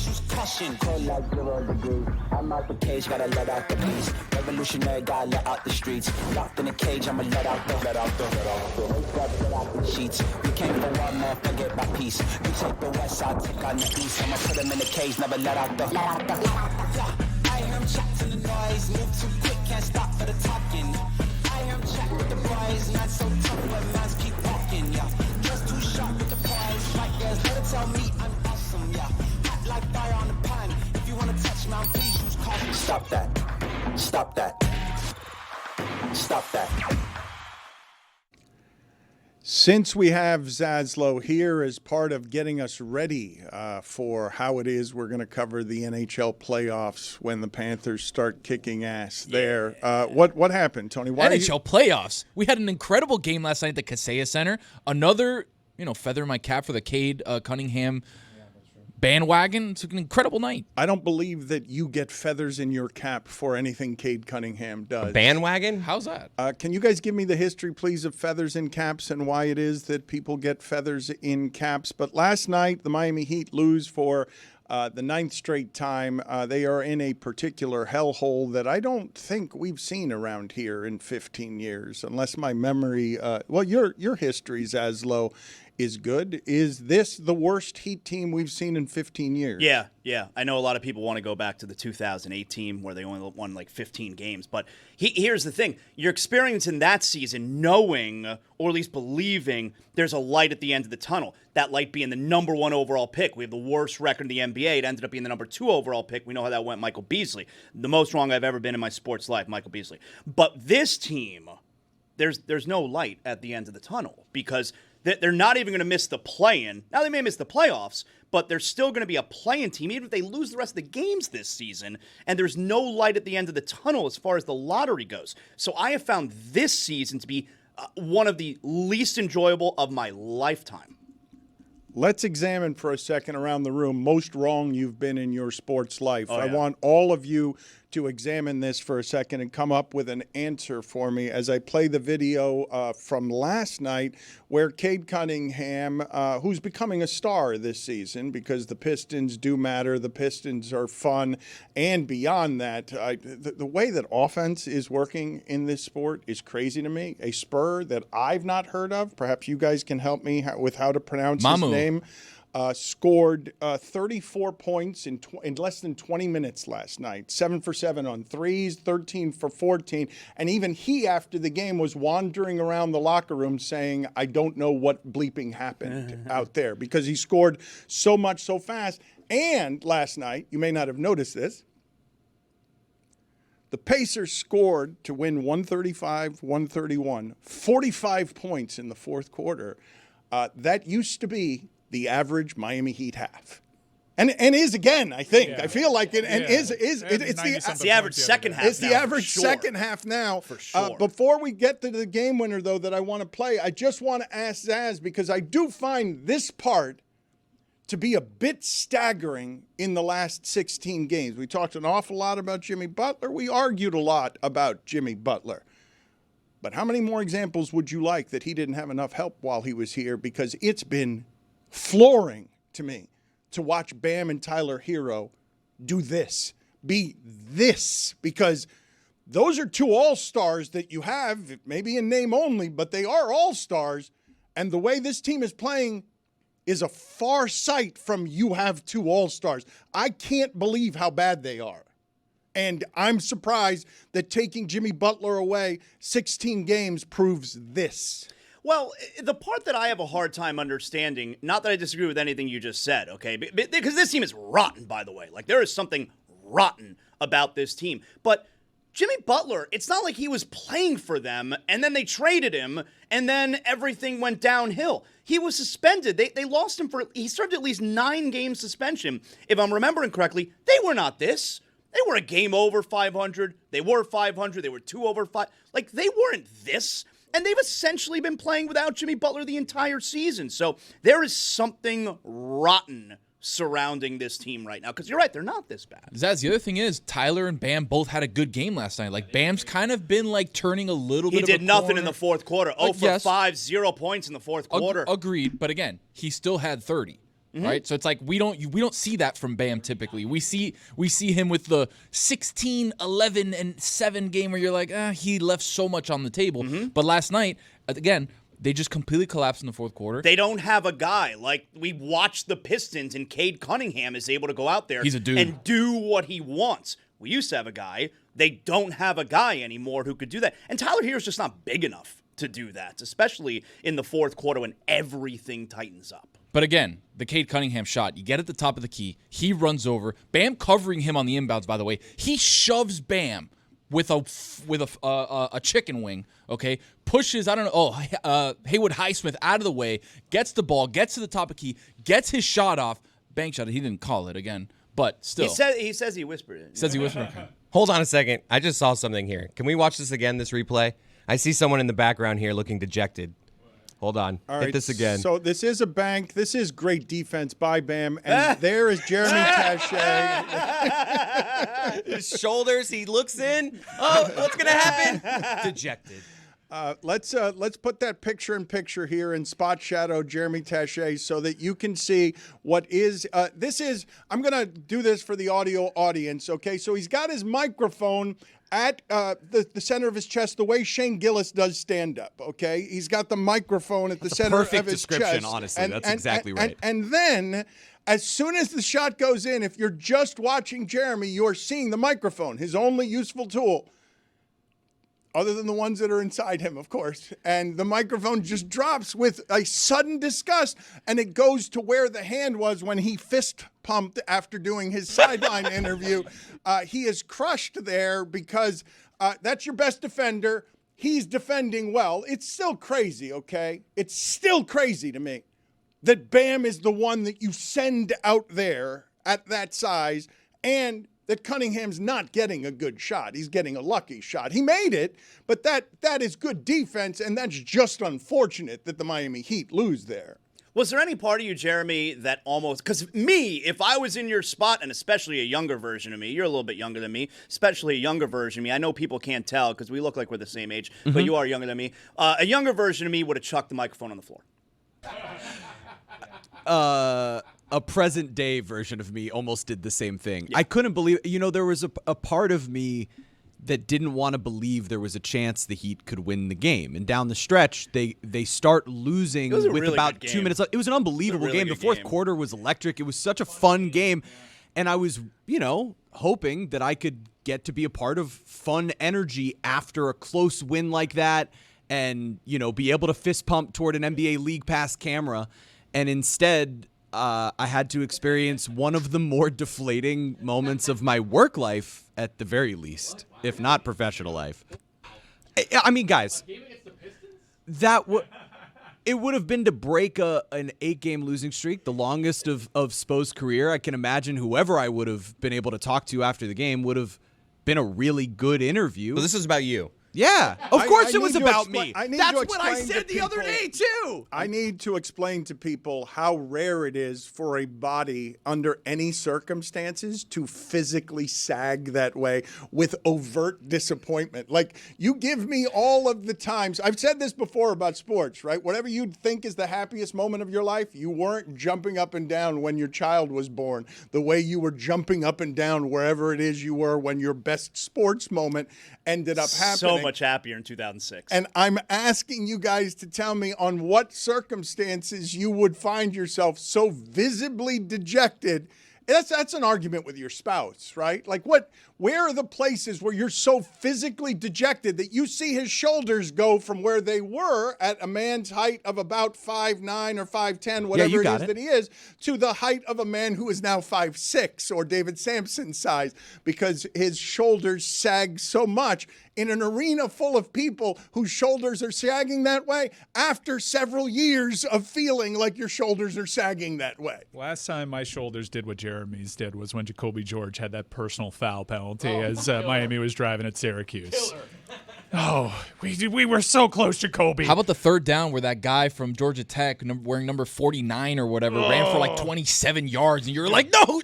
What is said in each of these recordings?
please use caution. Cold like 0 degrees. I'm out the cage, gotta let out the beast. Revolutionary, gotta let out the streets. Locked in a cage, I'ma let out the sheets. We came for war, man, forget my peace. You take the west, I'll take on the east. I'ma put them in the cage, never let out the. I hear him chat to the noise, move too quick, can't stop for the talking. I hear him chat with the boys, not so tough, but mans keep walking, yeah. Just too sharp with the prize, right there's let it tell me I'm awesome, yeah. Hot like fire on the pan, if you wanna touch me, please use caution. Stop that, stop that, stop that. Since we have Yaslow here as part of getting us ready for how it is we're going to cover the NHL playoffs when the Panthers start kicking ass there, what happened, Tony? Why NHL playoffs. We had an incredible game last night at the Kaseya Center. Another, feather in my cap for the Cade Cunningham bandwagon. It's an incredible night. I don't believe that you get feathers in your cap for anything Cade Cunningham does. A bandwagon? How's that? Can you guys give me the history, please, of feathers in caps and why it is that people get feathers in caps? But last night, the Miami Heat lose for the 9th straight time. They are in a particular hellhole that I don't think we've seen around here in 15 years, unless my memory your history's as low is good. Is this the worst Heat team we've seen in 15 years? Yeah. I know a lot of people want to go back to the 2008 team where they only won like 15 games. But here's the thing. You're experiencing that season knowing, or at least believing, there's a light at the end of the tunnel. That light being the number 1 overall pick. We have the worst record in the NBA. It ended up being the number 2 overall pick. We know how that went, Michael Beasley. The most wrong I've ever been in my sports life, Michael Beasley. But this team, there's no light at the end of the tunnel because they're not even going to miss the play-in. Now, they may miss the playoffs, but they're still going to be a play-in team, even if they lose the rest of the games this season, and there's no light at the end of the tunnel as far as the lottery goes. So I have found this season to be one of the least enjoyable of my lifetime. Let's examine for a second around the room most wrong you've been in your sports life. Oh, yeah. I want all of you to examine this for a second and come up with an answer for me as I play the video from last night where Cade Cunningham, who's becoming a star this season because the Pistons do matter, the Pistons are fun, and beyond that, the way that offense is working in this sport is crazy to me. A Spur that I've not heard of, perhaps you guys can help me with how to pronounce his name, scored 34 points in less than 20 minutes last night. 7 for 7 on threes, 13 for 14. And even he, after the game, was wandering around the locker room saying, I don't know what bleeping happened out there because he scored so much so fast. And last night, you may not have noticed this, the Pacers scored to win 135-131, 45 points in the fourth quarter. That used to be the average Miami Heat half. And is again, I think. Yeah. I feel like it and it's the average second half. It's the average second half now. For sure. Before we get to the game winner, though, that I want to play, I just want to ask Zaz, because I do find this part to be a bit staggering in the last 16 games. We talked an awful lot about Jimmy Butler. We argued a lot about Jimmy Butler. But how many more examples would you like that he didn't have enough help while he was here? Because it's been flooring to me to watch Bam and Tyler Hero do this, be this, because those are 2 all-stars that you have, maybe in name only, but they are all-stars, and the way this team is playing is a far sight from you have 2 all-stars. I can't believe how bad they are. And I'm surprised that taking Jimmy Butler away 16 games proves this. Well, the part that I have a hard time understanding, not that I disagree with anything you just said, okay, because this team is rotten, by the way. Like, there is something rotten about this team. But Jimmy Butler, it's not like he was playing for them, and then they traded him, and then everything went downhill. He was suspended. They lost him he served at least 9-game suspension. If I'm remembering correctly, they were not this. They were a game over 500. They were 500. They were 2 over 5. Like, they weren't this. And they've essentially been playing without Jimmy Butler the entire season. So there is something rotten surrounding this team right now. Because you're right, they're not this bad. Zaz, the other thing is, Tyler and Bam both had a good game last night. Like, Bam's kind of been, like, turning a little bit of a corner. He did nothing in the fourth quarter. 0 for 5, 0 points in the fourth quarter. Agreed. But again, he still had 30. right? So it's like we don't see that from Bam typically. We see him with the 16, 11, and 7 game where you're like, he left so much on the table. But last night, again, they just completely collapsed in the fourth quarter. They don't have a guy. Like, we watched the Pistons, and Cade Cunningham is able to go out there He's a dude. and do what he wants. We used to have a guy. They don't have a guy anymore who could do that. And Tyler Hero's just not big enough to do that, especially in the fourth quarter when everything tightens up. But again, the Cade Cunningham shot, you get at the top of the key, he runs over, Bam covering him on the inbounds, by the way. He shoves Bam with a chicken wing, okay? Pushes, Haywood Highsmith out of the way, gets the ball, gets to the top of key, gets his shot off, bank shot. He didn't call it again, but still. He says he whispered it. Says he whispered it. Hold on a second. I just saw something here. Can we watch this again, this replay? I see someone in the background here looking dejected. Hold on. All Hit right, this again. So this is a bank. This is great defense by Bam. And there is Jeremy Taché. His shoulders, he looks in. Oh, what's going to happen? Dejected. Let's put that picture in picture here in spot shadow Jeremy Taché so that you can see what is this is. I'm going to do this for the audio audience, okay? So he's got his microphone at the center of his chest, the way Shane Gillis does stand-up, okay? He's got the microphone at the center of his chest. Perfect description, honestly. That's exactly right. And then, as soon as the shot goes in, if you're just watching Jeremy, you're seeing the microphone, his only useful tool, other than the ones that are inside him, of course. And the microphone just drops with a sudden disgust, and it goes to where the hand was when he fist pumped after doing his sideline interview. He is crushed there because that's your best defender. He's defending well. It's still crazy, okay? It's still crazy to me that Bam is the one that you send out there at that size, and that Cunningham's not getting a good shot. He's getting a lucky shot. He made it, but that is good defense, and that's just unfortunate that the Miami Heat lose there. Was there any part of you, Jeremy, that almost – because me, if I was in your spot, and especially a younger version of me – you're a little bit younger than me, especially a younger version of me. I know people can't tell because we look like we're the same age, but you are younger than me. A younger version of me would have chucked the microphone on the floor. A present-day version of me almost did the same thing. Yeah. I couldn't believe – there was a part of me that didn't want to believe there was a chance the Heat could win the game. And down the stretch, they start losing with really about 2 minutes left. It was an unbelievable game. The fourth quarter was electric. It was such a fun game. And I was, hoping that I could get to be a part of fun energy after a close win like that and, be able to fist pump toward an NBA League Pass camera. And instead – I had to experience one of the more deflating moments of my work life, at the very least, if not professional life. I mean, guys, it would have been to break an 8-game losing streak, the longest of Spo's career. I can imagine whoever I would have been able to talk to after the game would have been a really good interview. But this is about you. Yeah, of course it was about me. That's what I said the other day, too. I need to explain to people how rare it is for a body under any circumstances to physically sag that way with overt disappointment. Like, you give me all of the times. I've said this before about sports, right? Whatever you'd think is the happiest moment of your life, you weren't jumping up and down when your child was born the way you were jumping up and down wherever it is you were when your best sports moment ended up happening. So much happier in 2006. And I'm asking you guys to tell me on what circumstances you would find yourself so visibly dejected. That's an argument with your spouse, right? Like, where are the places where you're so physically dejected that you see his shoulders go from where they were at a man's height of about 5'9" or 5'10", whatever it is that he is, to the height of a man who is now 5'6" or David Sampson size, because his shoulders sag so much in an arena full of people whose shoulders are sagging that way after several years of feeling like your shoulders are sagging that way. Last time my shoulders did what Jeremy's did was when Jacoby George had that personal foul penalty as Miami was driving at Syracuse. Killer. Oh, we were so close, Jacoby. How about the third down where that guy from Georgia Tech, wearing number 49 or whatever, ran for like 27 yards, and you were like, no,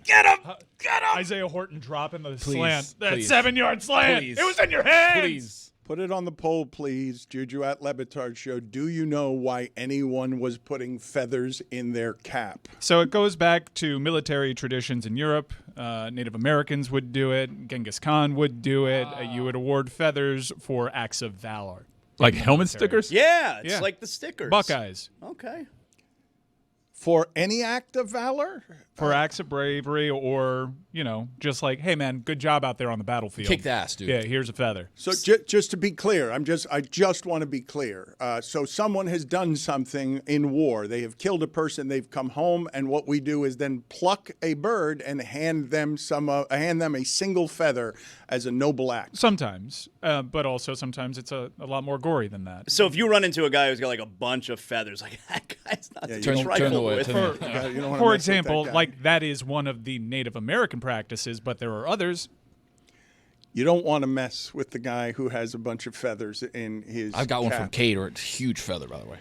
get him, get him. Isaiah Horton dropping the slant, that 7-yard slant. Please. It was in your hands. Put it on the poll, please. Juju at Le Batard Show. Do you know why anyone was putting feathers in their cap? So it goes back to military traditions in Europe. Native Americans would do it. Genghis Khan would do it. You would award feathers for acts of valor. Like helmet stickers? Yeah, it's Yeah. like the stickers. Buckeyes. Okay. For any act of valor? For acts of bravery or, just like, hey, man, good job out there on the battlefield. Kicked ass, dude. Yeah, here's a feather. So just to be clear, I just want to be clear. So someone has done something in war. They have killed a person. They've come home, and what we do is then pluck a bird and hand them a single feather as a noble act. Sometimes, but also sometimes it's a lot more gory than that. So if you run into a guy who's got like a bunch of feathers, like that guy's not to turn trifle away, with. turn away. You don't wanna mess For with example, that guy. like that is one of the Native American practices, but there are others. You don't want to mess with the guy who has a bunch of feathers in his I've got one cap. from Kate, or it's a huge feather, by the way.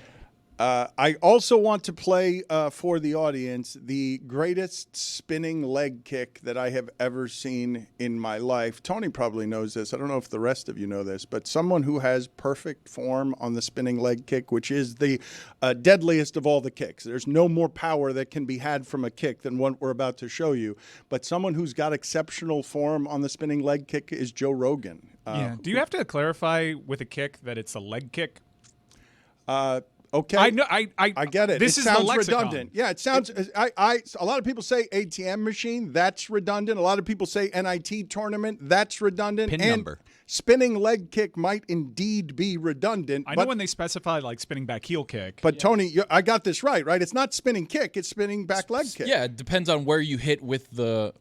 I also want to play for the audience the greatest spinning leg kick that I have ever seen in my life. Tony probably knows this. I don't know if the rest of you know this, but someone who has perfect form on the spinning leg kick, which is the deadliest of all the kicks. There's no more power that can be had from a kick than what we're about to show you. But someone who's got exceptional form on the spinning leg kick is Joe Rogan. Yeah. Do you have to clarify with a kick that it's a leg kick? Okay, I know. I get it. This It is sounds the lexicon. redundant. Yeah, it sounds. A lot of people say ATM machine. That's redundant. A lot of people say NIT tournament. That's redundant. Pin and number. Spinning leg kick might indeed be redundant. I know when they specify like spinning back heel kick. But Tony, I got this right? It's not spinning kick. It's spinning back leg kick. Yeah, it depends on where you hit with the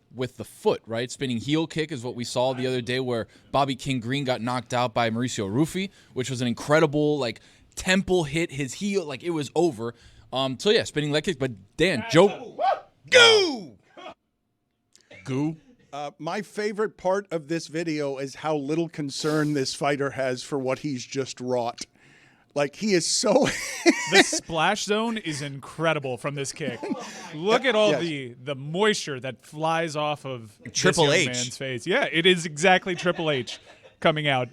foot, right? Spinning heel kick is what we saw the other day, where Bobby King Green got knocked out by Mauricio Ruffi, which was an incredible temple hit his heel, it was over. So yeah, spinning leg kick. But Dan, Joe, goo. My favorite part of this video is how little concern this fighter has for what he's just wrought. He is so. The splash zone is incredible from this kick. Look at all the moisture that flies off of Triple this H. young man's face. Yeah, it is exactly Triple H coming out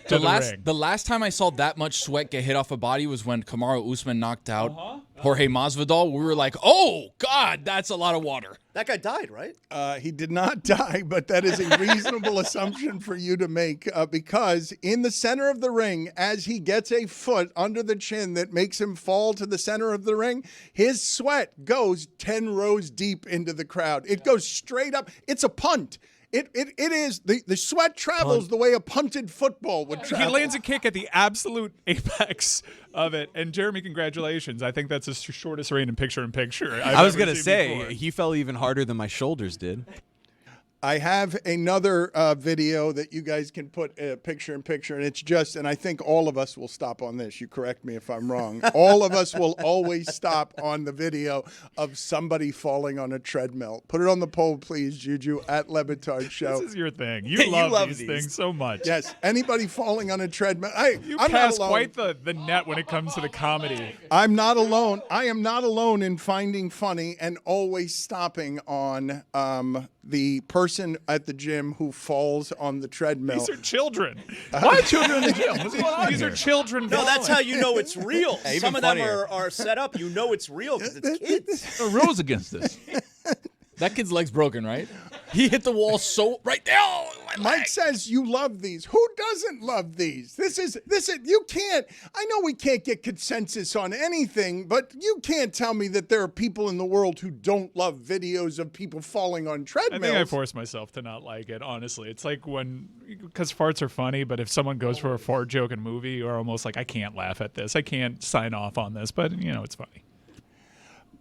to the ring. The last time I saw that much sweat get hit off a body was when Kamaru Usman knocked out Jorge Masvidal. We were like, oh, God, that's a lot of water. That guy died, right? He did not die, but that is a reasonable assumption for you to make because in the center of the ring, as he gets a foot under the chin that makes him fall to the center of the ring, his sweat goes 10 rows deep into the crowd. It goes straight up. It's a punt. It is the sweat travels the way a punted football would travel. He lands a kick at the absolute apex of it. And Jeremy, congratulations. I think that's the shortest reign in picture-in-picture. I was going going to say, he fell even harder than my shoulders did. I have another video that you guys can put picture in picture, and it's just, and I think all of us will stop on this. You correct me if I'm wrong. All of us will always stop on the video of somebody falling on a treadmill. Put it on the poll, please, Juju, at Le Batard Show. This is your thing. You love these things so much. Yes, anybody falling on a treadmill. You I'm pass not alone. quite the net when it comes to the comedy. I'm not alone. I am not alone in finding funny and always stopping on the person at the gym who falls on the treadmill. These are children. Why children in the gym? What's going on These here? are children. No, that's how you know it's real. Even Some of them funnier. are set up. You know it's real because it's kids. The rules against this. That kid's leg's broken, right? He hit the wall so right there. Oh, my Mike leg. says you love these. Who doesn't love these? This is you can't. I know we can't get consensus on anything, but you can't tell me that there are people in the world who don't love videos of people falling on I treadmills. think I force myself to not like it, honestly. It's like because farts are funny, but if someone goes for a fart joke in a movie, you're almost like, I can't laugh at this. I can't sign off on this, but, it's funny.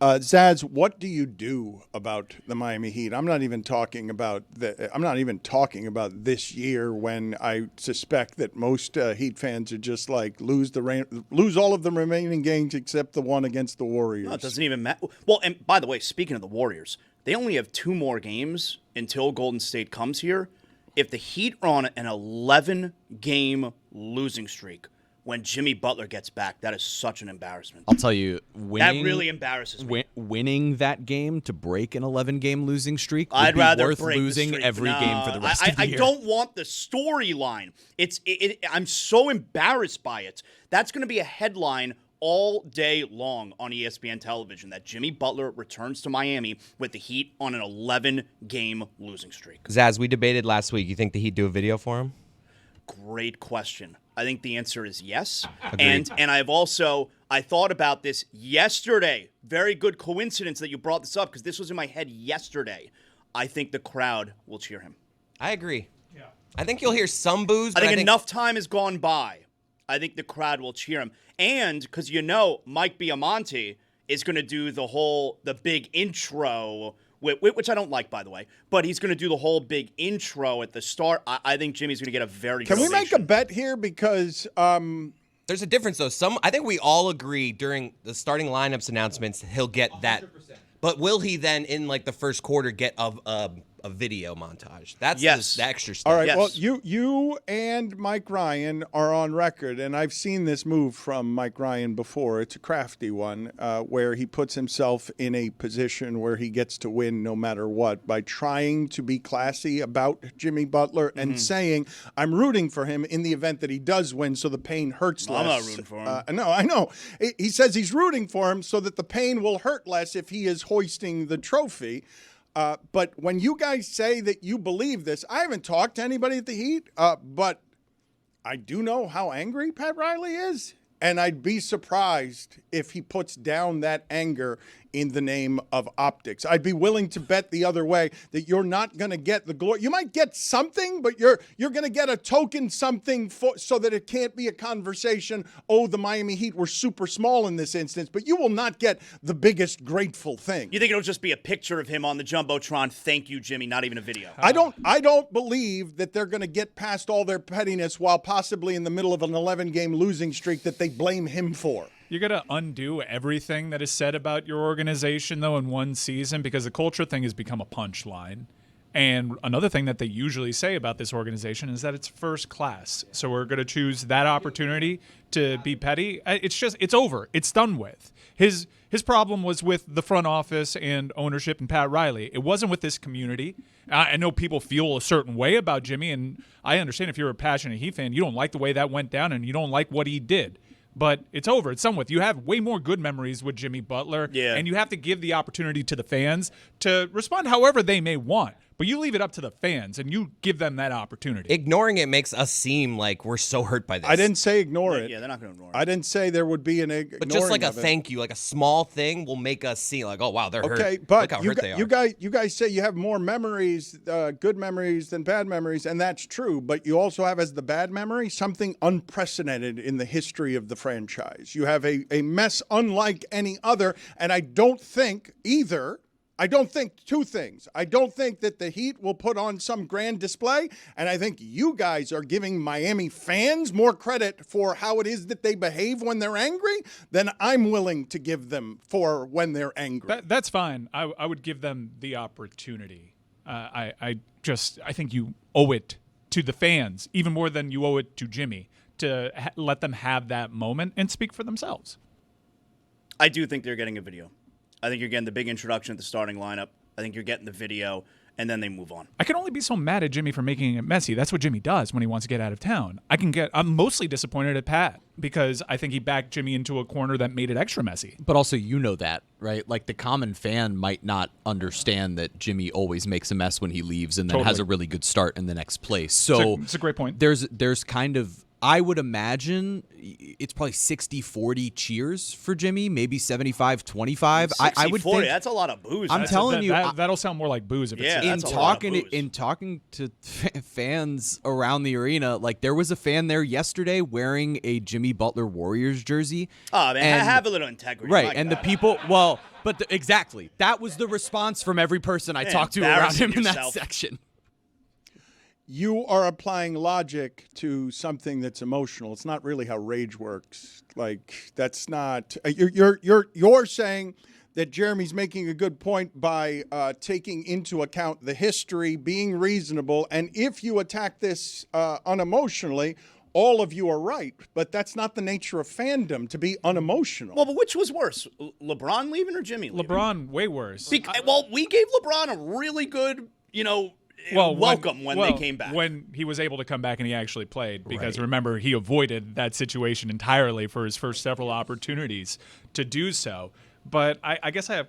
Zaz, what do you do about the Miami Heat? I'm not even talking about this year, when I suspect that most Heat fans are just lose all of the remaining games except the one against the Warriors. No, it doesn't even matter. Well, and by the way, speaking of the Warriors, they only have 2 more games until Golden State comes here. If the Heat are on an 11-game losing streak, when Jimmy Butler gets back, that is such an embarrassment. I'll tell you, winning, that really embarrasses me. Winning that game to break an 11-game losing streak would I'd be rather worth break the losing streak. every game for the rest of the year. I don't want the storyline. I'm so embarrassed by it. That's going to be a headline all day long on ESPN television that Jimmy Butler returns to Miami with the Heat on an 11-game losing streak. Zaz, we debated last week. You think the Heat do a video for him? Great question. I think the answer is yes. Agreed. And I thought about this yesterday. Very good coincidence that you brought this up because this was in my head yesterday. I think the crowd will cheer him. I agree. Yeah. I think you'll hear some boos. I think enough time has gone by. I think the crowd will cheer him. And because Mike Biamonte is going to do the big intro, which I don't like, by the way, but he's going to do the whole big intro at the start. I think Jimmy's going to get a very good Can we make a bet here? Because there's a difference, though. I think we all agree during the starting lineups announcements he'll get 100%. That. But will he then, in like the first quarter, get a video montage? That's the extra stuff. All right. Yes. Well, you and Mike Ryan are on record, and I've seen this move from Mike Ryan before. It's a crafty one where he puts himself in a position where he gets to win no matter what by trying to be classy about Jimmy Butler and saying, I'm rooting for him in the event that he does win so the pain hurts less. I'm not rooting for him. No, I know. He says he's rooting for him so that the pain will hurt less if he is hoisting the trophy. But when you guys say that you believe this, I haven't talked to anybody at the Heat, but I do know how angry Pat Riley is. And I'd be surprised if he puts down that anger in the name of optics. I'd be willing to bet the other way that you're not going to get the glory. You might get something, but you're going to get a token something so that it can't be a conversation, oh, the Miami Heat were super small in this instance, but you will not get the biggest grateful thing. You think it'll just be a picture of him on the Jumbotron, thank you, Jimmy, not even a video? I don't believe that they're going to get past all their pettiness while possibly in the middle of an 11-game losing streak that they blame him for. You got to undo everything that is said about your organization, though, in one season, because the culture thing has become a punchline. And another thing that they usually say about this organization is that it's first class. So we're going to choose that opportunity to be petty. It's over. It's done with. His problem was with the front office and ownership and Pat Riley. It wasn't with this community. I know people feel a certain way about Jimmy, and I understand if you're a passionate Heat fan, you don't like the way that went down and you don't like what he did. But it's over. It's done with. You have way more good memories with Jimmy Butler, and you have to give the opportunity to the fans to respond however they may want. But you leave it up to the fans, and you give them that opportunity. Ignoring it makes us seem like we're so hurt by this. I didn't say ignore it. Yeah, they're not going to ignore it. I didn't say there would be an ignoring. But just like a of it. thank you, like a small thing will make us see like, oh, wow, they're hurt. Okay, but Look how hurt they are. you guys say you have more memories, good memories than bad memories, and that's true. But you also have as the bad memory something unprecedented in the history of the franchise. You have a mess unlike any other, and I don't think two things. I don't think that the Heat will put on some grand display, and I think you guys are giving Miami fans more credit for how it is that they behave when they're angry than I'm willing to give them for when they're angry. That's fine. I would give them the opportunity. I think you owe it to the fans, even more than you owe it to Jimmy, to let them have that moment and speak for themselves. I do think they're getting a video. I think you're getting the big introduction at the starting lineup. I think you're getting the video, and then they move on. I can only be so mad at Jimmy for making it messy. That's what Jimmy does when he wants to get out of town. I'm mostly disappointed at Pat because I think he backed Jimmy into a corner that made it extra messy. But also, you know that, right? Like, the common fan might not understand that Jimmy always makes a mess when he leaves and then has a really good start in the next place. So it's a great point. There's kind of, I would imagine it's probably 60-40 cheers for Jimmy, maybe 75-25. I would think that's a lot of booze. I'm telling you, that'll sound more like booze if it's in talking to fans around the arena. Like, there was a fan there yesterday wearing a Jimmy Butler Warriors jersey. Oh man, have a little integrity, right? like and that. the people, well, but exactly that was the response from every person I talked to around him in that section. You are applying logic to something that's emotional. It's not really how rage works. Like, that's not. You're saying that Jeremy's making a good point by taking into account the history, being reasonable, and if you attack this unemotionally, all of you are right, but that's not the nature of fandom to be unemotional. Well, but which was worse, LeBron leaving or Jimmy leaving? LeBron, way worse. Well, we gave LeBron a really good, welcome when they came back. When he was able to come back and he actually played. Because remember, he avoided that situation entirely for his first several opportunities to do so. But I guess I have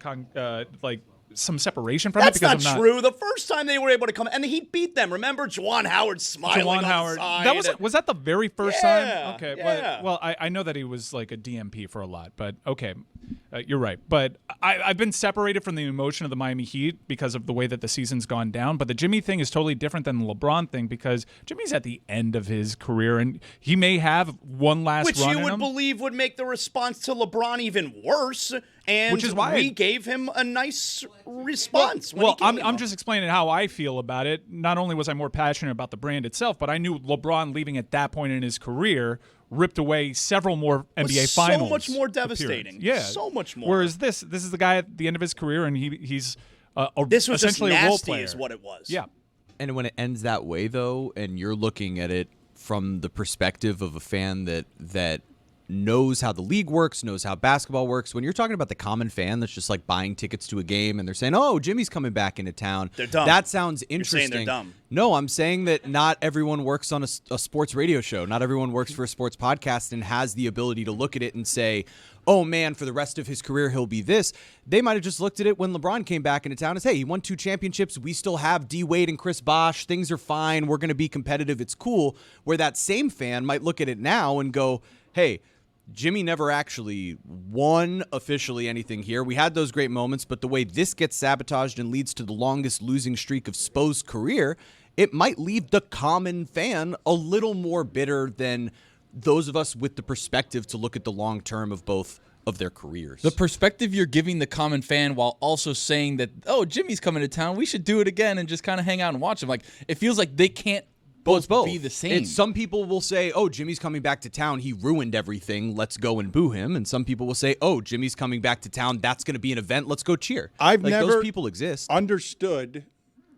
some separation from That's it because not true. The first time they were able to come, and he beat them. Remember, Juwan Howard smiling on the side. That was that the very first time? Okay. Yeah. Well, I know that he was like a DMP for a lot, but okay, you're right. But I've been separated from the emotion of the Miami Heat because of the way that the season's gone down. But the Jimmy thing is totally different than the LeBron thing because Jimmy's at the end of his career, and he may have one last Which run you in would him. believe would make the response to LeBron even worse. And Which is why we gave him a nice response. when he came. I'm just explaining how I feel about it. Not only was I more passionate about the brand itself, but I knew LeBron leaving at that point in his career ripped away several more NBA finals. So much more devastating. Yeah, so much more. Whereas this is the guy at the end of his career, and he's this was essentially just a role nasty, player. is what it was. Yeah. And when it ends that way, though, and you're looking at it from the perspective of a fan that knows how the league works, knows how basketball works, when you're talking about the common fan that's just like buying tickets to a game and they're saying, oh, Jimmy's coming back into town. They're dumb. That sounds interesting. You're saying they're dumb. No, I'm saying that not everyone works on a sports radio show. Not everyone works for a sports podcast and has the ability to look at it and say, oh, man, for the rest of his career, he'll be this. They might have just looked at it when LeBron came back into town as, hey, he won 2 championships. We still have D. Wade and Chris Bosh. Things are fine. We're going to be competitive. It's cool. Where that same fan might look at it now and go, hey, Jimmy never actually won officially anything here. We had those great moments, but the way this gets sabotaged and leads to the longest losing streak of Spo's career, it might leave the common fan a little more bitter than those of us with the perspective to look at the long term of both of their careers. The perspective you're giving the common fan while also saying that, oh, Jimmy's coming to town, we should do it again and just kind of hang out and watch him. Like, it feels like they can't both be the same. Some people will say, oh, Jimmy's coming back to town. He ruined everything. Let's go and boo him. And some people will say, oh, Jimmy's coming back to town. That's going to be an event. Let's go cheer. I've never those people exist. Understood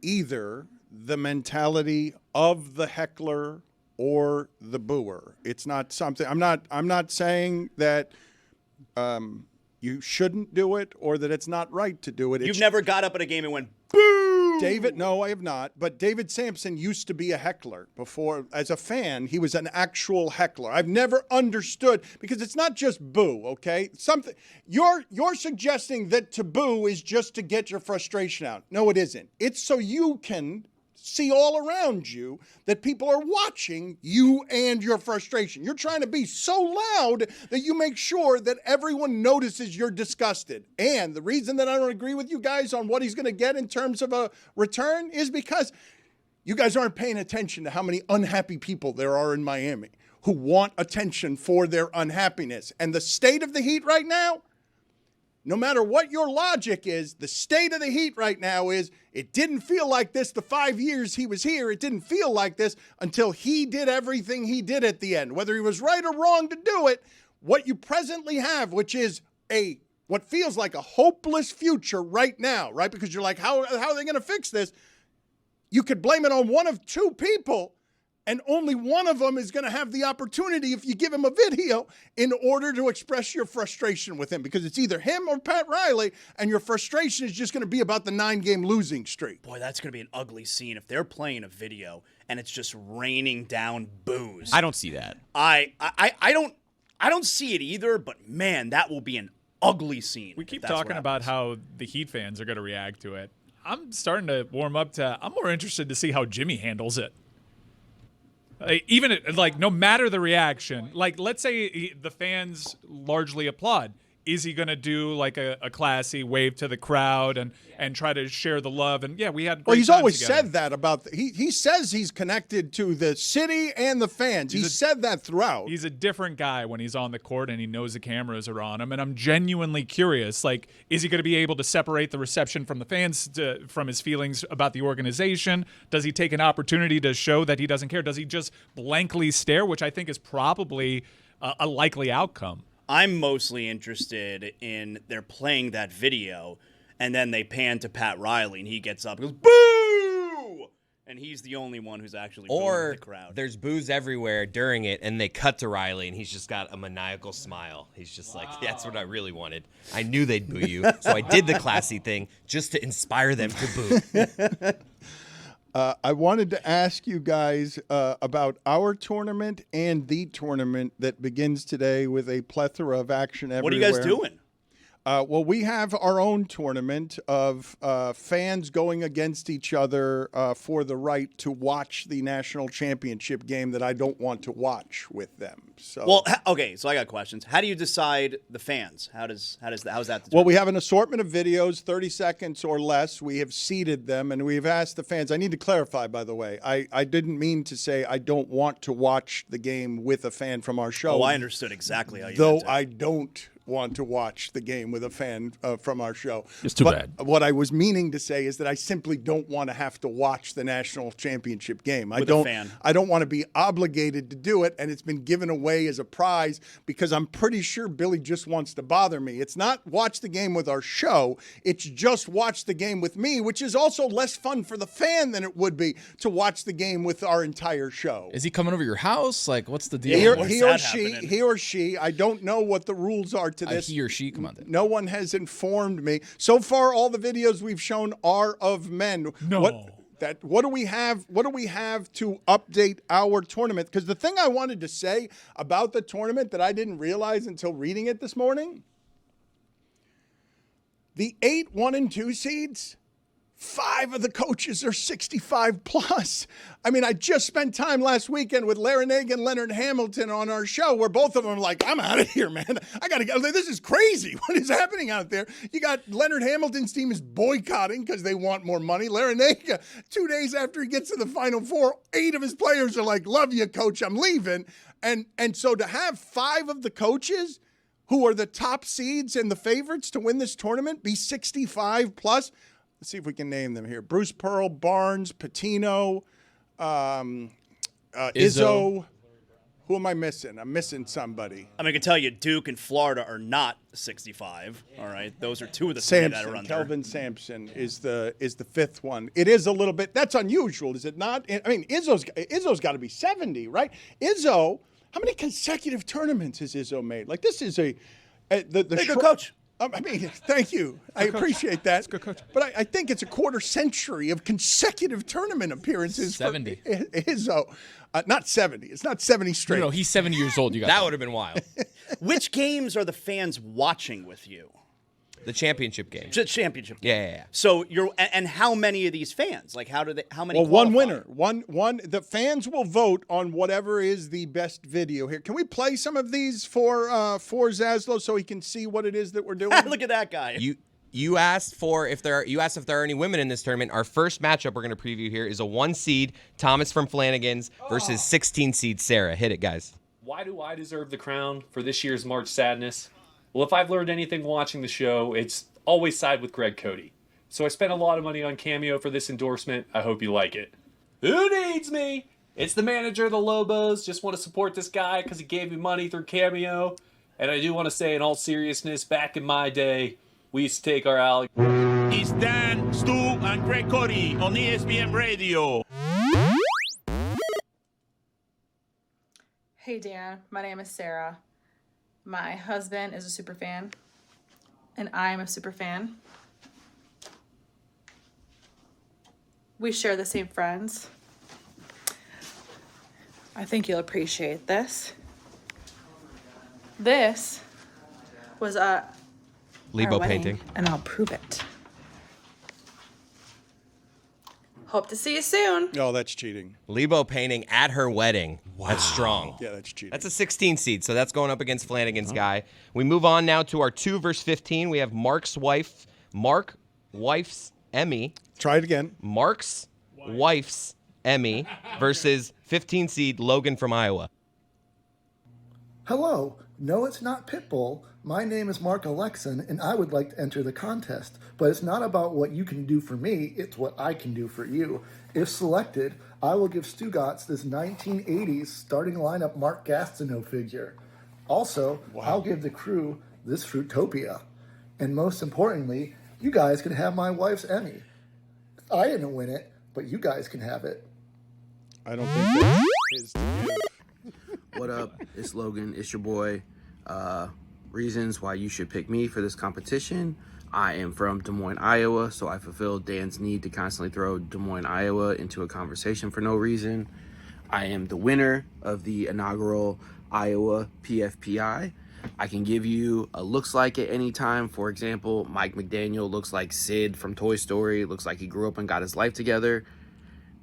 either the mentality of the heckler or the booer. It's not something I'm not saying that you shouldn't do it or that it's not right to do it. You've never got up at a game and went, boo! David, no, I have not. But David Sampson used to be a heckler before. As a fan, he was an actual heckler. I've never understood because it's not just boo, okay? Something you're suggesting that to boo is just to get your frustration out. No, it isn't. It's so you can see all around you that people are watching you and your frustration. You're trying to be so loud that you make sure that everyone notices you're disgusted. And the reason that I don't agree with you guys on what he's going to get in terms of a return is because you guys aren't paying attention to how many unhappy people there are in Miami who want attention for their unhappiness. And the state of the Heat right now, no matter what your logic is, the state of the Heat right now is it didn't feel like this the 5 years he was here. It didn't feel like this until he did everything he did at the end. Whether he was right or wrong to do it, what you presently have, which is what feels like a hopeless future right now, right? Because you're like, how are they going to fix this? You could blame it on one of two people, and only one of them is going to have the opportunity if you give him a video in order to express your frustration with him, because it's either him or Pat Riley, and your frustration is just going to be about the 9-game losing streak. Boy, that's going to be an ugly scene if they're playing a video and it's just raining down boos. I don't see that. I don't see it either, but man, that will be an ugly scene. We keep talking about how the Heat fans are going to react to it. I'm starting to warm up to I'm more interested to see how Jimmy handles it. Even no matter the reaction, let's say the fans largely applaud. Is he going to do like a classy wave to the crowd and try to share the love? And yeah, we had great Well, he's times always together. said that about he says he's connected to the city and the fans. He said that throughout. He's a different guy when he's on the court and he knows the cameras are on him. And I'm genuinely curious, is he going to be able to separate the reception from the fans from his feelings about the organization? Does he take an opportunity to show that he doesn't care? Does he just blankly stare, which I think is probably a likely outcome? I'm mostly interested in they're playing that video, and then they pan to Pat Riley, and he gets up and goes, boo! And he's the only one who's actually Or booing the crowd. there's booze everywhere during it, and they cut to Riley, and he's just got a maniacal smile. He's just like, that's what I really wanted. I knew they'd boo you, so I did the classy thing just to inspire them to boo. I wanted to ask you guys about our tournament and the tournament that begins today with a plethora of action everywhere. What are you guys doing? Well, we have our own tournament of fans going against each other for the right to watch the national championship game that I don't want to watch with them. So, Well, okay, so I got questions. How do you decide the fans? How's that determined? well, we have an assortment of videos, 30 seconds or less. We have seeded them, and we've asked the fans. I need to clarify, by the way. I didn't mean to say I don't want to watch the game with a fan from our show. Oh, I understood exactly how you Though meant it. I don't want to watch the game with a fan from our show. It's too But bad. what I was meaning to say is that I simply don't want to have to watch the national championship game. With a fan. I don't want to be obligated to do it, and it's been given away as a prize because I'm pretty sure Billy just wants to bother me. It's not watch the game with our show. It's just watch the game with me, which is also less fun for the fan than it would be to watch the game with our entire show. Is he coming over your house? Like, what's the deal? He or, where's he or that she, happening? he or she, I don't know what the rules are to this. He or she? Come on, then. No one has informed me. So far, all the videos we've shown are of men. No. What do we have? What do we have to update our tournament? Because the thing I wanted to say about the tournament that I didn't realize until reading it this morning, the 8 1 and 2 seeds, 5 of the coaches are 65 plus. I mean, I just spent time last weekend with Larinaga and Leonard Hamilton on our show where both of them are like, I'm out of here, man. I got to go. This is crazy. What is happening out there? You got Leonard Hamilton's team is boycotting because they want more money. Larinaga, 2 days after he gets to the Final Four, 8 of his players are like, love you, coach, I'm leaving. And so to have 5 of the coaches who are the top seeds and the favorites to win this tournament be 65 plus. Let's see if we can name them here. Bruce Pearl, Barnes, Patino, Izzo. Who am I missing? I'm missing somebody. I mean, I can tell you Duke and Florida are not 65. All right, those are 2 of the 3 that are Sampson, under. Kelvin Sampson is the 5th one. It is a little bit. That's unusual, is it not? I mean, Izzo's got to be 70, right? Izzo. How many consecutive tournaments has Izzo made? Like this is the Good coach. I mean, thank you. I appreciate that. good coach. But I think it's a quarter century of consecutive tournament appearances. 70. For Izzo. Not 70. It's not 70 straight. No, he's 70 years old. You got That would have been wild. Which games are the fans watching with you? The championship game. Championship. Yeah. So and how many of these fans? Like how many? Well, one qualify? winner. One. The fans will vote on whatever is the best video here. Can we play some of these for Yaslow so he can see what it is that we're doing? Look at that guy. You asked if there are any women in this tournament. Our first matchup we're going to preview here is a 1 seed Thomas from Flanagan's versus 16 seed Sarah. Hit it, guys. Why do I deserve the crown for this year's March Sadness? Well, if I've learned anything watching the show, it's always side with Greg Cody. So I spent a lot of money on Cameo for this endorsement. I hope you like it. Who needs me? It's the manager of the Lobos. Just want to support this guy because he gave me money through Cameo. And I do want to say, in all seriousness, back in my day, we used to take our alley. It's Dan, Stu, and Greg Cody on ESPN Radio. Hey Dan, my name is Sarah. My husband is a super fan, and I'm a super fan. We share the same friends. I think you'll appreciate this. This was our Lebo wedding, painting. and I'll prove it. Hope to see you soon. No, that's cheating. Lebo painting at her wedding. Wow. That's strong. Yeah, that's cheating. That's a 16 seed, so that's going up against Flanagan's guy. We move on now to our 2 versus 15. We have Mark's wife's Emmy. Try it again. Mark's wife's Emmy versus 15 seed Logan from Iowa. Hello. No, it's not Pitbull. My name is Mark Alexon, and I would like to enter the contest. But it's not about what you can do for me, it's what I can do for you. If selected, I will give Stugotz this 1980s starting lineup Mark Gastineau figure. Also, I'll give the crew this Fruitopia. And most importantly, you guys can have my wife's Emmy. I didn't win it, but you guys can have it. I don't think that's his to give. What up? It's Logan. It's your boy. Reasons why you should pick me for this competition. I am from Des Moines, Iowa, so I fulfill Dan's need to constantly throw Des Moines, Iowa into a conversation for no reason. I am the winner of the inaugural Iowa PFPI. I can give you a looks like at any time. For example, Mike McDaniel looks like Sid from Toy Story. Looks like he grew up and got his life together.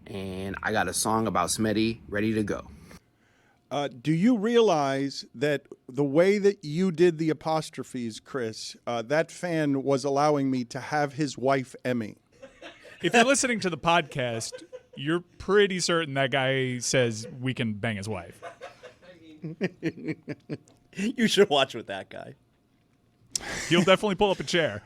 And I got a song about Smetty ready to go. Do you realize that the way that you did the apostrophes, Chris, that fan was allowing me to have his wife, Emmy? If you're listening to the podcast, you're pretty certain that guy says we can bang his wife. You should watch with that guy. He'll definitely pull up a chair.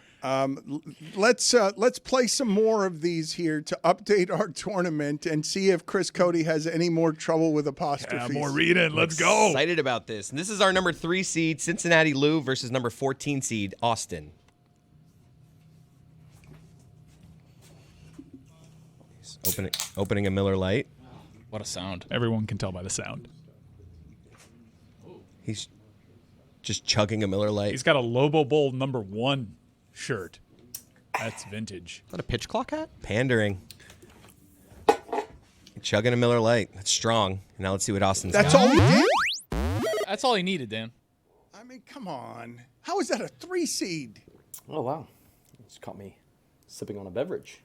Let's play some more of these here to update our tournament and see if Chris Cody has any more trouble with apostrophes. More reading. Let's go. Excited about this. And this is our number 3 seed, Cincinnati Lou, versus number 14 seed, Austin. Opening a Miller Lite. What a sound. Everyone can tell by the sound. He's just chugging a Miller Lite. He's got a Lobo Bowl number 1 shirt. That's vintage. Is that a pitch clock hat? Pandering. Chugging a Miller Lite. That's strong. Now let's see what Austin's That's got. all he did? That's all he needed, Dan. I mean, come on. How is that a 3 seed? Oh, wow. It's caught me sipping on a beverage.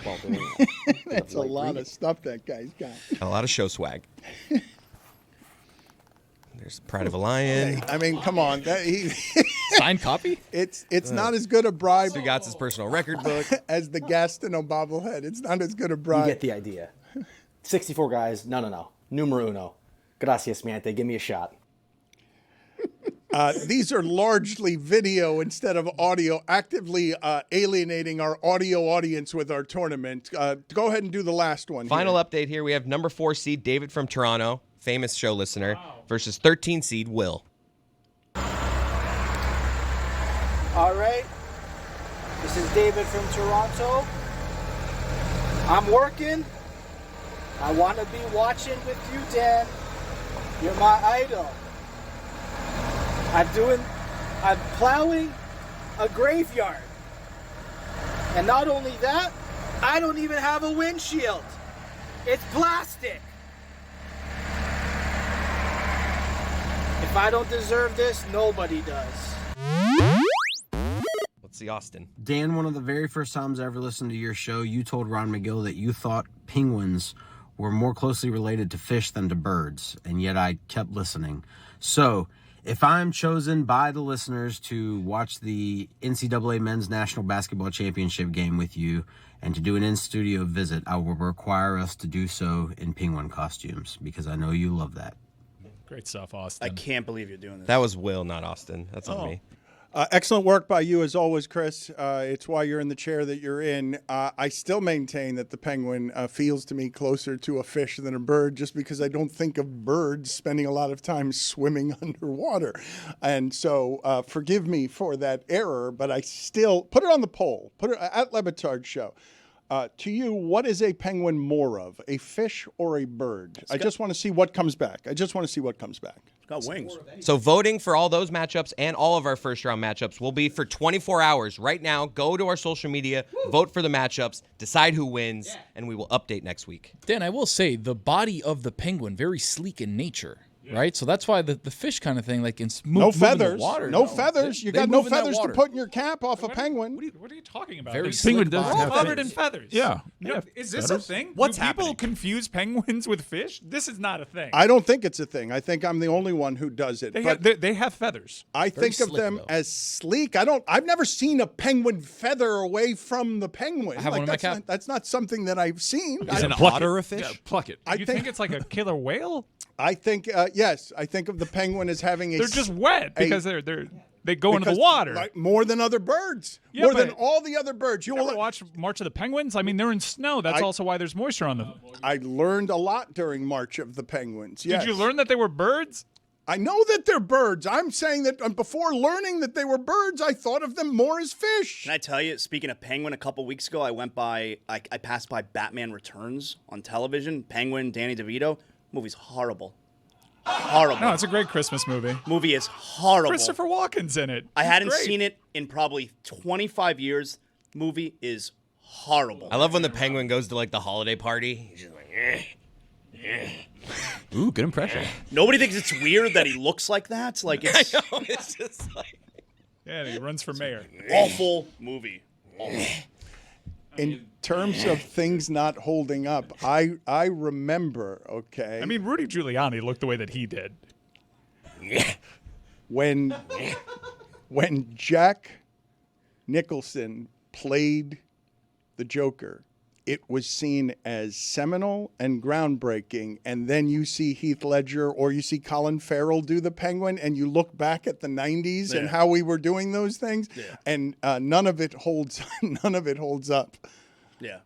While doing That's a lot of stuff that guy's got. A lot of show swag. There's Pride of a Lion. I mean, come on. Signed copy? It's not as good a bribe. Stugotz his personal record book. As the Gastineau bobblehead. It's not as good a bribe. You get the idea. 64 guys. No. Numero uno. Gracias, miente. Give me a shot. These are largely video instead of audio, actively alienating our audio audience with our tournament. Go ahead and do the last one. Final update here. We have number 4 seed David from Toronto, famous show listener, versus 13 seed Will. All right. This is David from Toronto. I'm working. I want to be watching with you, Dan. You're my idol. I'm plowing a graveyard. And not only that, I don't even have a windshield. It's plastic. If I don't deserve this, nobody does. Let's see Austin. Dan, one of the very first times I ever listened to your show, you told Ron McGill that you thought penguins were more closely related to fish than to birds, and yet I kept listening. So, if I'm chosen by the listeners to watch the NCAA Men's National Basketball Championship game with you and to do an in-studio visit, I will require us to do so in penguin costumes because I know you love that. Great stuff, Austin. I can't believe you're doing this. That was Will, not Austin. That's on me. Excellent work by you as always, Chris. It's why you're in the chair that you're in. I still maintain that the penguin feels to me closer to a fish than a bird just because I don't think of birds spending a lot of time swimming underwater. And so forgive me for that error, but I still put it on the poll. Put it at Le Batard Show. To you, what is a penguin more of, a fish or a bird? I just want to see what comes back. It's got wings. So voting for all those matchups and all of our first-round matchups will be for 24 hours. Right now, go to our social media, vote for the matchups, decide who wins, and we will update next week. Dan, I will say, the body of the penguin, very sleek in nature. Right, so that's why the fish kind of thing, like in no feathers, in the water. No feathers. You got no feathers to put in your cap off a penguin. What are you talking about? Very penguin does all have covered in feathers. feathers. Yeah. Is this feathers? a thing? What's Do people happening? confuse penguins with fish? This is not a thing. I don't think it's a thing. I think I'm the only one who does it. They have feathers. I think of slick, them though. as sleek. I've never seen a penguin feather away from the penguin. I have one in my cap. That's not something that I've seen. Is an pluck otter it. a fish? Yeah, pluck it. You think it's like a killer whale? I think yes. I think of the penguin as having a. They're just wet because they go into the because, water. like, more than other birds. Yeah, more than but- all the other birds. You ever watch March of the Penguins? I mean, they're in snow. That's also why there's moisture on them. I learned a lot during March of the Penguins. Yes. Did you learn that they were birds? I know that they're birds. I'm saying that before learning that they were birds, I thought of them more as fish. Can I tell you, speaking of Penguin, a couple weeks ago, I passed by Batman Returns on television. Penguin, Danny DeVito. Movie's horrible. Horrible. No, it's a great Christmas movie. Movie is horrible. Christopher Walken's in it. I hadn't Great. seen it in probably 25 years. Movie is horrible. I love when the Penguin goes to like the holiday party. He's just like, Ooh, good impression. Nobody thinks it's weird that he looks like that. Like it's, I know, it's just like Yeah, he runs for mayor. awful movie. Awful. In terms of things not holding up, I remember, okay. I mean, Rudy Giuliani looked the way that he did. when Jack Nicholson played the Joker, it was seen as seminal and groundbreaking. And then you see Heath Ledger or you see Colin Farrell do the Penguin, and you look back at the 90s and how we were doing those things, and none of it holds up. Yeah.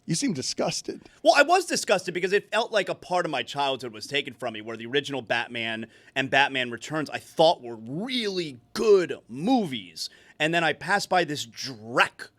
You seem disgusted. Well, I was disgusted because it felt like a part of my childhood was taken from me, where the original Batman and Batman Returns I thought were really good movies. And then I passed by this dreck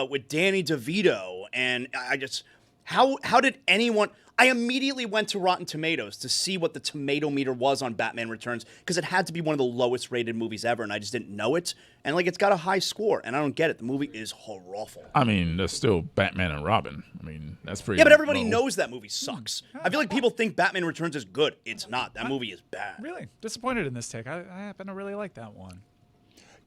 with Danny DeVito, and I just, how did anyone... I immediately went to Rotten Tomatoes to see what the tomato meter was on Batman Returns, because it had to be one of the lowest rated movies ever, and I just didn't know it. And like, it's got a high score, and I don't get it. The movie is horrible. I mean, there's still Batman and Robin. I mean, that's pretty. Yeah, but everybody low. knows that movie sucks. I feel like people think Batman Returns is good. It's not. That movie is bad. Really disappointed in this take. I happen to really like that one.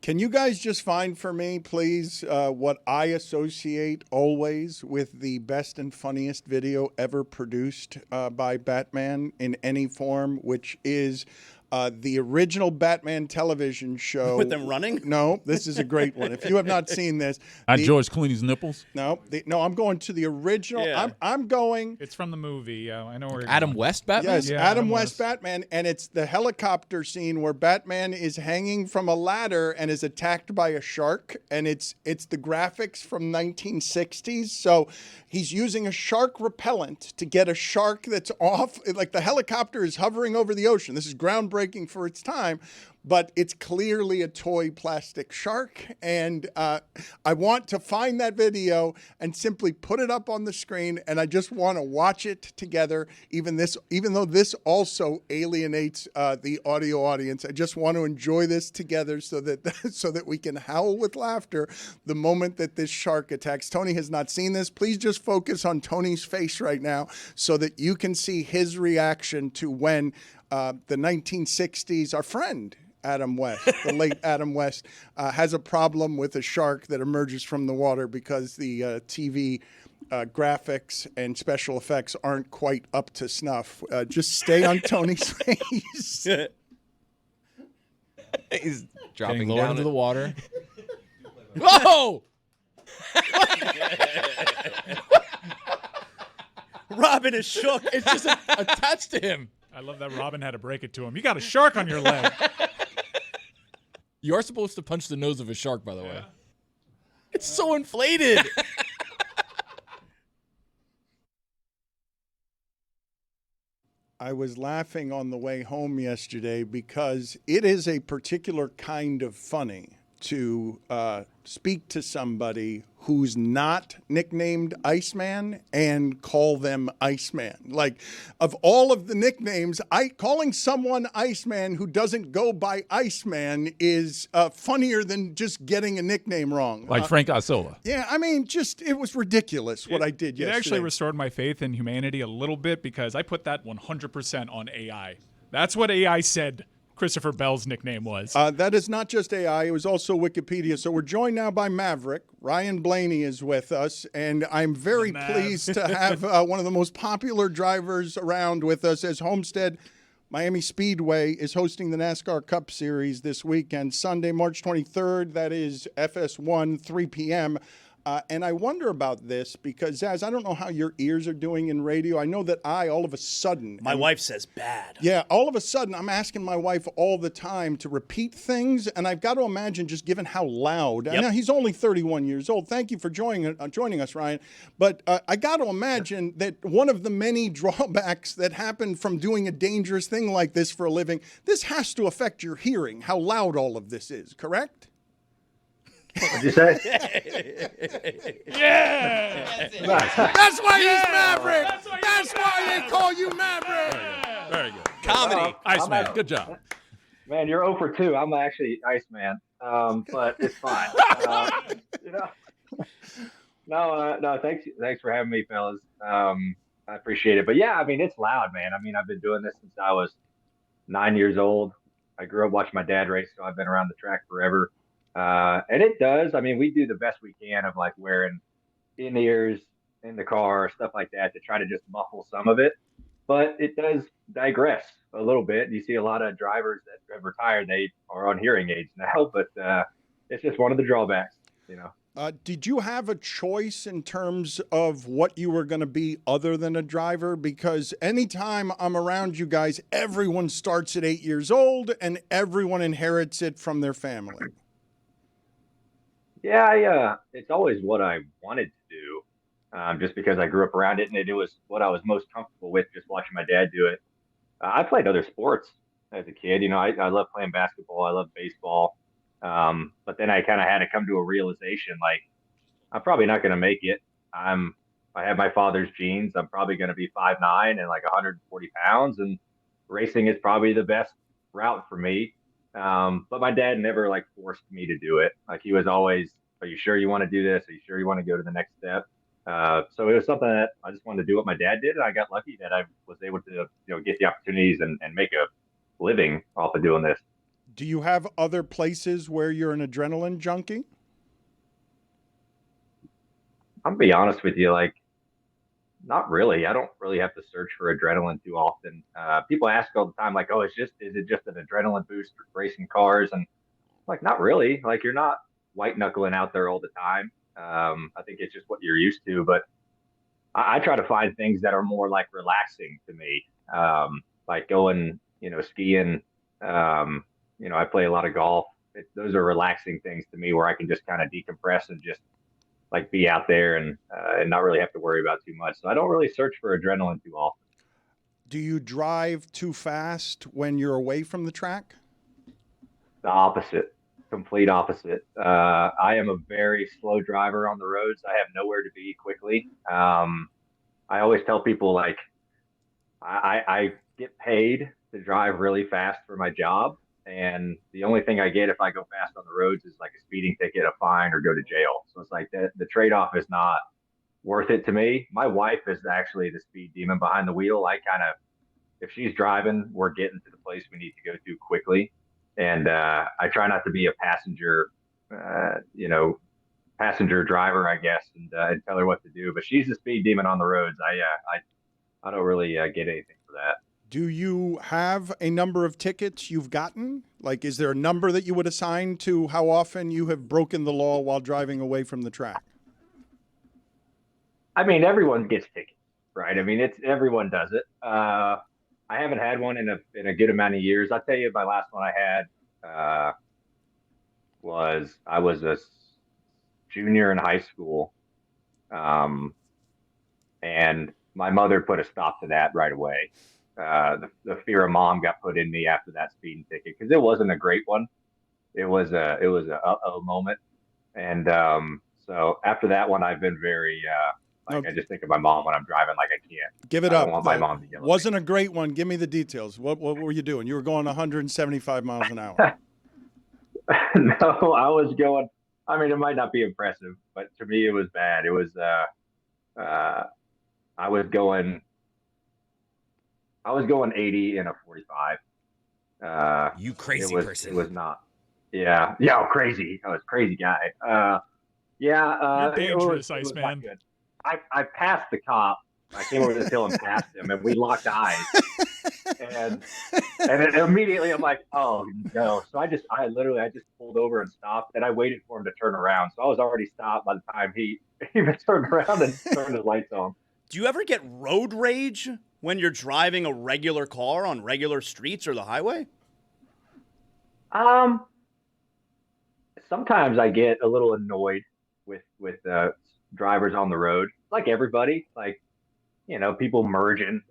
Can you guys just find for me, please, what I associate always with the best and funniest video ever produced by Batman in any form, which is the original Batman television show. With them running? No, this is a great one. If you have not seen this. George Clooney's nipples? No, I'm going to the original. Yeah. I'm going. It's from the movie. I know where Adam West Batman? Yes, Yeah, Adam West Batman, and it's the helicopter scene where Batman is hanging from a ladder and is attacked by a shark, and it's the graphics from 1960s. So he's using a shark repellent to get a shark that's off. Like, the helicopter is hovering over the ocean. This is groundbreaking for its time, but it's clearly a toy plastic shark, and I want to find that video and simply put it up on the screen, and I just want to watch it together. Even though this also alienates the audio audience, I just want to enjoy this together so that we can howl with laughter the moment that this shark attacks. Tony has not seen this. Please just focus on Tony's face right now so that you can see his reaction to when the 1960s, our friend Adam West, the late Adam West, has a problem with a shark that emerges from the water because the TV graphics and special effects aren't quite up to snuff. Just stay on Tony's face. he's dropping Getting lower down into the water. Whoa! Robin is shook. It's just attached to him. I love that Robin had to break it to him. You got a shark on your leg. You are supposed to punch the nose of a shark, by the way. It's so inflated. I was laughing on the way home yesterday because it is a particular kind of funny to speak to somebody who's not nicknamed Iceman and call them Iceman. Like, of all of the nicknames, calling someone Iceman who doesn't go by Iceman is funnier than just getting a nickname wrong. Like Frank Isola. Yeah, I mean, it was ridiculous what I did yesterday. It actually restored my faith in humanity a little bit, because I put that 100% on AI. That's what AI said Christopher Bell's nickname was. That is not just AI. It was also Wikipedia. So we're joined now by Maverick. Ryan Blaney is with us, and I'm very pleased to have one of the most popular drivers around with us, as Homestead Miami Speedway is hosting the NASCAR Cup Series this weekend, Sunday, March 23rd. That is FS1, 3 p.m. And I wonder about this because, Zaz, I don't know how your ears are doing in radio. I know that all of a sudden... My wife says bad. Yeah, all of a sudden, I'm asking my wife all the time to repeat things, and I've got to imagine just given how loud... Yep. Now, he's only 31 years old. Thank you for joining us, Ryan. But I got to imagine that one of the many drawbacks that happen from doing a dangerous thing like this for a living, this has to affect your hearing, how loud all of this is, correct? What'd you say? Yeah! That's why he's Maverick! That's why they call you Maverick! Very good. Comedy. Iceman, good job. Man, you're 0 for 2. I'm actually Iceman, but it's fine. No, thanks for having me, fellas. I appreciate it. But yeah, I mean, it's loud, man. I mean, I've been doing this since I was 9 years old. I grew up watching my dad race, so I've been around the track forever. And it does. I mean, we do the best we can of like wearing in-ears in the car, stuff like that, to try to just muffle some of it. But it does digress a little bit. You see a lot of drivers that have retired, they are on hearing aids now, but it's just one of the drawbacks, you know. Did you have a choice in terms of what you were going to be other than a driver? Because anytime I'm around you guys, everyone starts at 8 years old and everyone inherits it from their family. Yeah, it's always what I wanted to do, just because I grew up around it, and it was what I was most comfortable with, just watching my dad do it. I played other sports as a kid. You know, I love playing basketball. I love baseball. But then I kind of had to come to a realization, like, I'm probably not going to make it. I have my father's genes. I'm probably going to be 5'9" and like 140 pounds, and racing is probably the best route for me. But my dad never like forced me to do it. Like, he was always, are you sure you want to do this? Are you sure you want to go to the next step? So it was something that I just wanted to do what my dad did. And I got lucky that I was able to, get the opportunities and make a living off of doing this. Do you have other places where you're an adrenaline junkie? I'm gonna be honest with you, like, not really. I don't really have to search for adrenaline too often. People ask all the time, like, oh, is it just an adrenaline boost for racing cars? And like, not really. Like, you're not white knuckling out there all the time. I think it's just what you're used to. But I try to find things that are more like relaxing to me, like going, skiing. I play a lot of golf. Those are relaxing things to me, where I can just kind of decompress and just like be out there and not really have to worry about too much. So I don't really search for adrenaline too often. Do you drive too fast when you're away from the track? The opposite, complete opposite. I am a very slow driver on the roads. I have nowhere to be quickly. I always tell people, like, I get paid to drive really fast for my job. And the only thing I get if I go fast on the roads is like a speeding ticket, a fine, or go to jail. So it's like the trade-off is not worth it to me. My wife is actually the speed demon behind the wheel. I kind of, if she's driving, we're getting to the place we need to go to quickly. And I try not to be a passenger, passenger driver, I guess, and tell her what to do. But she's the speed demon on the roads. I don't really get anything for that. Do you have a number of tickets you've gotten? Like, is there a number that you would assign to how often you have broken the law while driving away from the track? I mean, everyone gets tickets, right? I mean, everyone does it. I haven't had one in a good amount of years. I'll tell you, my last one I had I was a junior in high school, and my mother put a stop to that right away. The fear of mom got put in me after that speeding ticket, because it wasn't a great one. It was a uh-oh moment. And so after that one, I've been very I just think of my mom when I'm driving, like, I can't. Give it I up. don't want my mom to yell at me. Wasn't a great one. Give me the details. What were you doing? You were going 175 miles an hour. No, I was going. I mean, it might not be impressive, but to me, it was bad. It was. I was going 80 in a 45. You crazy person. It was not. Yeah, crazy. I was a crazy guy. You're dangerous, Iceman. I passed the cop. I came over this hill and passed him, and we locked eyes. and then immediately I'm like, oh no. So I just pulled over and stopped, and I waited for him to turn around. So I was already stopped by the time he even turned around and turned his lights on. Do you ever get road rage when you're driving a regular car on regular streets or the highway? Sometimes I get a little annoyed with drivers on the road, like everybody, like, people merging,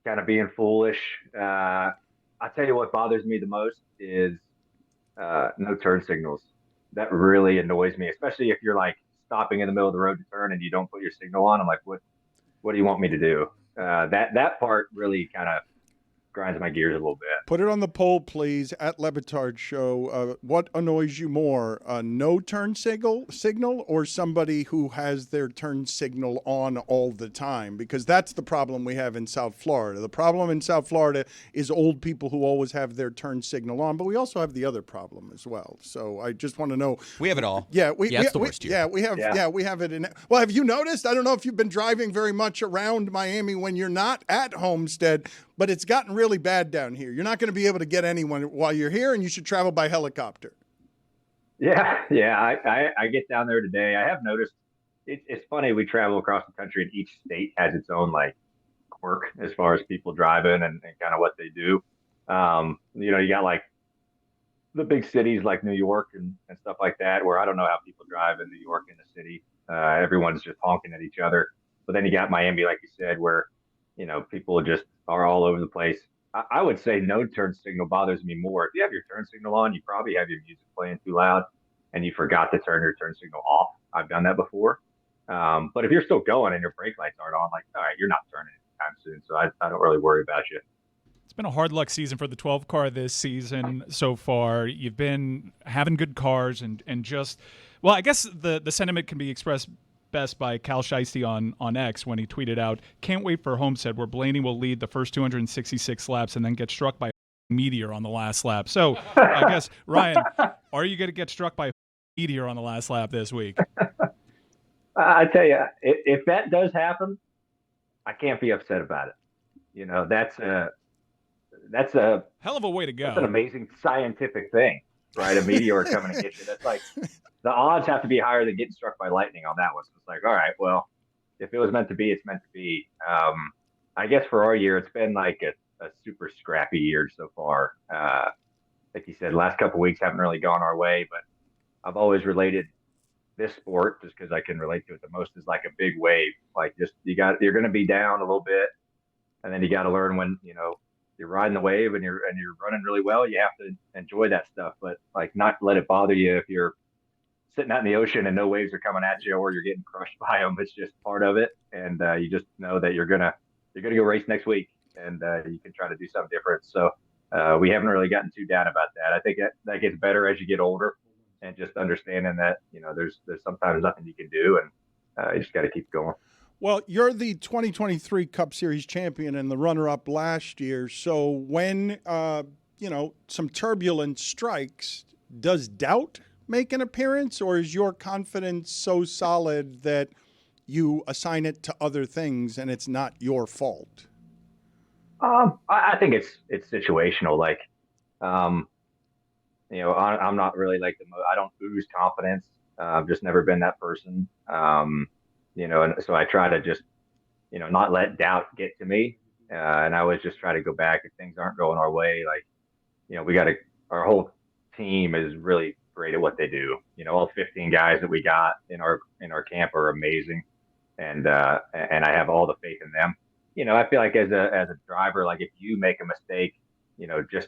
kind of being foolish. I'll tell you what bothers me the most is no turn signals. That really annoys me, especially if you're like stopping in the middle of the road to turn and you don't put your signal on. I'm like, what do you want me to do? That part really kind of grinds my gears a little bit. Put it on the poll, please, at Le Batard Show. What annoys you more, a no turn signal or somebody who has their turn signal on all the time? Because that's the problem we have in South Florida. The problem in South Florida is old people who always have their turn signal on, but we also have the other problem as well. So I just want to know. We have it all. Yeah, it's the worst here. we have it in. Well, have you noticed? I don't know if you've been driving very much around Miami when you're not at Homestead, but it's gotten really bad down here. You're not going to be able to get anyone while you're here, and you should travel by helicopter. Yeah. I get down there today. I have noticed it's funny. We travel across the country, and each state has its own like quirk as far as people driving and kind of what they do. You got like the big cities like New York and stuff like that, where I don't know how people drive in New York in the city. Everyone's just honking at each other. But then you got Miami, like you said, where people just are all over the place. I would say no turn signal bothers me more. If you have your turn signal on, you probably have your music playing too loud and you forgot to turn your turn signal off. I've done that before. But if you're still going and your brake lights aren't on, like, all right, you're not turning anytime soon. So I don't really worry about you. It's been a hard luck season for the 12 car this season so far. You've been having good cars and just, well, I guess the sentiment can be expressed best by Cal Shiesty on X when he tweeted out, "Can't wait for Homestead where Blaney will lead the first 266 laps and then get struck by a meteor on the last lap." So I guess, Ryan, are you going to get struck by a meteor on the last lap this week? I tell you, if that does happen, I can't be upset about it. That's a hell of a way to go. That's an amazing scientific thing, right? A meteor coming to get you. That's like, the odds have to be higher than getting struck by lightning on that one. So it's like, all right, well, if it was meant to be, it's meant to be. I guess for our year, it's been like a super scrappy year so far. Like you said, last couple of weeks haven't really gone our way, but I've always related this sport, just because I can relate to it the most, is like a big wave. Like, just you're going to be down a little bit, and then you got to learn when you're riding the wave and you're running really well. You have to enjoy that stuff, but like not let it bother you if you're sitting out in the ocean and no waves are coming at you or you're getting crushed by them. It's just part of it, and you just know that you're gonna go race next week, and you can try to do something different. So we haven't really gotten too down about that. I think that gets better as you get older, and just understanding that there's sometimes nothing you can do, and you just got to keep going. Well, you're the 2023 Cup Series champion and the runner-up last year. So when some turbulence strikes, does doubt make an appearance, or is your confidence so solid that you assign it to other things and it's not your fault? I think it's situational. Like, I'm not really like I don't ooze confidence. I've just never been that person. And so I try to just, not let doubt get to me. And I always just try to go back if things aren't going our way. Like, our whole team is really great at what they do. All 15 guys that we got in our camp are amazing. And I have all the faith in them. I feel like as a driver, like if you make a mistake, just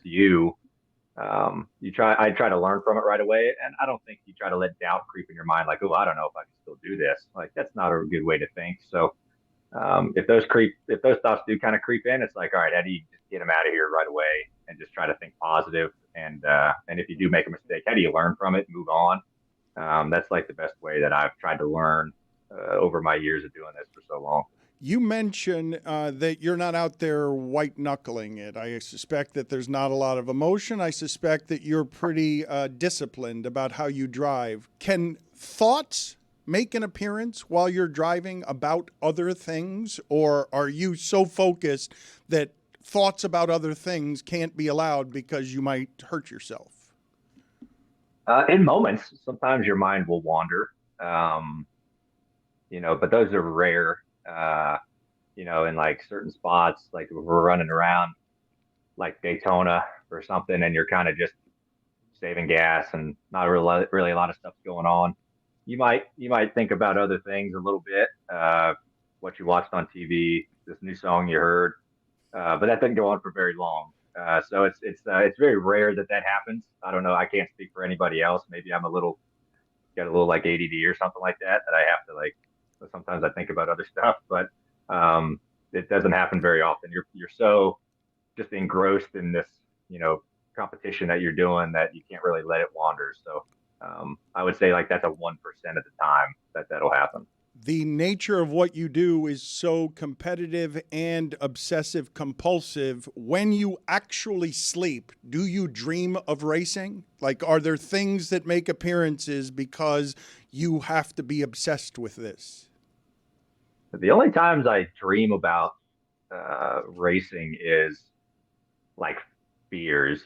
I try to learn from it right away. And I don't think you try to let doubt creep in your mind. Like, oh, I don't know if I can still do this. Like, that's not a good way to think. So if those thoughts do kind of creep in, it's like, all right, how do you just get them out of here right away and just try to think positive? And if you do make a mistake, how do you learn from it and move on? That's like the best way that I've tried to learn over my years of doing this for so long. You mentioned that you're not out there white-knuckling it. I suspect that there's not a lot of emotion. I suspect that you're pretty disciplined about how you drive. Can thoughts make an appearance while you're driving about other things, or are you so focused that thoughts about other things can't be allowed because you might hurt yourself? In moments, sometimes your mind will wander, but those are rare, in like certain spots, like if we're running around like Daytona or something, and you're kind of just saving gas and not really a lot of stuff's going on. You might think about other things a little bit, what you watched on TV, this new song you heard, but that doesn't go on for very long. So it's very rare that happens. I don't know. I can't speak for anybody else. Maybe I'm got a little like ADD or something like that I have to like. Sometimes I think about other stuff, but it doesn't happen very often. You're so just engrossed in this, competition that you're doing that you can't really let it wander. So I would say like that's a 1% of the time that'll happen. The nature of what you do is so competitive and obsessive compulsive. When you actually sleep, do you dream of racing? Like, are there things that make appearances because you have to be obsessed with this? The only times I dream about racing is like fears.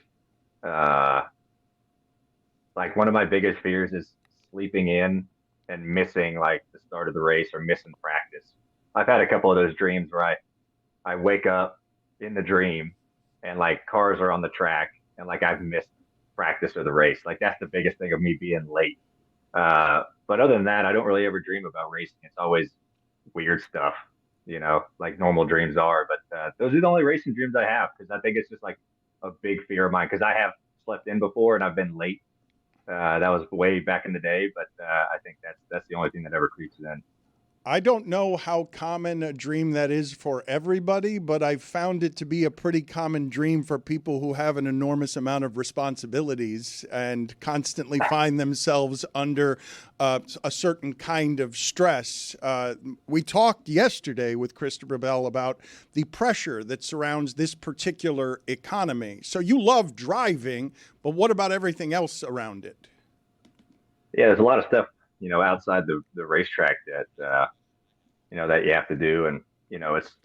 Like one of my biggest fears is sleeping in and missing like the start of the race or missing practice. I've had a couple of those dreams where I wake up in the dream and like cars are on the track and like I've missed practice or the race. Like that's the biggest thing of me being late. But other than that, I don't really ever dream about racing. It's always weird stuff, like normal dreams are. But those are the only racing dreams I have because I think it's just like a big fear of mine because I have slept in before and I've been late. That was way back in the day, but I think that's the only thing that ever creeps in. I don't know how common a dream that is for everybody, but I've found it to be a pretty common dream for people who have an enormous amount of responsibilities and constantly find themselves under a certain kind of stress. We talked yesterday with Christopher Bell about the pressure that surrounds this particular economy. So you love driving, but what about everything else around it? Yeah, there's a lot of stuff outside the racetrack that that you have to do, and it's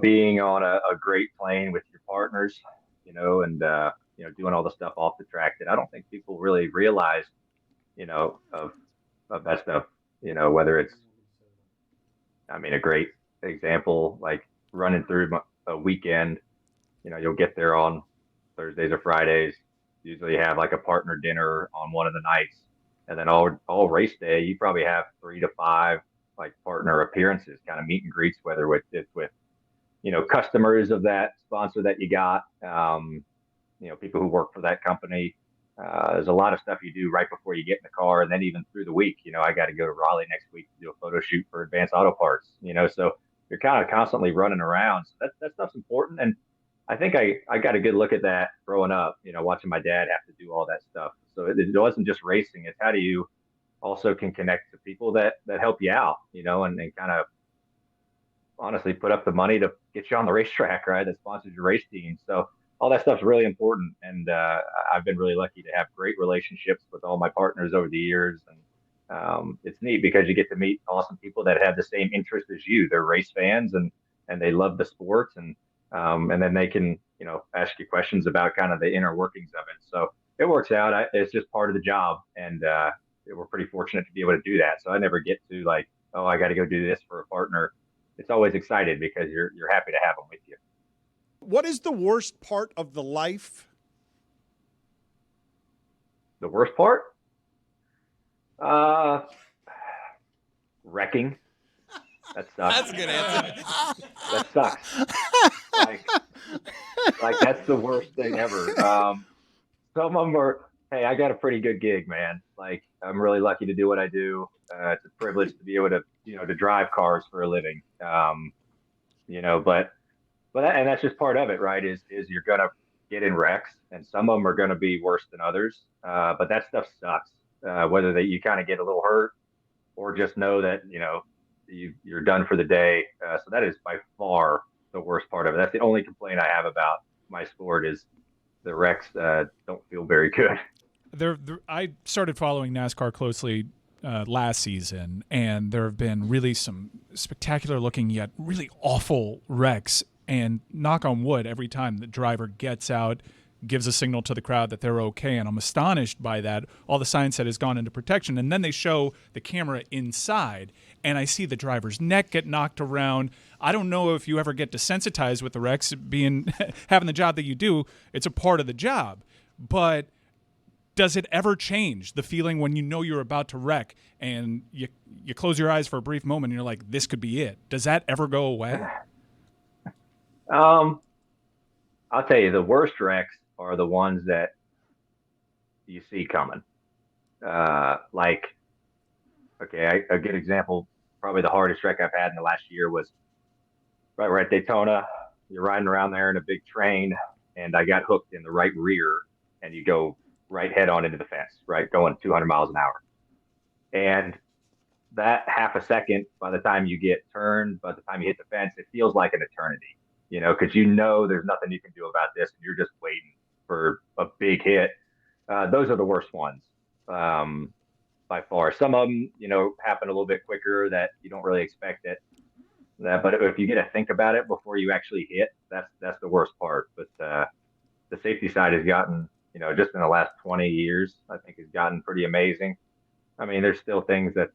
being on a great plane with your partners, and doing all the stuff off the track that I don't think people really realize, of that stuff, whether it's, a great example like running through a weekend, you'll get there on Thursdays or Fridays. Usually you have like a partner dinner on one of the nights. And then all race day, you probably have 3 to 5 like partner appearances, kind of meet and greets, whether it's with customers of that sponsor that you got, people who work for that company. There's a lot of stuff you do right before you get in the car, and then even through the week. I got to go to Raleigh next week to do a photo shoot for Advanced Auto Parts. So you're kind of constantly running around. So that stuff's important, and I think I got a good look at that growing up, watching my dad have to do all that stuff. So it wasn't just racing. It's how do you also can connect to people that help you out, and kind of honestly put up the money to get you on the racetrack, right? That sponsors your race team. So all that stuff's really important. And I've been really lucky to have great relationships with all my partners over the years. And it's neat because you get to meet awesome people that have the same interest as you. They're race fans and they love the sports, and then they can, ask you questions about kind of the inner workings of it. So it works out. It's just part of the job. And we're pretty fortunate to be able to do that. So I never get to like, oh, I got to go do this for a partner. It's always excited because you're happy to have them with you. What is the worst part of the life? The worst part? Wrecking. That sucks. That's a good answer. That sucks. Like that's the worst thing ever. Some of them are, hey, I got a pretty good gig, man. Like I'm really lucky to do what I do. It's a privilege to be able to, to drive cars for a living. But that's just part of it, right? Is you're gonna get in wrecks, and some of them are gonna be worse than others. But that stuff sucks. Whether you kind of get a little hurt, or just know that you're done for the day. So that is by far the worst part of it. That's the only complaint I have about my sport is the wrecks don't feel very good. I started following NASCAR closely last season, and there have been really some spectacular looking yet really awful wrecks And knock on wood, every time the driver gets out, gives a signal to the crowd that they're okay. And I'm astonished by that. All the science that has gone into protection. And then they show the camera inside, and I see the driver's neck get knocked around. I don't know if you ever get desensitized with the wrecks, having the job that you do. It's a part of the job. But does it ever change the feeling when you know you're about to wreck and you close your eyes for a brief moment and you're like, this could be it? Does that ever go away? I'll tell you, the worst wrecks are the ones that you see coming. A good example, probably the hardest wreck I've had in the last year was right at Daytona. You're riding around there in a big train, and I got hooked in the right rear, and you go right head on into the fence, right, going 200 miles an hour. And that half a second, by the time you get turned, by the time you hit the fence, it feels like an eternity. Because there's nothing you can do about this, and you're just waiting for a big hit. Those are the worst ones by far. Some of them, happen a little bit quicker that you don't really expect it. But if you get to think about it before you actually hit, that's the worst part. But the safety side has gotten, just in the last 20 years, I think has gotten pretty amazing. I mean, there's still things that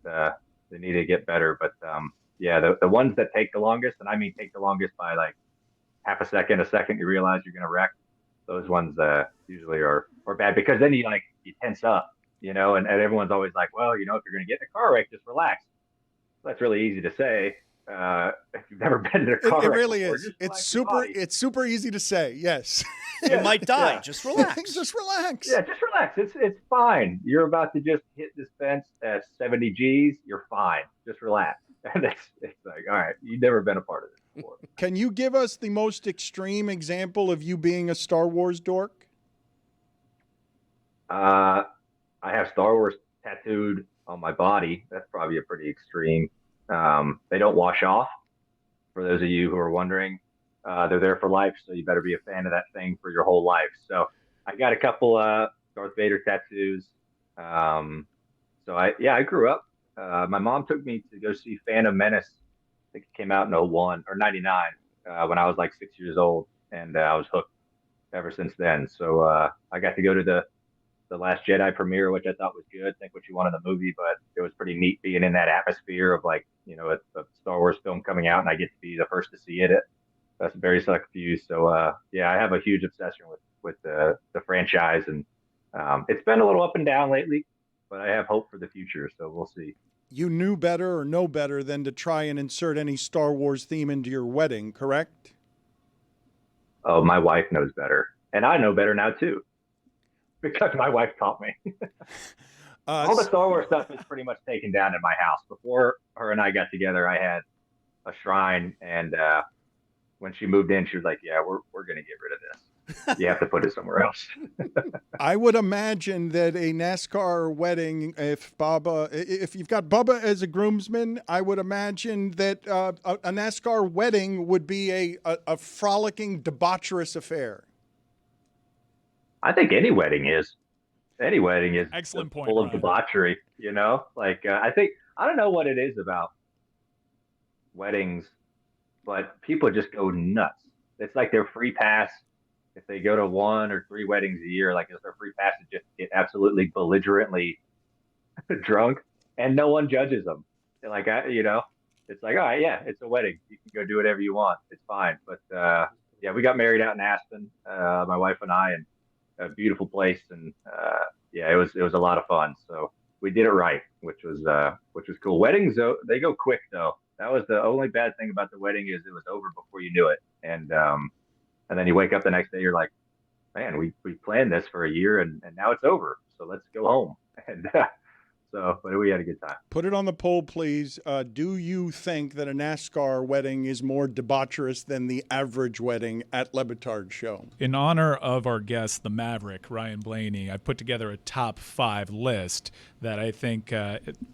they need to get better. But the ones that take the longest, and I mean take the longest by like half a second you realize you're going to wreck, those ones usually are bad, because then you tense up, and everyone's always like, well, if you're going to get in a car wreck, just relax. That's really easy to say if you've never been in a car wreck. It really before, is. It's super easy to say. Yes. You might die. Just relax. Just relax. Yeah, just relax. It's fine. You're about to just hit this fence at 70 G's. You're fine. Just relax. And it's like, all right, you've never been a part of this before. Can you give us the most extreme example of you being a Star Wars dork? I have Star Wars tattooed on my body. That's probably a pretty extreme. They don't wash off. For those of you who are wondering, they're there for life, so you better be a fan of that thing for your whole life. So I got a couple Darth Vader tattoos. So I grew up. My mom took me to go see Phantom Menace. I think it came out in 01 or 99 when I was like 6 years old, and I was hooked ever since then. So I got to go to the Last Jedi premiere, which I thought was good. Think what you want of the movie, but it was pretty neat being in that atmosphere of like, a Star Wars film coming out, and I get to be the first to see it. That's a very select few. So I have a huge obsession with the franchise, and it's been a little up and down lately, but I have hope for the future. So we'll see. You knew better or know better than to try and insert any Star Wars theme into your wedding, correct? Oh, my wife knows better, and I know better now too, because my wife taught me. All the Star Wars stuff is pretty much taken down in my house. Before her and I got together, I had a shrine, and when she moved in, she was like, "Yeah, we're going to get rid of this. You have to put it somewhere else." I would imagine that a NASCAR wedding, if you've got Bubba as a groomsman, I would imagine that a NASCAR wedding would be a frolicking, debaucherous affair. I think any wedding is. Excellent point, full of Ryan. debauchery, I don't know what it is about weddings, but people just go nuts. It's like their free pass. If they go to 1 or 3 weddings a year, like it's their free pass to just get absolutely belligerently drunk, and no one judges them. They're like, it's like, all right, yeah, it's a wedding. You can go do whatever you want. It's fine. But we got married out in Aspen, my wife and I, and a beautiful place, and it was a lot of fun. So we did it right, which was cool. Weddings, though, they go quick though. That was the only bad thing about the wedding, is it was over before you knew it, and then you wake up the next day, you're like, man, we planned this for a year, and now it's over. So let's go home. And but we had a good time. Put it on the poll, please. Do you think that a NASCAR wedding is more debaucherous than the average wedding at Le Batard Show? In honor of our guest, the Maverick, Ryan Blaney, I put together a top 5 list that I think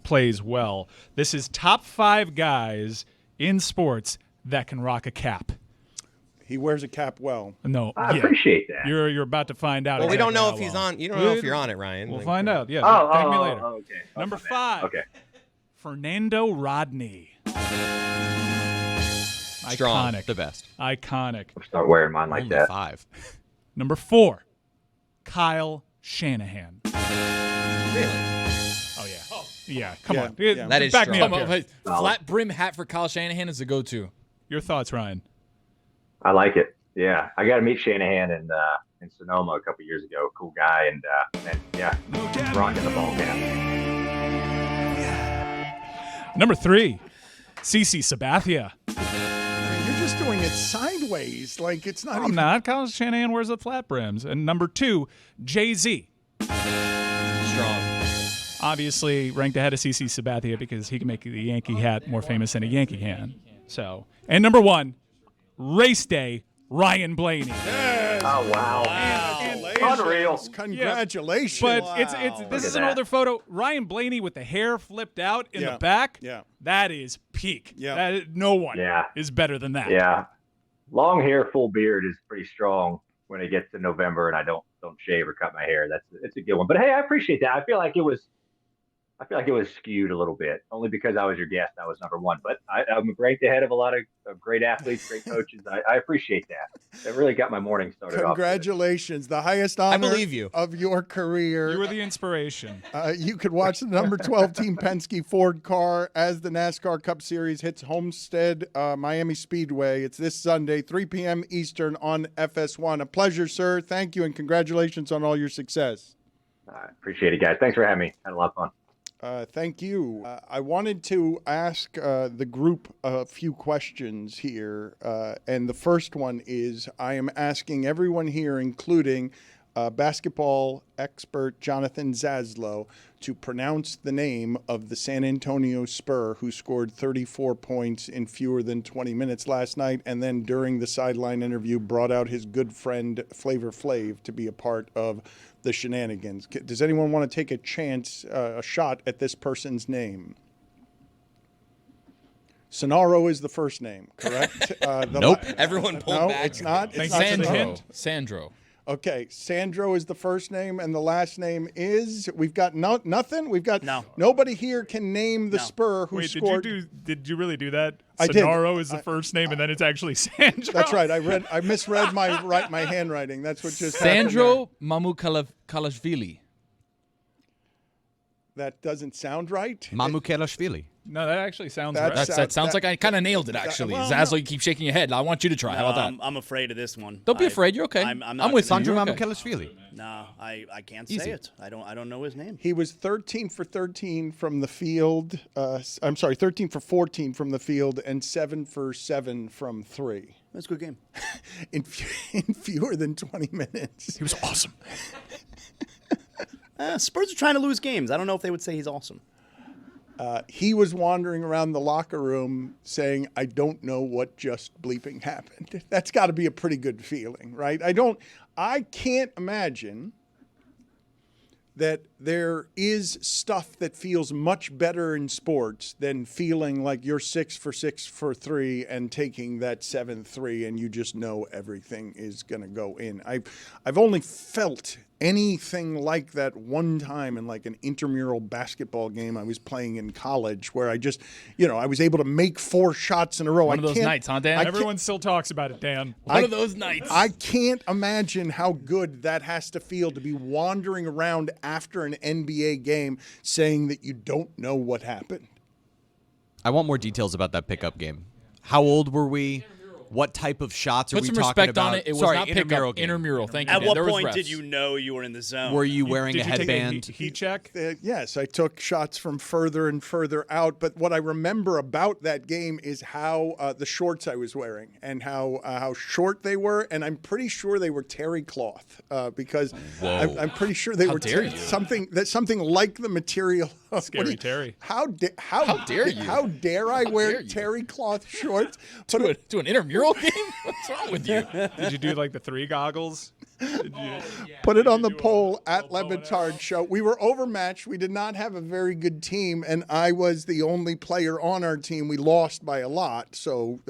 plays well. This is top 5 guys in sports that can rock a cap. He wears a cap well. No, I appreciate that. You're about to find out. Well, we don't know exactly if how he's well. on. You don't know if you're on it, Ryan. We'll find out. Yeah. Tag me later. Okay. Number 5. Okay. Fernando Rodney. Strong. Iconic. The best. Iconic. Start wearing mine like Only that. 5. Number 4, Kyle Shanahan. Really? Oh, yeah. Yeah, come Yeah, on. yeah. That is Back me strong. up Come here. on, flat brim hat for Kyle Shanahan is the go-to. Your thoughts, Ryan? I like it. Yeah, I got to meet Shanahan in Sonoma a couple years ago. Cool guy, and yeah, rocking the ball cap. Number 3, CC Sabathia. You're just doing it sideways. Like it's not I'm even. not. Kyle Shanahan wears the flat brims. And number 2, Jay-Z. Strong. Obviously ranked ahead of CC Sabathia because he can make the Yankee hat more famous than a Yankee can. So, and number 1, race day, Ryan Blaney. Oh wow! Unreal. Congratulations. But it's Look this at is an that. older photo. Ryan Blaney with the hair flipped out in Yeah. the back. Yeah. That is peak. Yeah. That is, no one Yeah. is better than that. Yeah, long hair, full beard is pretty strong when it gets to November, and I don't shave or cut my hair. It's a good one. But hey, I appreciate that. I feel like it was skewed a little bit, only because I was your guest. I was number 1, but I'm ranked ahead of a lot of great athletes, great coaches. I appreciate that. It really got my morning started off. Congratulations, the highest honor believe you. of your career. You were the inspiration. You could watch the number 12 Team Penske Ford car as the NASCAR Cup Series hits Homestead, Miami Speedway. It's this Sunday, 3 p.m. Eastern on FS1. A pleasure, sir. Thank you, and congratulations on all your success. I appreciate it, guys. Thanks for having me. Had a lot of fun. Thank you. I wanted to ask the group a few questions here. And the first one is I am asking everyone here, including basketball expert Jonathan Yaslow, to pronounce the name of the San Antonio Spur who scored 34 points in fewer than 20 minutes last night, and then during the sideline interview brought out his good friend Flavor Flav to be a part of the shenanigans. Does anyone want to take a shot at this person's name? Sonaro is the first name, correct? Nope. Everyone pulled back. It's not. It's Sandro. not Sandro. Okay, Sandro is the first name, and the last name is. We've got nothing. We've got nobody here can name the Spur who Wait, scored. did you really do that? I did. Sonaro is the first name, and then it's actually Sandro. That's right. I misread my handwriting. That's what just happened Sandro Mamukelashvili. That doesn't sound right. Mamukelashvili. No, that actually sounds That right. That sounds like I kind of nailed it, actually. well, Zaslow, you keep shaking your head. I want you to try. How about that? I'm afraid of this one. Don't be afraid. You're okay. I'm I'm with Sandro you. You're okay. Mamukelashvili. No, I can't Easy. say it. I don't know his name. He was 13 for 13 from the field. 13 for 14 from the field and 7 for 7 from 3. That's a good game. in fewer than 20 minutes. He was awesome. Spurs are trying to lose games. I don't know if they would say he's awesome. He was wandering around the locker room saying, I don't know what just bleeping happened. That's got to be a pretty good feeling, right? I can't imagine that there is stuff that feels much better in sports than feeling like you're 6 for 6 for 3 and taking that 7-3 and you just know everything is going to go in. I've only felt anything like that one time in like an intramural basketball game I was playing in college where I just, I was able to make 4 shots in a row. One of those nights, huh, Dan? Everyone still talks about it, Dan. One of those nights. I can't imagine how good that has to feel to be wandering around after an NBA game saying that you don't know what happened. I want more details about that pickup game. How old were we? What type of shots are Put we some talking respect about? on it. It was Sorry, not intramural pickup. game. Intramural. Thank you. At Dan. what There was point refs. did you know you were in the zone? Were you wearing Did a you take headband? heat check? Yes, I took shots from further and further out. But what I remember about that game is how the shorts I was wearing and how short they were. And I'm pretty sure they were terry cloth because I'm pretty sure they were dare you. something like the material. Of, Scary Terry. How dare you? How dare I wear terry cloth shorts? To an intramural game? What's wrong with you? Did you do like the 3 goggles? Put it on the poll at Le Batard Show. We were overmatched. We did not have a very good team, and I was the only player on our team. We lost by a lot, so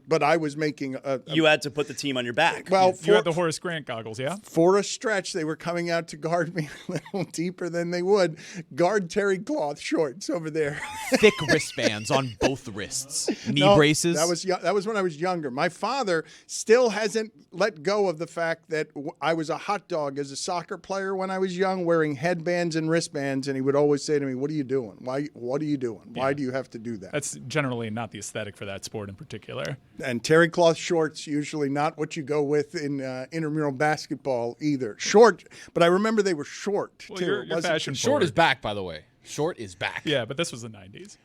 but I was making You had to put the team on your back. Well, You had the Horace Grant goggles, yeah? for a stretch, they were coming out to guard me a little deeper than they would. Guard terry cloth shorts over there. Thick wristbands on both wrists. Knee No, braces. That was when I was younger. My father still hasn't let go of the fact that I was a hot dog as a soccer player when I was young, wearing headbands and wristbands, and he would always say to me, "What are you doing? What are you doing? Why do you have to do that?" That's generally not the aesthetic for that sport in particular. And terry cloth shorts usually not what you go with in intramural basketball either. Short, but I remember they were short Well, too. you're It wasn't- fashion Short forward. is back, by the way. Short is back. Yeah, but this was the 90s.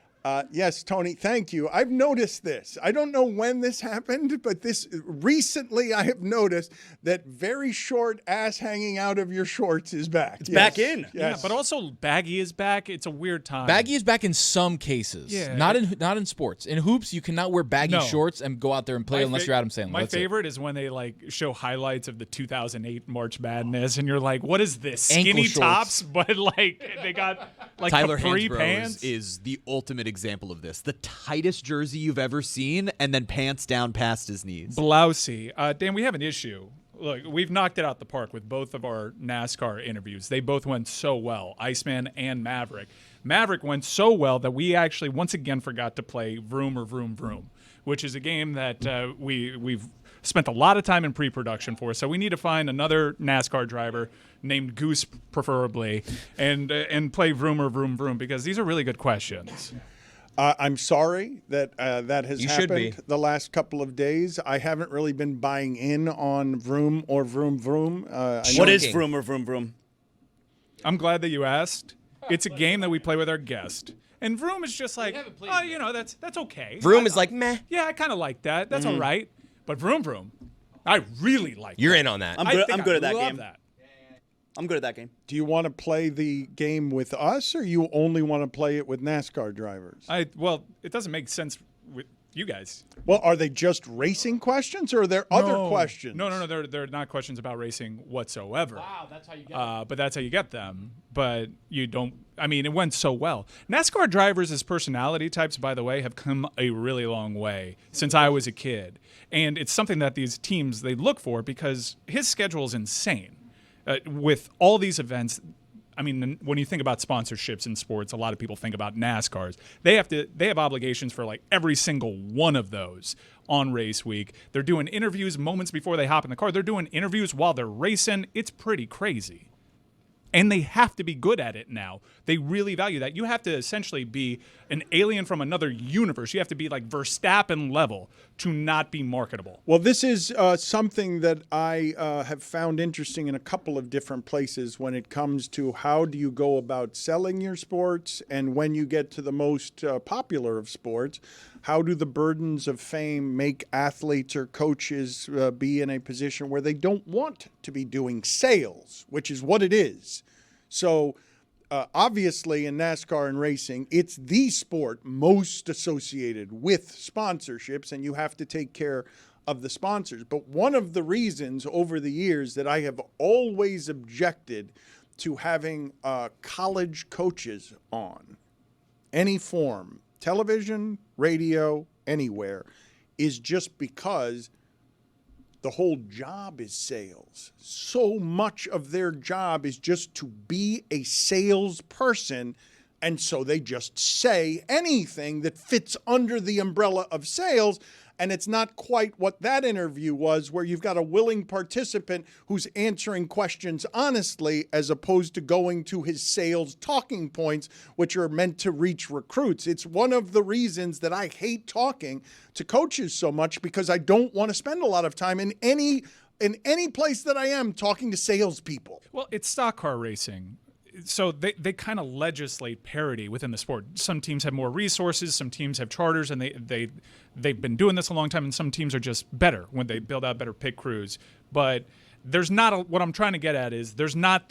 Yes, Tony, thank you. I've noticed this. I don't know when this happened, but recently I have noticed that very short ass hanging out of your shorts is back. It's back in. Yes. Yeah, but also baggy is back. It's a weird time. Baggy is back in some cases. Yeah. Not in sports. In hoops, you cannot wear baggy No. shorts and go out there and play unless you're Adam Sandler. My That's it. favorite is when they show highlights of the 2008 March Madness, and you're like, "What is this? Ankle Skinny shorts. tops, but they got Tyler capri Hansbrough pants." is the ultimate example of this. The tightest jersey you've ever seen, and then pants down past his knees. Blousy. Dan, we have an issue. Look, we've knocked it out the park with both of our NASCAR interviews. They both went so well, Iceman and Maverick. Maverick went so well that we actually once again forgot to play Vroom or Vroom Vroom, which is a game that we've spent a lot of time in pre-production for. So we need to find another NASCAR driver named Goose, preferably, and play Vroom or Vroom Vroom, because these are really good questions. I'm sorry that that has You should happened be. the last couple of days. I haven't really been buying in on Vroom or Vroom Vroom. What is Vroom or Vroom Vroom? I'm glad that you asked. It's a game that we play with our guest. And Vroom is just like, oh, that's okay. Vroom is like, meh. Yeah, I kind of like that. That's all right. But Vroom Vroom, I really like You're that. in on that. I'm I good at that love game. that. I'm good at that game. Do you want to play the game with us, or you only want to play it with NASCAR drivers? Well, it doesn't make sense with you guys. Well, are they just racing questions, or are there other questions? No. They're not questions about racing whatsoever. Wow, that's how you get them. But that's how you get them. But you don't. I mean, it went so well. NASCAR drivers as personality types, by the way, have come a really long way since I was a kid. And it's something that these teams, they look for, because his schedule is insane. With all these events, I mean, when you think about sponsorships in sports, a lot of people think about NASCARs. They have obligations for every single one of those on race week. They're doing interviews moments before they hop in the car. They're doing interviews while they're racing. It's pretty crazy. And they have to be good at it now. They really value that. You have to essentially be an alien from another universe. You have to be like Verstappen level to not be marketable. Well, this is something that I have found interesting in a couple of different places when it comes to how do you go about selling your sports, and when you get to the most popular of sports, how do the burdens of fame make athletes or coaches be in a position where they don't want to be doing sales, which is what it is. So obviously in NASCAR and racing, it's the sport most associated with sponsorships, and you have to take care of the sponsors. But one of the reasons over the years that I have always objected to having college coaches on any form, television, radio, anywhere, is just because the whole job is sales. So much of their job is just to be a salesperson, and so they just say anything that fits under the umbrella of sales. And it's not quite what that interview was, where you've got a willing participant who's answering questions honestly, as opposed to going to his sales talking points, which are meant to reach recruits. It's one of the reasons that I hate talking to coaches so much, because I don't want to spend a lot of time in any place that I am talking to salespeople. Well, it's stock car racing. So they kind of legislate parity within the sport. Some teams have more resources, some teams have charters, and they've been doing this a long time, and some teams are just better when they build out better pit crews. But there's not what I'm trying to get at is there's not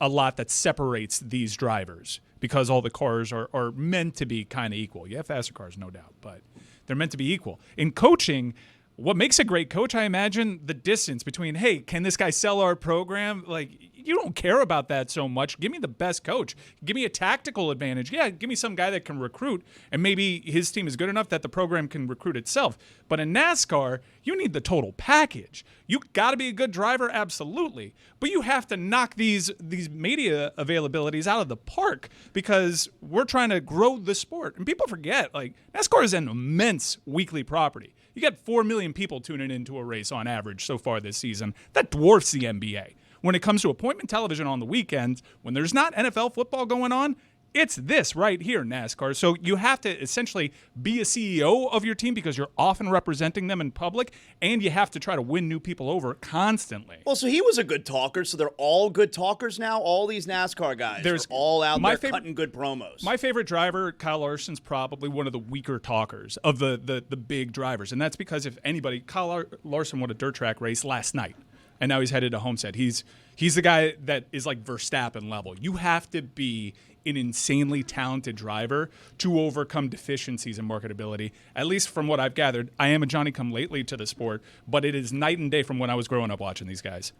a lot that separates these drivers, because all the cars are meant to be kind of equal. You have faster cars, no doubt, but they're meant to be equal. In coaching, what makes a great coach, I imagine, the distance between, hey, can this guy sell our program? Like, you don't care about that so much. Give me the best coach. Give me a tactical advantage. Yeah, give me some guy that can recruit, and maybe his team is good enough that the program can recruit itself. But in NASCAR, you need the total package. You got to be a good driver, absolutely. But you have to knock these media availabilities out of the park because we're trying to grow the sport. And people forget, like, NASCAR is an immense weekly property. You got 4 million people tuning into a race on average so far this season. That dwarfs the NBA. When it comes to appointment television on the weekends, when there's not NFL football going on, it's this right here, NASCAR. So you have to essentially be a CEO of your team because you're often representing them in public, and you have to try to win new people over constantly. Well, so he was a good talker, so they're all good talkers now? All these NASCAR guys are all out there cutting good promos. My favorite driver, Kyle Larson's probably one of the weaker talkers of the big drivers, and that's because if anybody, Kyle Larson won a dirt track race last night, and now he's headed to Homestead. He's the guy that is like Verstappen level. You have to be an insanely talented driver to overcome deficiencies in marketability. At least from what I've gathered, I am a Johnny-come-lately to the sport, but it is night and day from when I was growing up watching these guys.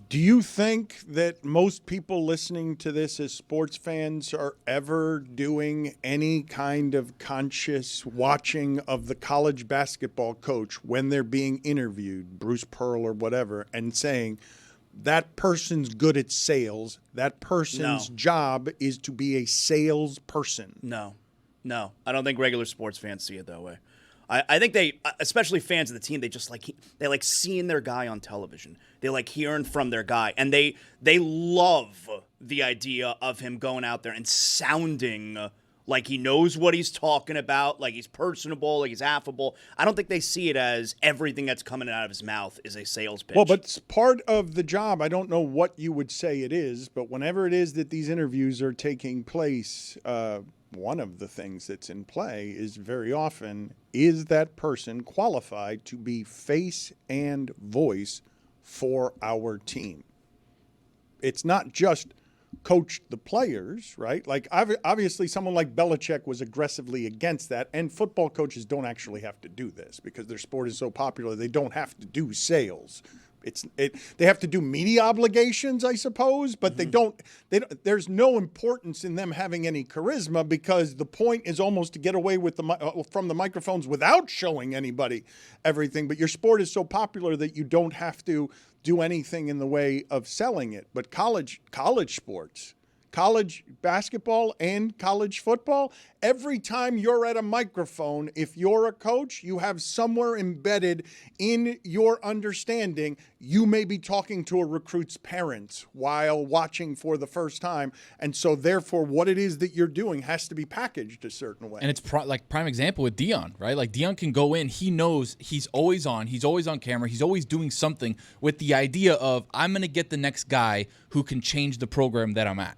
Do you think that most people listening to this as sports fans are ever doing any kind of conscious watching of the college basketball coach when they're being interviewed, Bruce Pearl or whatever, and saying, that person's good at sales. That person's job is to be a salesperson. No. I don't think regular sports fans see it that way. I think they, especially fans of the team, they like seeing their guy on television. They like hearing from their guy, and they love the idea of him going out there and sounding like he knows what he's talking about, like he's personable, like he's affable. I don't think they see it as everything that's coming out of his mouth is a sales pitch. Well, but it's part of the job. I don't know what you would say it is, but whenever it is that these interviews are taking place, one of the things that's in play is very often, is that person qualified to be face and voice for our team? It's not just coach the players, right? Like obviously someone like Belichick was aggressively against that, and football coaches don't actually have to do this because their sport is so popular. They don't have to do sales. They have to do media obligations, I suppose, but they don't. There's no importance in them having any charisma because the point is almost to get away with from the microphones without showing anybody everything. But your sport is so popular that you don't have to do anything in the way of selling it. But college sports, college basketball and college football, every time you're at a microphone, if you're a coach, you have somewhere embedded in your understanding, you may be talking to a recruit's parents while watching for the first time. And so therefore what it is that you're doing has to be packaged a certain way. And it's prime example with Dion, right? Like Dion can go in, he knows he's always on camera, he's always doing something with the idea of, I'm going to get the next guy who can change the program that I'm at.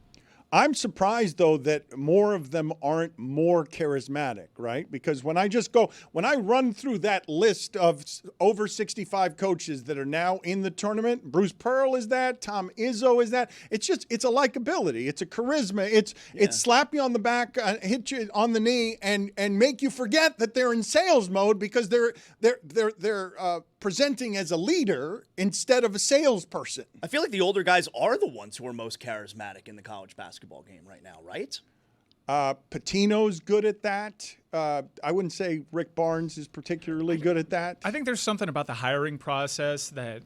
I'm surprised, though, that more of them aren't more charismatic, right? Because when I run through that list of over 65 coaches that are now in the tournament, Bruce Pearl is that, Tom Izzo is that. It's a likability. It's a charisma. It's slap you on the back, hit you on the knee, and make you forget that they're in sales mode because they're presenting as a leader instead of a salesperson. I feel like the older guys are the ones who are most charismatic in the college basketball game right now, right? Patino's good at that. I wouldn't say Rick Barnes is particularly good at that. I think there's something about the hiring process that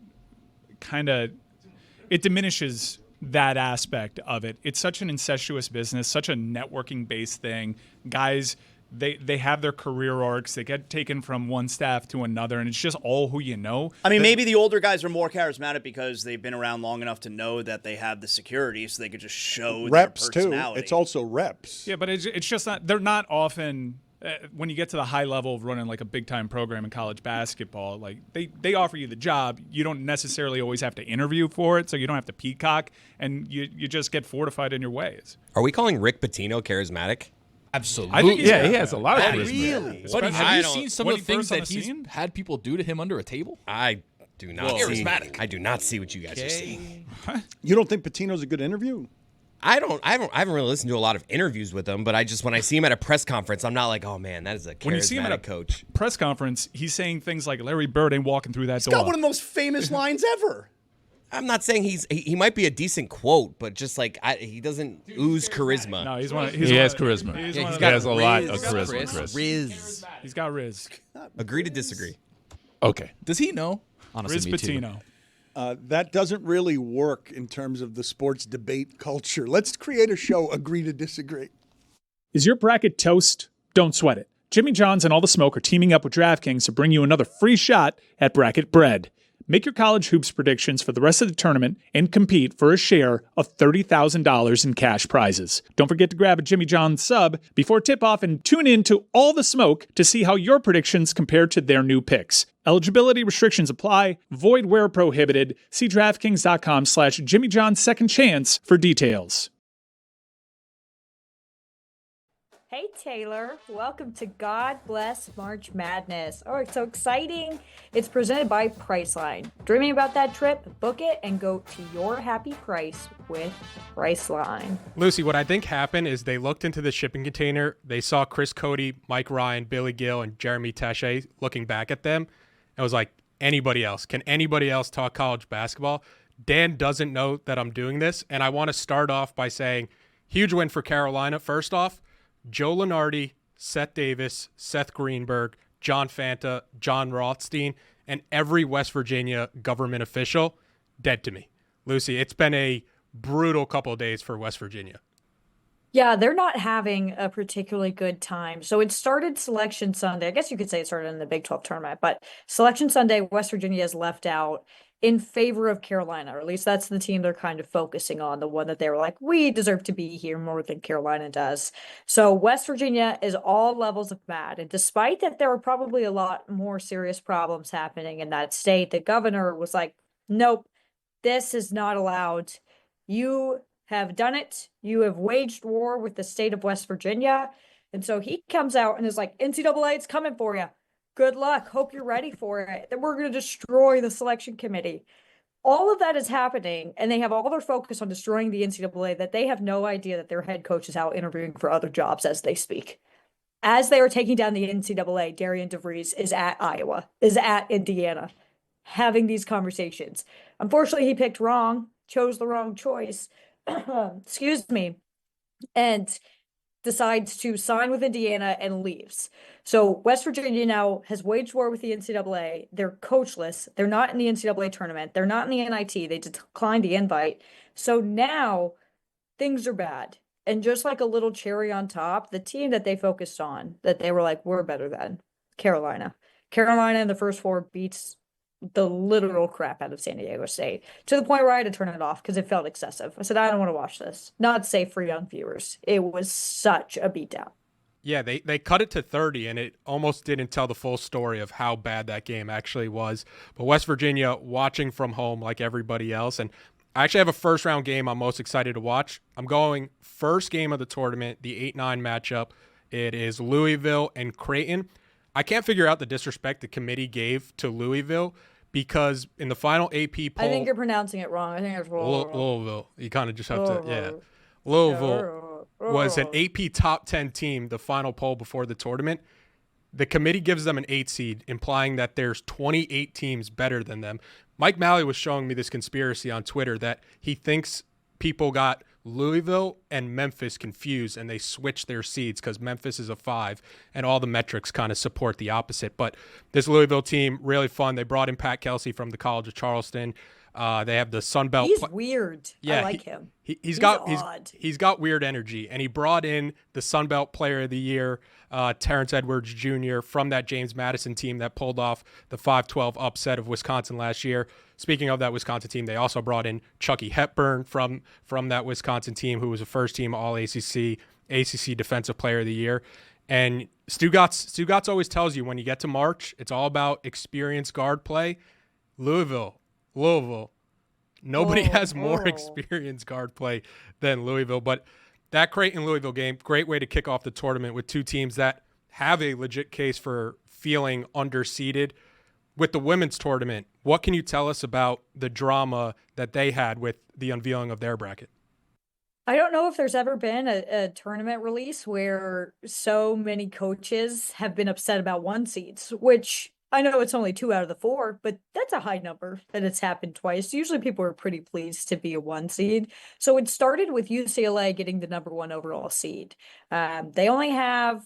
it diminishes that aspect of it. It's such an incestuous business, such a networking-based thing. Guys, they have their career arcs. They get taken from one staff to another, and it's just all who you know. I mean, maybe the older guys are more charismatic because they've been around long enough to know that they have the security, so they could just show reps their personality. Too. It's also reps. Yeah, but it's just not. They're not often. When you get to the high level of running like a big time program in college basketball, like they offer you the job. You don't necessarily always have to interview for it, so you don't have to peacock, and you just get fortified in your ways. Are we calling Rick Pitino charismatic? Absolutely. I think he has a lot of charisma. Really? But have you seen some of the things that he's had people do to him under a table? I do not see. I do not see what you guys are seeing. You don't think Pitino's a good interview? I haven't really listened to a lot of interviews with him, but when I see him at a press conference, I'm not like, oh man, that is a charismatic when you see him at a coach. Press conference, he's saying things like Larry Bird ain't walking through that door. He's got one of the most famous lines ever. I'm not saying he might be a decent quote, but just like he doesn't ooze charisma. No, he has charisma. He has a lot of charisma. Chris. Riz. He's got Riz. Agree to disagree. Okay. Does he know? Honestly, Riz me too. Pitino. That doesn't really work in terms of the sports debate culture. Let's create a show, agree to disagree. Is your bracket toast? Don't sweat it. Jimmy John's and All the Smoke are teaming up with DraftKings to bring you another free shot at Bracket Bread. Make your college hoops predictions for the rest of the tournament and compete for a share of $30,000 in cash prizes. Don't forget to grab a Jimmy John's sub before tip-off and tune in to All the Smoke to see how your predictions compare to their new picks. Eligibility restrictions apply. Void where prohibited. See DraftKings.com/Jimmy John's Second Chance for details. Hey Taylor, welcome to God Bless March Madness. Oh, it's so exciting. It's presented by Priceline. Dreaming about that trip? Book it and go to your happy price with Priceline. Lucy, what I think happened is they looked into the shipping container. They saw Chris Cody, Mike Ryan, Billy Gill, and Jeremy Taché looking back at them. And was like, anybody else? Can anybody else talk college basketball? Dan doesn't know that I'm doing this. And I want to start off by saying, huge win for Carolina. First off, Joe Lunardi, Seth Davis, Seth Greenberg, John Fanta, John Rothstein, and every West Virginia government official dead to me. Lucy, it's been a brutal couple of days for West Virginia. Yeah, they're not having a particularly good time. So it started Selection Sunday. I guess you could say it started in the Big 12 tournament, but Selection Sunday, West Virginia is left out in favor of Carolina, or at least that's the team they're kind of focusing on, the one that they were like, we deserve to be here more than Carolina does. So West Virginia is all levels of mad. And despite that, there were probably a lot more serious problems happening in that state. The governor was like, nope, this is not allowed. You have done it. You have waged war with the state of West Virginia. And so he comes out and is like, NCAA, it's coming for you. Good luck. Hope you're ready for it. That we're going to destroy the selection committee. All of that is happening, and they have all their focus on destroying the NCAA, that they have no idea that their head coach is out interviewing for other jobs as they speak. As they are taking down the NCAA, Darian DeVries is at Iowa, is at Indiana, having these conversations. Unfortunately, he picked wrong, chose the wrong choice, excuse me, and decides to sign with Indiana and leaves. So West Virginia now has waged war with the NCAA. They're coachless. They're not in the NCAA tournament. They're not in the NIT. They declined the invite. So now things are bad. And just like a little cherry on top, the team that they focused on, that they were like, we're better than Carolina. Carolina in the first four beats the literal crap out of San Diego State, to the point where I had to turn it off because it felt excessive. I said, I don't want to watch this. Not safe for young viewers. It was such a beatdown. Yeah, they cut it to 30, and it almost didn't tell the full story of how bad that game actually was. But West Virginia watching from home like everybody else. And I actually have a first-round game I'm most excited to watch. I'm going first game of the tournament, the 8-9 matchup. It is Louisville and Creighton. I can't figure out the disrespect the committee gave to Louisville, because in the final AP poll, I think you're pronouncing it wrong. I think it's Louisville. You kind of just have to, yeah. Louisville was an AP top 10 team, the final poll before the tournament. The committee gives them an 8 seed, implying that there's 28 teams better than them. Mike Malley was showing me this conspiracy on Twitter that he thinks people got Louisville and Memphis confused, and they switched their seeds because Memphis is a 5 and all the metrics kind of support the opposite. But this Louisville team, really fun. They brought in Pat Kelsey from the College of Charleston. They have the Sun Belt. He's weird. Yeah, I like him. He's got weird energy, and he brought in the Sun Belt Player of the Year, Terrence Edwards Jr. from that James Madison team that pulled off the 5-12 upset of Wisconsin last year. Speaking of that Wisconsin team, they also brought in Chucky Hepburn from that Wisconsin team, who was a first-team All-ACC, ACC Defensive Player of the Year. And Stugotz always tells you when you get to March, it's all about experienced guard play. Louisville. Nobody has more experienced guard play than Louisville. But that Creighton-Louisville game, great way to kick off the tournament with two teams that have a legit case for feeling underseeded. With the women's tournament, what can you tell us about the drama that they had with the unveiling of their bracket? I don't know if there's ever been a tournament release where so many coaches have been upset about 1 seeds, which I know it's only 2 out of the 4, but that's a high number that it's happened twice. Usually people are pretty pleased to be a 1 seed. So it started with UCLA getting the number 1 overall seed. They only have,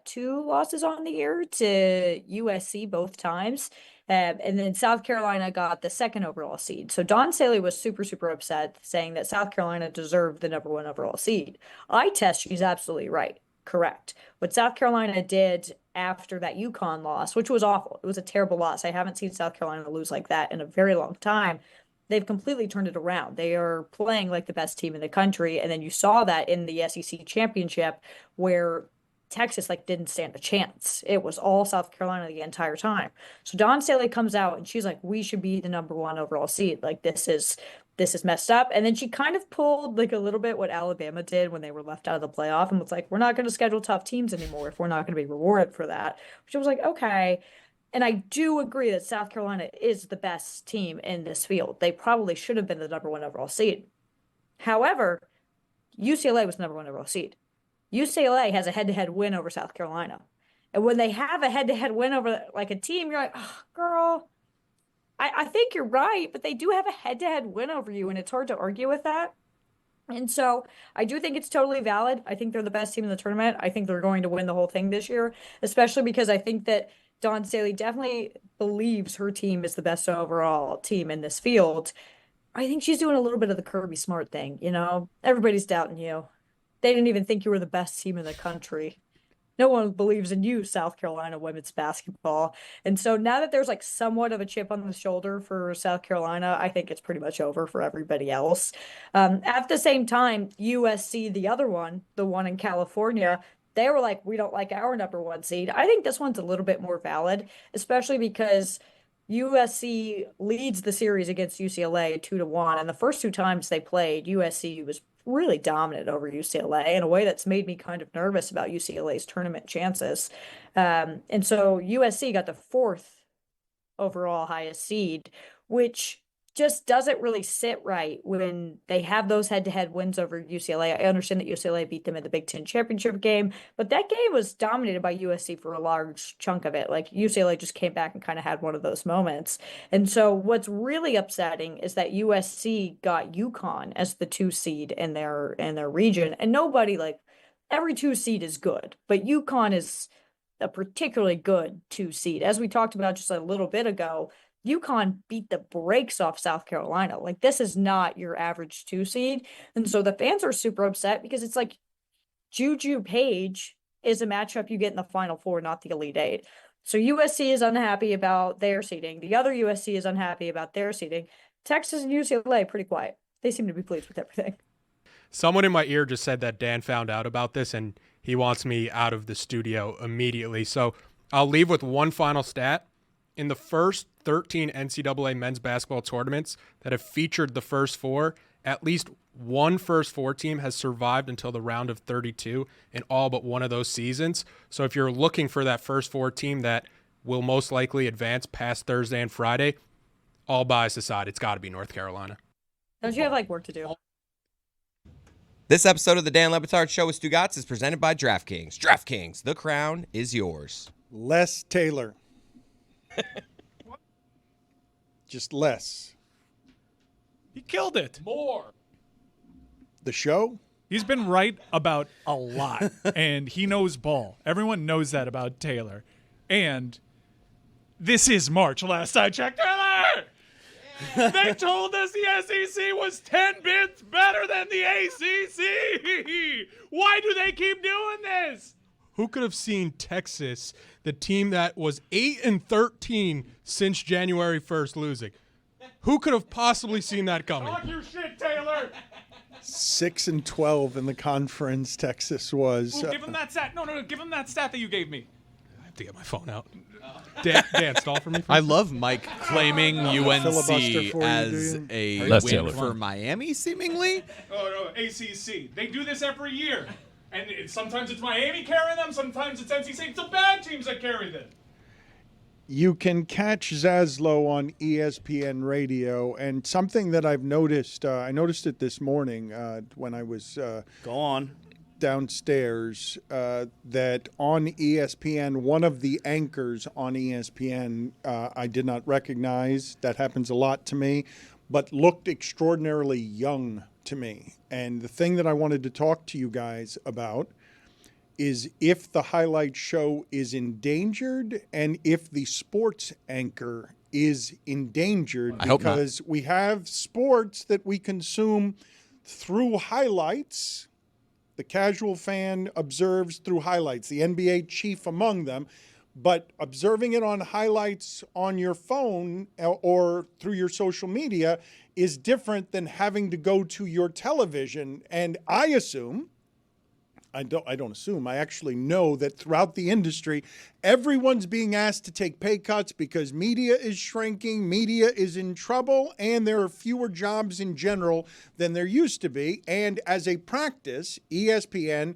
2 losses on the year to USC both times. And then South Carolina got the 2nd overall seed. So Don Saley was super, super upset, saying that South Carolina deserved the number 1 overall seed. Eye test, she's absolutely right. Correct. What South Carolina did after that UConn loss, which was awful. It was a terrible loss. I haven't seen South Carolina lose like that in a very long time. They've completely turned it around. They are playing like the best team in the country. And then you saw that in the SEC championship where Texas didn't stand a chance. It was all South Carolina the entire time. So Dawn Staley comes out and she's like, we should be the number 1 overall seed. This is messed up. And then she kind of pulled a little bit what Alabama did when they were left out of the playoff and was like, we're not going to schedule tough teams anymore if we're not going to be rewarded for that. Which I was like, okay. And I do agree that South Carolina is the best team in this field. They probably should have been the number 1 overall seed. However, UCLA was the number 1 overall seed. UCLA has a head-to-head win over South Carolina. And when they have a head-to-head win over a team, you're like, oh, girl, I think you're right, but they do have a head-to-head win over you, and it's hard to argue with that. And so I do think it's totally valid. I think they're the best team in the tournament. I think they're going to win the whole thing this year, especially because I think that Dawn Staley definitely believes her team is the best overall team in this field. I think she's doing a little bit of the Kirby Smart thing, Everybody's doubting you. They didn't even think you were the best team in the country. No one believes in you, South Carolina women's basketball. And so now that there's somewhat of a chip on the shoulder for South Carolina, I think it's pretty much over for everybody else. At the same time, USC, the other one, the one in California, they were like, we don't like our number 1 seed. I think this one's a little bit more valid, especially because USC leads the series against UCLA 2-1. And the first 2 times they played, USC was really dominant over UCLA in a way that's made me kind of nervous about UCLA's tournament chances. And so USC got the 4th overall highest seed, which just doesn't really sit right when they have those head-to-head wins over UCLA. I understand that UCLA beat them in the Big Ten championship game, but that game was dominated by USC for a large chunk of it. UCLA just came back and kind of had one of those moments. And so what's really upsetting is that USC got UConn as the 2 seed in their region, and nobody every 2 seed is good, but UConn is a particularly good 2 seed. As we talked about just a little bit ago, UConn beat the brakes off South Carolina. This is not your average 2 seed. And so the fans are super upset because it's Juju Page is a matchup you get in the Final Four, not the Elite 8. So USC is unhappy about their seeding. The other USC is unhappy about their seeding. Texas and UCLA, pretty quiet. They seem to be pleased with everything. Someone in my ear just said that Dan found out about this and he wants me out of the studio immediately. So I'll leave with one final stat. In the first 13 NCAA men's basketball tournaments that have featured the first 4, at least one first 4 team has survived until the round of 32 in all but one of those seasons. So if you're looking for that first 4 team that will most likely advance past Thursday and Friday, all bias aside, it's got to be North Carolina. Don't you have work to do? This episode of the Dan Le Batard Show with Stugotz is presented by DraftKings. DraftKings, the crown is yours. Les Taylor. Just less. He killed it. More. The show? He's been right about a lot, and he knows ball. Everyone knows that about Taylor. And this is March, last I checked. Taylor! They told us the SEC was 10 bits better than the ACC. Why do they keep doing this? Who could have seen Texas, the team that was 8-13 since January 1st, losing? Who could have possibly seen that coming? Talk your shit, Taylor. 6-12 in the conference. Texas was. Ooh, give him that stat. No, give him that stat that you gave me. I have to get my phone out. Dan, stall for me. I love Mike claiming UNC as a Les win Taylor. for Miami, seemingly. Oh, no, ACC. They do this every year. And sometimes it's Miami carrying them, sometimes it's NC State. It's the bad teams that carry them. You can catch Yaslow on ESPN Radio, and something that I've noticed, I noticed it this morning when I was Go on. downstairs, that on ESPN, one of the anchors on ESPN I did not recognize. That happens a lot to me, but looked extraordinarily young to me. And the thing that I wanted to talk to you guys about is if the highlight show is endangered and if the sports anchor is endangered, I hope not. because we have sports that we consume through highlights. The casual fan observes through highlights, the NBA chief among them, but observing it on highlights on your phone or through your social media is different than having to go to your television. And I assume, I don't assume, I actually know that throughout the industry, everyone's being asked to take pay cuts because media is shrinking, media is in trouble, and there are fewer jobs in general than there used to be. And as a practice, ESPN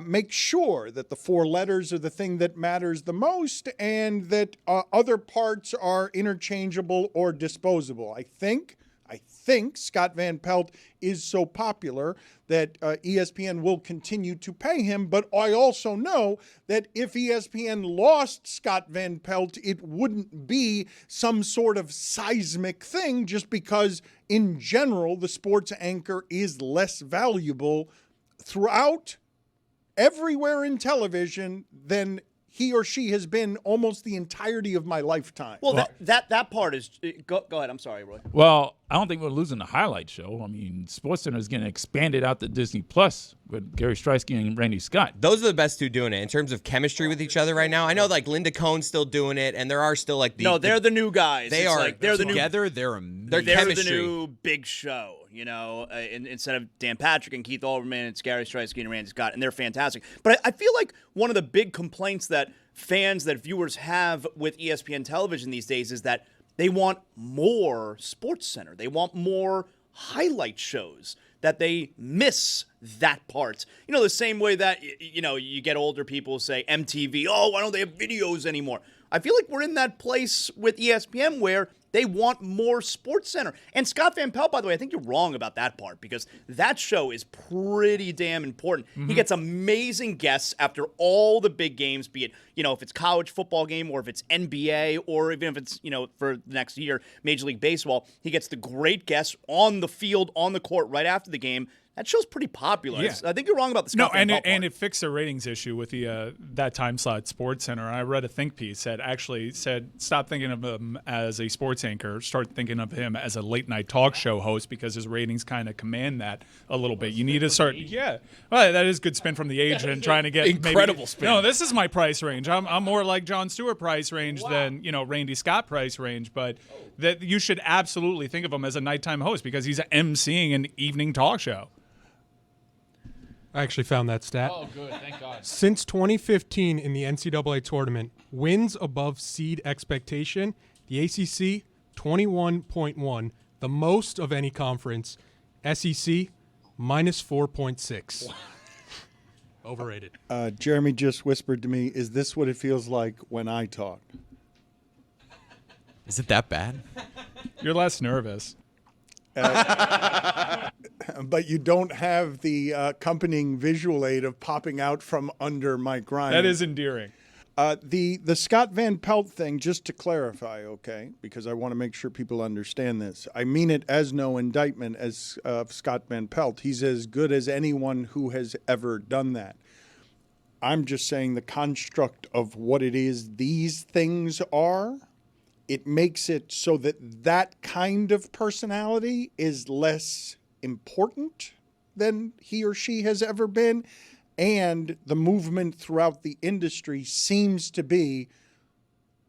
makes sure that the four letters are the thing that matters the most and that other parts are interchangeable or disposable. I think Scott Van Pelt is so popular that ESPN will continue to pay him. But I also know that if ESPN lost Scott Van Pelt, it wouldn't be some sort of seismic thing just because, in general, the sports anchor is less valuable throughout everywhere in television than he or she has been almost the entirety of my lifetime. Well, that part is go ahead. I'm sorry, Roy. Well, I don't think we're losing the highlight show. I mean, SportsCenter is getting expanded out to Disney Plus with Gary Streisky and Randy Scott. Those are the best two doing it in terms of chemistry with each other right now. I know like Linda Cohn's still doing it, and there are still like they're the new guys. They It's are like, they're the together. new. They're amazing. They're They're chemistry. the new big show, you know. Instead of Dan Patrick and Keith Olbermann, it's Gary Streisky and Randy Scott, and they're fantastic. But I feel like one of the big complaints that viewers have with ESPN television these days is that they want more SportsCenter. They want more highlight shows, that they miss that part. You know, the same way that, you know, you get older people say MTV, oh, why don't they have videos anymore? I feel like we're in that place with ESPN where they want more SportsCenter. And Scott Van Pelt, by the way, I think you're wrong about that part because that show is pretty damn important. He gets amazing guests after all the big games, be it, you know, if it's college football game or if it's NBA or even if it's, you know, for the next year, Major League Baseball. He gets the great guests on the field, on the court right after the game. That show's pretty popular. Yeah. I think you're wrong about the Scott Van Pelt part. And it fixed a ratings issue with the that time slot SportsCenter. I read a think piece that actually said stop thinking of him as a sports anchor, start thinking of him as a late night talk show host because his ratings kind of command that a little bit. You need to start, well, that is good spin from the agent trying to get incredible spin. No, this is my price range. I'm more like Jon Stewart price range than Randy Scott price range, but that you should absolutely think of him as a nighttime host because he's emceeing an evening talk show. I actually found that stat. Oh, good. Thank God. Since 2015 in the NCAA tournament, wins above seed expectation, the ACC, 21.1, the most of any conference. SEC, minus 4.6. Overrated. Jeremy just whispered to me, is this what it feels like when I talk? Is it that bad? You're less nervous. But you don't have the accompanying visual aid of popping out from under Mike Ryan. That is endearing. The Scott Van Pelt thing, just to clarify, okay, because I want to make sure people understand this. I mean it as no indictment as Scott Van Pelt. He's as good as anyone who has ever done that. I'm just saying the construct of what it is these things are, it makes it so that that kind of personality is less important than he or she has ever been. And the movement throughout the industry seems to be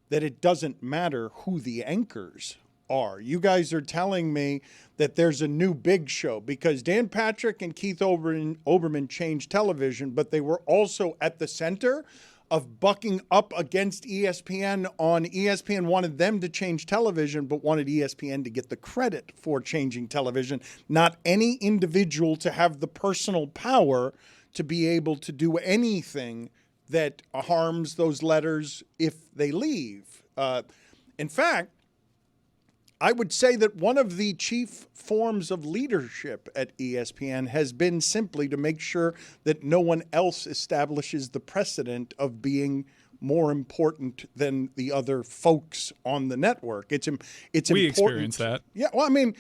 that it doesn't matter who the anchors are. You guys are telling me that there's a new big show because Dan Patrick and Keith Olbermann changed television, but they were also at the center of bucking up against ESPN on ESPN wanted them to change television, but wanted ESPN to get the credit for changing television, not any individual to have the personal power to be able to do anything that harms those letters if they leave. In fact, I would say that one of the chief forms of leadership at ESPN has been simply to make sure that no one else establishes the precedent of being more important than the other folks on the network. It's we important. Experience that. Yeah, well, I mean,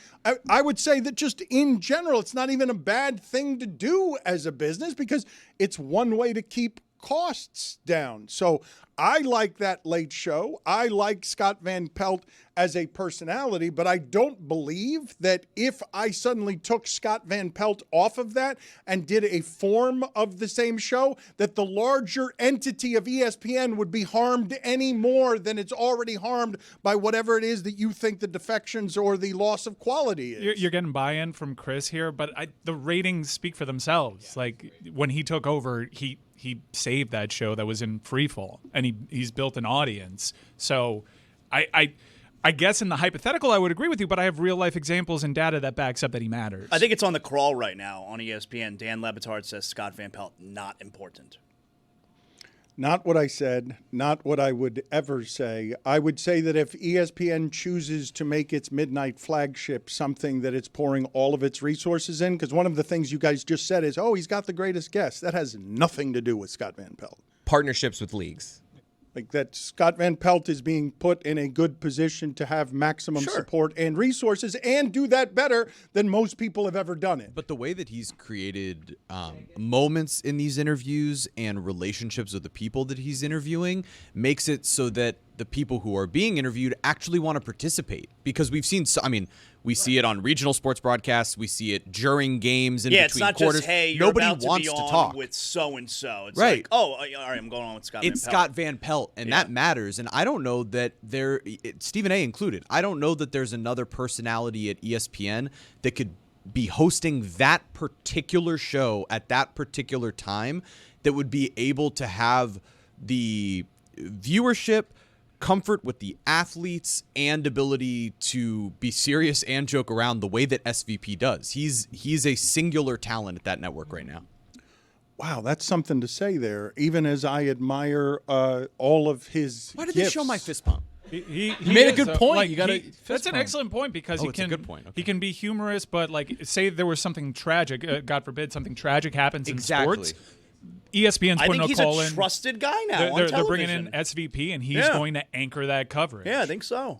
I would say that just in general, it's not even a bad thing to do as a business because it's one way to keep costs down. So I like that late show. I like Scott Van Pelt as a personality, but I don't believe that if I suddenly took Scott Van Pelt off of that and did a form of the same show, that the larger entity of ESPN would be harmed any more than it's already harmed by whatever it is that you think the defections or the loss of quality is. You're getting buy-in from Chris here, but the ratings speak for themselves. Like when he took over, he saved that show that was in freefall, and he's built an audience. So I guess in the hypothetical I would agree with you, but I have real-life examples and data that backs up that he matters. I think it's on the crawl right now on ESPN. Dan Le Batard says Scott Van Pelt, not important. Not what I said, not what I would ever say. I would say that if ESPN chooses to make its midnight flagship something that it's pouring all of its resources in, because one of the things you guys just said is, oh, he's got the greatest guest. That has nothing to do with Scott Van Pelt. Partnerships with leagues. Like that Scott Van Pelt is being put in a good position to have maximum support and resources and do that better than most people have ever done it. But the way that he's created moments in these interviews and relationships with the people that he's interviewing makes it so that the people who are being interviewed actually want to participate. Because we've seen, we see it on regional sports broadcasts. We see it during games in between quarters. Yeah, it's not just, hey, you're nobody about wants to be to on talk with so-and-so. It's right. like, oh, all right, I'm going on with Scott Van Pelt. It's Scott Van Pelt, and that matters. And I don't know that Stephen A. included, I don't know that there's another personality at ESPN that could be hosting that particular show at that particular time that would be able to have the viewership, comfort with the athletes, and ability to be serious and joke around the way that SVP does. He's a singular talent at that network right now. Wow, that's something to say there, even as I admire all of his Why did gifts. they show my fist pump? He made a good point. That's an excellent point because it's a good point. Okay. He can be humorous, but like say there was something tragic, God forbid, something tragic happens in sports. ESPN's putting a call in. I think he's a trusted guy now. They're bringing in SVP, and he's going to anchor that coverage. Yeah, I think so.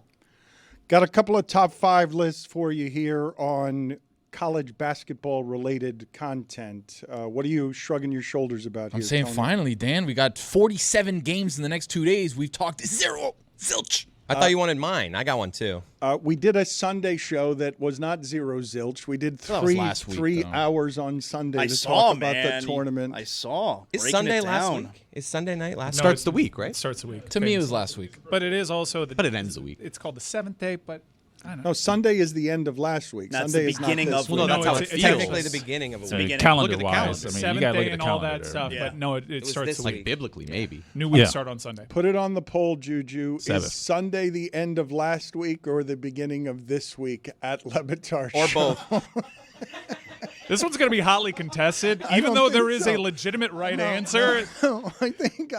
Got a couple of top 5 lists for you here on college basketball-related content. What are you shrugging your shoulders about here, I'm saying Tony? finally, Dan. We got 47 games in the next 2 days. We've talked zero. Zilch. I thought you wanted mine. I got one too. We did a Sunday show that was not zero zilch. We did three hours on Sunday to talk about the tournament. I saw. Is Sunday last week? Is Sunday night last week? Starts the week, right? It starts the week. To me, it was last week. But it is also but it ends the week. It's called the 7th day, but I don't know. No, Sunday is the end of last week. That's Sunday the is beginning not of this well, week. no, that's how it feels. Technically the beginning of a week. Calendar-wise, I mean, you 7th got to look day at and the all calendar that stuff, there. but no, it starts the Like week. biblically, maybe. New week start on Sunday. Put it on the poll, Juju. Seventh. Is Sunday the end of last week or the beginning of this week at Le Batard Or Show? both. This one's going to be hotly contested, I even don't though there think is so. a legitimate answer. No, I think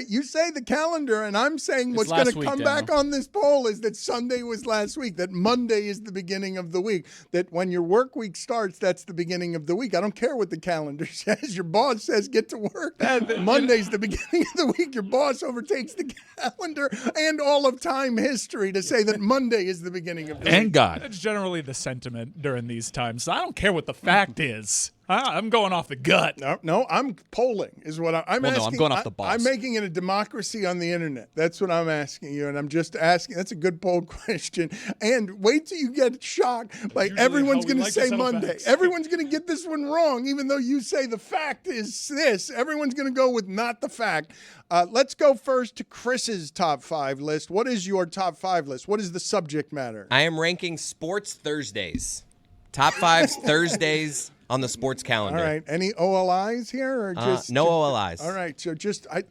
you say the calendar, and I'm saying what's going last to week, come Daniel. back on this poll is that Sunday was last week, that Monday is the beginning of the week, that when your work week starts, that's the beginning of the week. I don't care what the calendar says. Your boss says get to work. Monday's the beginning of the week. Your boss overtakes the calendar and all of time history to say that Monday is the beginning of the week. And God. That's generally the sentiment during these times. So I don't care what the fact is. I'm going off the gut. No, I'm polling is what I'm Well, no, asking. I'm going off the boss. I'm making it a democracy on the internet. That's what I'm asking you, and I'm just asking. That's a good poll question. And wait till you get shocked by everyone's going to say Monday. Everyone's going to get this one wrong, even though you say the fact is this. Everyone's going to go with not the fact. Let's go first to Chris's top 5 list. What is your top 5 list? What is the subject matter? I am ranking Sports Thursdays. Top 5 Thursdays on the sports calendar. All right. Any OLIs here, or just no OLIs? All right. So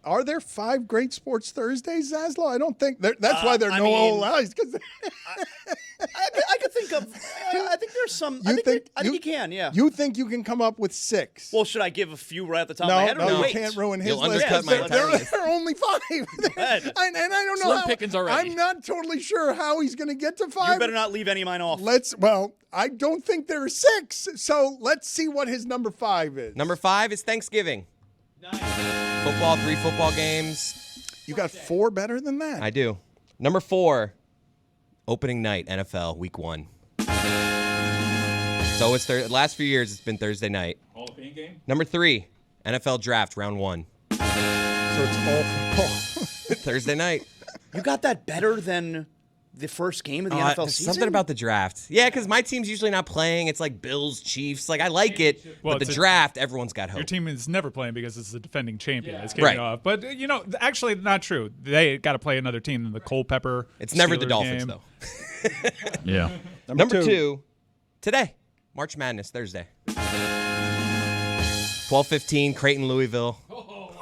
are there 5 great sports Thursdays, Yaslow? I don't think that's why there are no OLIs. Because I could think think there's some. I think you can. Yeah. You think you can come up with 6? Well, should I give a few right at the top of my head? No, you wait. can't ruin his You'll list. undercut my entire list. There are only 5. and I don't know Slim how. pickings already. I'm not totally sure how he's going to get to 5. You better not leave any of mine off. Well, I don't think there are 6. So let's see what his number 5 is. Number 5 is Thanksgiving. Football, 3 football games. You got 4 better than that. I do. Number 4, opening night, NFL, week 1. So it's last few years, it's been Thursday night. Hall of Fame game? Number 3, NFL draft, round 1. So it's all football. Thursday night. You got that better than the first game of the NFL There's season? something about the draft. Yeah, because my team's usually not playing. It's like Bills, Chiefs. Like, I like it, Well, but the it's draft, everyone's got hope. Your team is never playing because it's the defending champion. Yeah. It's kicking Right. off. But, actually not true. They got to play another team than the Culpepper. It's never the Steelers Dolphins, game. though. Yeah. Number 2, today, March Madness, Thursday. 12:15, Creighton, Louisville.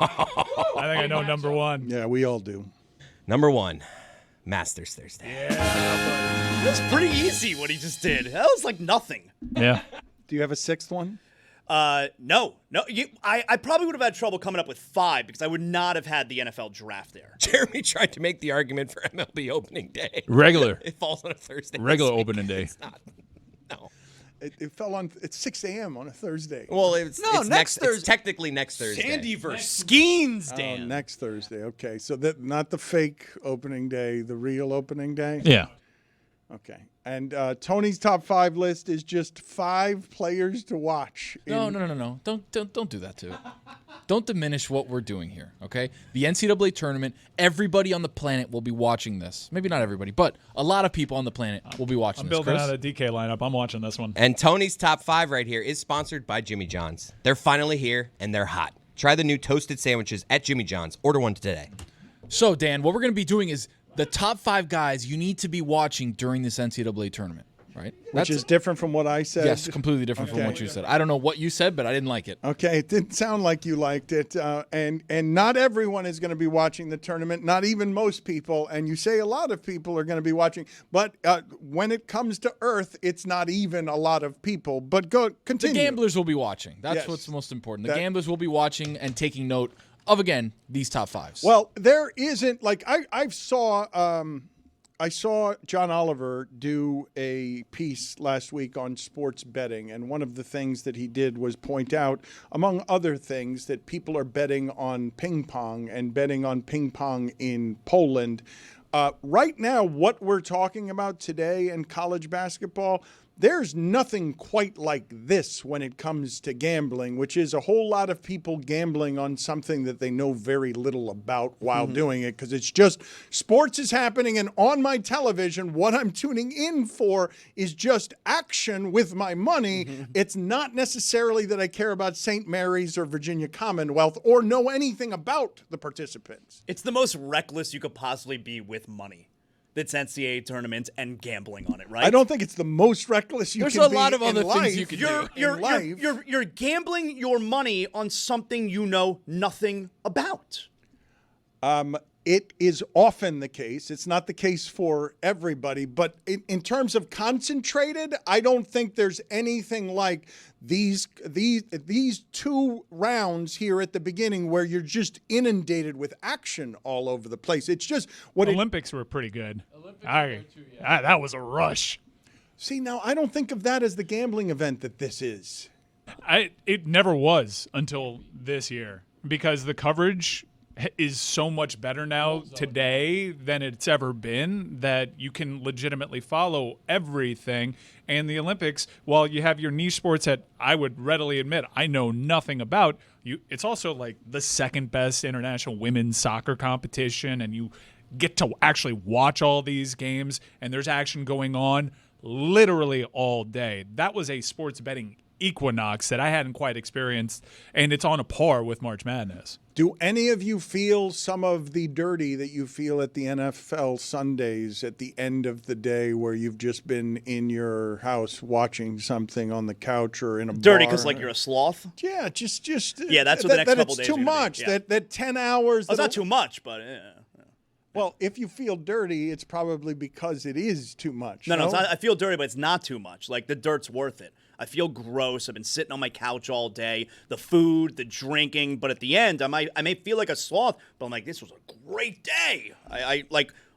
I think I know number 1. Yeah, we all do. Number 1, Masters Thursday. That's pretty easy what he just did. That was like nothing. Yeah. Do you have a 6th one? No. I probably would have had trouble coming up with 5 because I would not have had the NFL draft there. Jeremy tried to make the argument for MLB opening day. Regular. It falls on a Thursday. Regular this week. opening day. It's not. No. It fell on. It's 6 a.m. on a Thursday. Well, it's next Thursday. It's technically next Thursday. Sandy versus Skeens, Dan. Oh, next Thursday. Okay, so that not the fake opening day, the real opening day. Yeah. Okay. And Tony's top 5 list is just 5 players to watch. No. Don't do that too. Don't diminish what we're doing here, okay? The NCAA tournament, everybody on the planet will be watching this. Maybe not everybody, but a lot of people on the planet will be watching I'm this. building Chris? out a DK lineup. I'm watching this one. And Tony's top 5 right here is sponsored by Jimmy John's. They're finally here, and they're hot. Try the new toasted sandwiches at Jimmy John's. Order one today. So, Dan, what we're going to be doing is the top 5 guys you need to be watching during this NCAA tournament, right? Which is different from what I said. Yes, completely different from what you said. I don't know what you said, but I didn't like it. Okay, it didn't sound like you liked it. And not everyone is going to be watching the tournament, not even most people. And you say a lot of people are going to be watching. But when it comes to Earth, it's not even a lot of people. But continue. The gamblers will be watching. That's Yes. what's most important. The gamblers will be watching and taking note of, again, these top 5s. Well, there isn't, like, I saw John Oliver do a piece last week on sports betting, and one of the things that he did was point out, among other things, that people are betting on ping pong and betting on ping pong in Poland. Right now, what we're talking about today in college basketball, there's nothing quite like this when it comes to gambling, which is a whole lot of people gambling on something that they know very little about while doing it, because it's just sports is happening, and on my television, what I'm tuning in for is just action with my money. It's not necessarily that I care about St. Mary's or Virginia Commonwealth or know anything about the participants. It's the most reckless you could possibly be with money. That's NCAA tournaments and gambling on it, right? I don't think it's the most reckless you There's can a be lot of in other life. things you can do. You're gambling your money on something you know nothing about. It is often the case. It's not the case for everybody, but in terms of concentrated, I don't think there's anything like these 2 rounds here at the beginning where you're just inundated with action all over the place. It's just what Olympics were pretty good. That was a rush. See, now I don't think of that as the gambling event that this is. It never was until this year, because the coverage is so much better now today than it's ever been, that you can legitimately follow everything. And the Olympics, while you have your niche sports that I would readily admit I know nothing about, it's also like the second best international women's soccer competition, and you get to actually watch all these games, and there's action going on literally all day. That was a sports betting equinox that I hadn't quite experienced, and it's on a par with March Madness. Do any of you feel some of the dirty that you feel at the NFL Sundays at the end of the day, where you've just been in your house watching something on the couch or in a Dirty bar? because like you're a sloth? Yeah, just yeah, that's what the next couple it's days too are gonna be. much. Yeah. That 10 hours. Oh, it's not too much, but yeah. Well, if you feel dirty, it's probably because it is too much. No, it's not, I feel dirty, but it's not too much. Like, the dirt's worth it. I feel gross. I've been sitting on my couch all day. The food, the drinking. But at the end, I may feel like a sloth, but I'm like, this was a great day.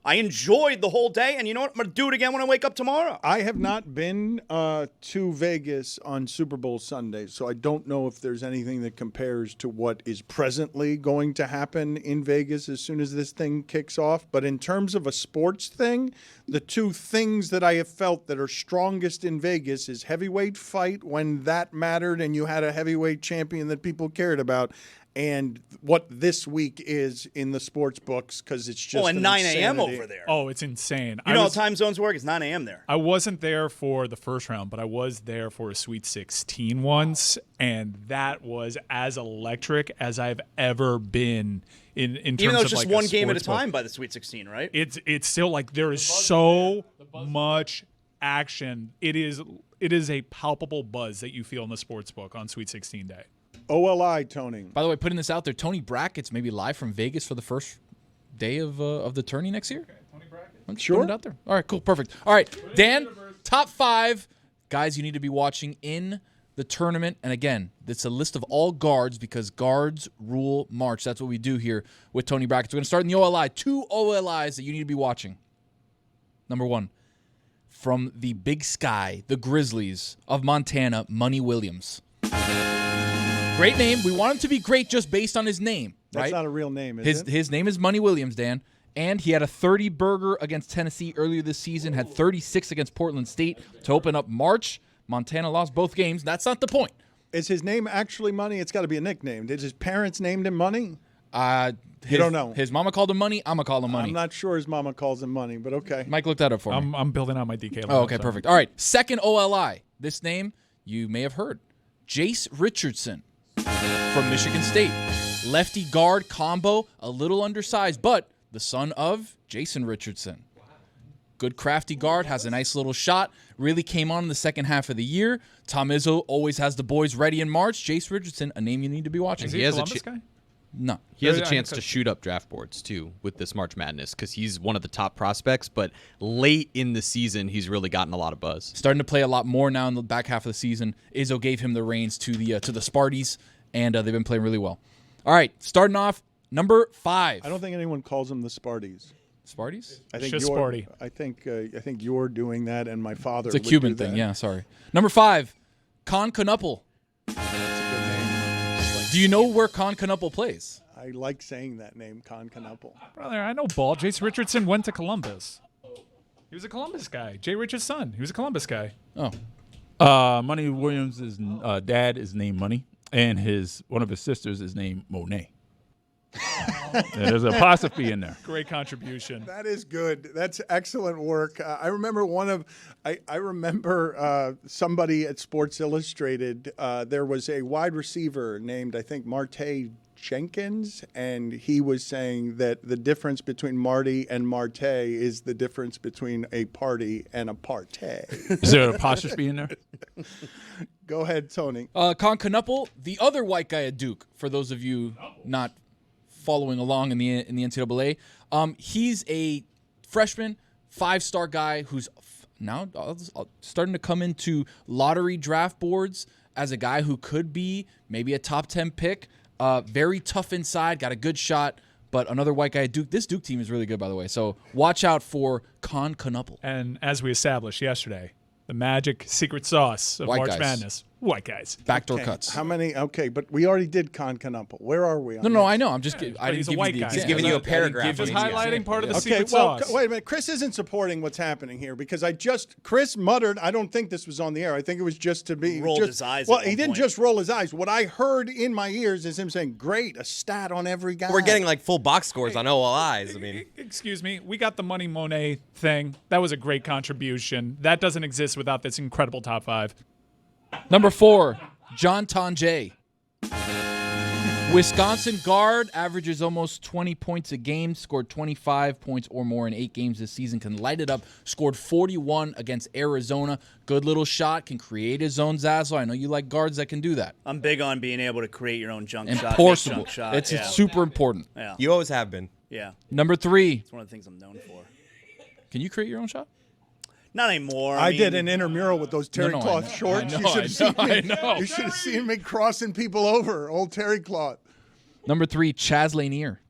I enjoyed the whole day, and you know what? I'm going to do it again when I wake up tomorrow. I have not been to Vegas on Super Bowl Sunday, so I don't know if there's anything that compares to what is presently going to happen in Vegas as soon as this thing kicks off. But in terms of a sports thing, the two things that I have felt that are strongest in Vegas is heavyweight fight when that mattered and you had a heavyweight champion that people cared about, and what this week is in the sports books, because it's just and 9 a.m. insanity. over there. Oh, it's insane. You know how time zones work? It's 9 a.m. there. I wasn't there for the first round, but I was there for a Sweet 16 once, and that was as electric as I've ever been in terms of Even though it's just like one game at a sports book. time by the Sweet 16, right? It's still like there is so much action. It is a palpable buzz that you feel in the sports book on Sweet 16 day. OLI, Tony. By the way, putting this out there, Tony Brackett's maybe live from Vegas for the first day of the tourney next year. Okay, Tony Brackett. Sure. Putting it out there. All right, cool, perfect. All right, Dan, top 5 guys you need to be watching in the tournament. And again, it's a list of all guards because guards rule March. That's what we do here with Tony Brackett. So we're going to start in the OLI. 2 OLIs that you need to be watching. Number 1, from the Big Sky, the Grizzlies of Montana, Money Williams. Great name. We want him to be great just based on his name, right? That's not a real name, is it? His name is Money Williams, Dan. And he had a 30-burger against Tennessee earlier this season, had 36 against Portland State to open up March. Montana lost both games. That's not the point. Is his name actually Money? It's got to be a nickname. Did his parents named him Money? You don't know. His mama called him Money. I'm going to call him Money. I'm not sure his mama calls him Money, but okay. Mike, look that up for me. I'm building out my DK. Oh, okay, perfect. All right, second OLI. This name you may have heard. Jace Richardson from Michigan State. Lefty guard combo, a little undersized, but the son of Jason Richardson. Good crafty guard, has a nice little shot. Really came on in the second half of the year. Tom Izzo always has the boys ready in March. Jace Richardson, a name you need to be watching. Is he a Columbus guy? No. He has a chance to shoot up draft boards, too, with this March Madness, because he's one of the top prospects, but late in the season, he's really gotten a lot of buzz. Starting to play a lot more now in the back half of the season. Izzo gave him the reins to the Sparties, and they've been playing really well. All right, starting off, number 5. I don't think anyone calls them the Sparties. Sparties? I think just you're, Sparty. I think you're doing that, and my father. It's a would Cuban do thing, that. yeah, sorry. Number 5, Con Knuppel. Do you know where Con Knuppel plays? I like saying that name, Con Knuppel. Brother, I know ball. Jace Richardson went to Columbus. He was a Columbus guy. Jay Rich's son. He was a Columbus guy. Oh. Money Williams' dad is named Money, and one of his sisters is named Monet. There's an apostrophe in there. Great contribution. That is good. That's excellent work. I remember I remember somebody at Sports Illustrated. There was a wide receiver named, I think, Marte Jenkins, and he was saying that the difference between Marty and Marte is the difference between a party and a partay. Is there an apostrophe in there? Go ahead, Tony. Con Knuppel, the other white guy at Duke, for those of you not following along in the NCAA. He's a freshman, 5-star guy who's now starting to come into lottery draft boards as a guy who could be maybe a top 10 pick. Very tough inside, got a good shot, but another white guy at Duke. This Duke team is really good, by the way, so watch out for Con Knuppel. And as we established yesterday, the magic secret sauce of White March guys. Madness. White guys. Backdoor Okay, cuts. How many? Okay, but we already did Con Knuppel. Where are we? On No, this? I know. I'm just. I didn't he's a give white you the guy. example. He's giving you a paragraph. Just on each highlighting example. part of the Okay, secret well, sauce. wait a minute. Chris isn't supporting what's happening here because Chris muttered. I don't think this was on the air. I think it was just to be Rolled just, his eyes Well, at he one didn't point. just roll his eyes. What I heard in my ears is him saying, "Great, a stat on every guy." We're getting like full box scores on OLIs. I mean, Excuse me. We got the Money Monet thing. That was a great contribution. That doesn't exist without this incredible top 5. Number 4, John Tonje. Wisconsin guard, averages almost 20 points a game, scored 25 points or more in 8 games this season, can light it up, scored 41 against Arizona. Good little shot, can create his own Yaslow. I know you like guards that can do that. I'm big on being able to create your own junk shot. make Enforceable. junk shot. It's yeah. super important. Yeah. you always have been. Yeah. Number 3. It's one of the things I'm known for. Can you create your own shot? Not anymore. I mean, did an intramural with those terry cloth shorts. You should have seen me crossing people over. Old terry cloth. Number 3, Chaz Lanier.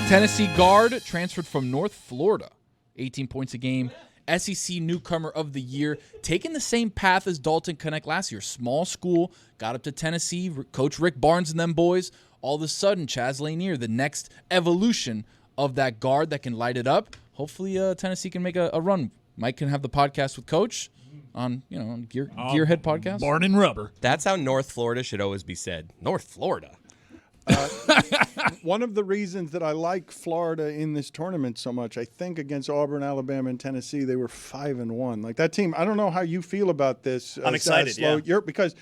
Tennessee guard, transferred from North Florida. 18 points a game. SEC newcomer of the year. Taking the same path as Dalton Connect last year. Small school. Got up to Tennessee. Coach Rick Barnes and them boys. All of a sudden, Chaz Lanier, the next evolution of that guard that can light it up. Hopefully Tennessee can make a run. Mike can have the podcast with Coach on, Gearhead podcast. Born in rubber. That's how North Florida should always be said. North Florida. One of the reasons that I like Florida in this tournament so much, I think against Auburn, Alabama, and Tennessee, they were 5-1. Like that team, I don't know how you feel about this. I'm excited. Yaslow. Yeah. Because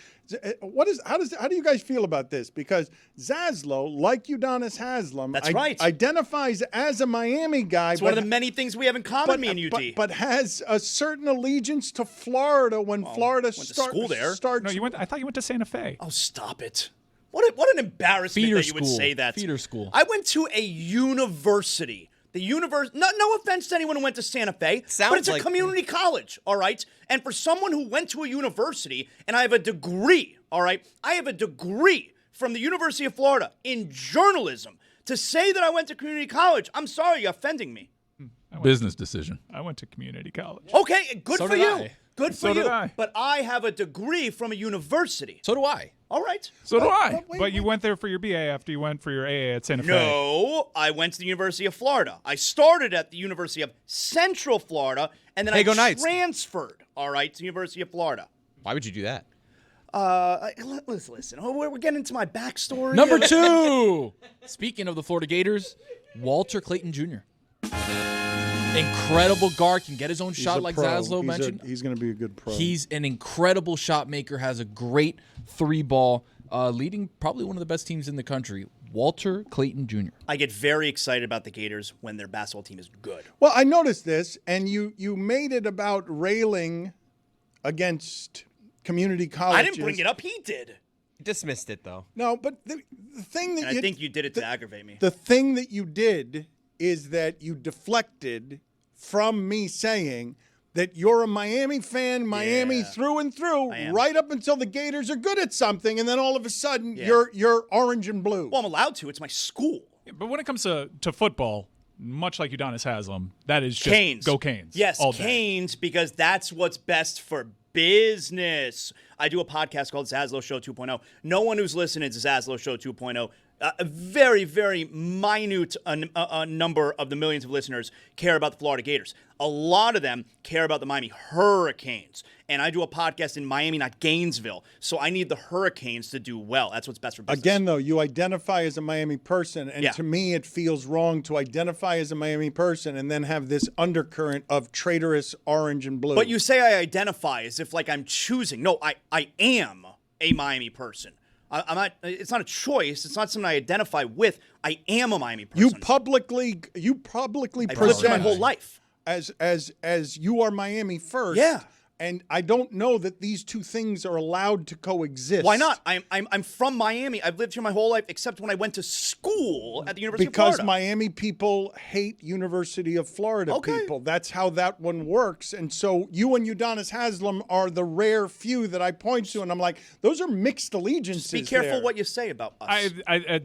how do you guys feel about this? Because Yaslow, like Udonis Haslem, That's right, identifies as a Miami guy. It's one of the many things we have in common, me and UD. But has a certain allegiance to Florida when Florida starts. No, I thought you went to Santa Fe. Oh, stop it. What an embarrassment that you would say that. Feeder school. I went to a university. No offense to anyone who went to Santa Fe, but it's a community college, all right? And for someone who went to a university, and I have a degree, all right? I have a degree from the University of Florida in journalism. To say that I went to community college, I'm sorry, you're offending me. Business decision. I went to community college. Okay, good for you. I. Good for So did you. I. But I have a degree from a university. So do I. All right. So do I. But you went there for your BA after you went for your AA at Santa Fe. No, I went to the University of Florida. I started at the University of Central Florida, and then Go I Knights. transferred, all right, to the University of Florida. Why would you do that? Listen. We're getting into my backstory. Number 2. Speaking of the Florida Gators, Walter Clayton Jr. Incredible guard, can get his own shot like Yaslow mentioned. He's going to be a good pro. He's an incredible shot maker, has a great 3-ball, leading probably one of the best teams in the country. Walter Clayton Jr. I get very excited about the Gators when their basketball team is good. Well, I noticed this, and you made it about railing against community colleges. I didn't bring it up. He did. Dismissed it, though. No, but the thing that I think you did it to aggravate me. The thing that you did is that you deflected from me saying that you're a Miami fan, Miami through and through, right up until the Gators are good at something, and then all of a sudden you're orange and blue. Well, I'm allowed to. It's my school. Yeah, but when it comes to football, much like Udonis Haslem, that is just Canes. go Canes. Yes, all day. Canes, because that's what's best for business. I do a podcast called Yaslow Show 2.0. No one who's listening to Yaslow Show 2.0, a very, very minute number of the millions of listeners care about the Florida Gators. A lot of them care about the Miami Hurricanes. And I do a podcast in Miami, not Gainesville. So I need the Hurricanes to do well. That's what's best for business. Again, though, you identify as a Miami person, and to me it feels wrong to identify as a Miami person and then have this undercurrent of traitorous orange and blue. But you say I identify as if like I'm choosing. No, I am a Miami person. I'm not. It's not a choice. It's not something I identify with. I am a Miami person. You publicly I've lived present my whole life as you are Miami first. Yeah. And I don't know that these two things are allowed to coexist. Why not? I'm from Miami. I've lived here my whole life, except when I went to school at the University of Because Florida. Miami people hate University of Florida people. That's how that one works. And so you and Udonis Haslem are the rare few that I point to, and I'm like, those are mixed allegiances. Just be careful there. what you say about us. I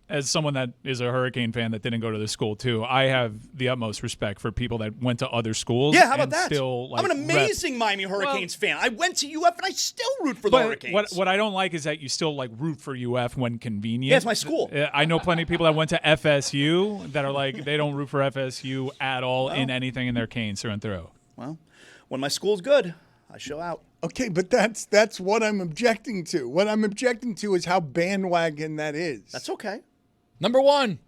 as someone that is a Hurricane fan that didn't go to the school too, I have the utmost respect for people that went to other schools. Yeah, how about and that? Still, like, I'm an amazing Miami Hurricanes fan. I went to UF and I still root for the But Hurricanes. what I don't like is that you still like root for UF when convenient. Yeah, it's my school. I know plenty of people that went to FSU that are like they don't root for FSU at all in anything in their Canes through and through. Well, when my school's good, I show out. Okay, but that's what I'm objecting to. What I'm objecting to is how bandwagon that is. That's okay. Number 1,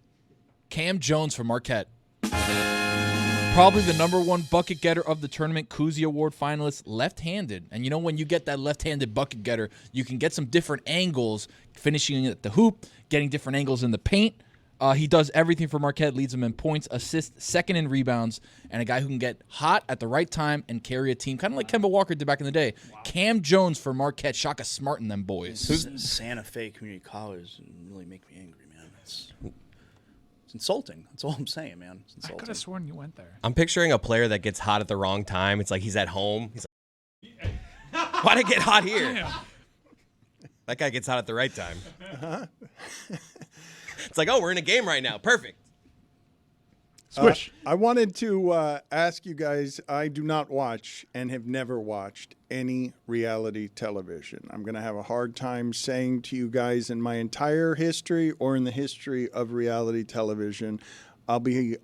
Cam Jones for Marquette. Probably the number 1 bucket getter of the tournament, Cousy Award finalist, left-handed. And you know when you get that left-handed bucket getter, you can get some different angles, finishing at the hoop, getting different angles in the paint. He does everything for Marquette, leads them in points, assists, second in rebounds, and a guy who can get hot at the right time and carry a team, kind of like Kemba Walker did back in the day. Wow. Cam Jones for Marquette, Shaka Smart and them boys. Santa Fe Community College really make me angry, man. It's insulting. That's all I'm saying, man. It's I insulting. could have sworn you went there. I'm picturing a player that gets hot at the wrong time. It's like he's at home. He's like, why'd I get hot here? Damn. That guy gets hot at the right time. It's like, oh, we're in a game right now. Perfect. Swish. I wanted to ask you guys, I do not watch and have never watched any reality television. I'm going to have a hard time saying to you guys in my entire history or in the history of reality television, I'll be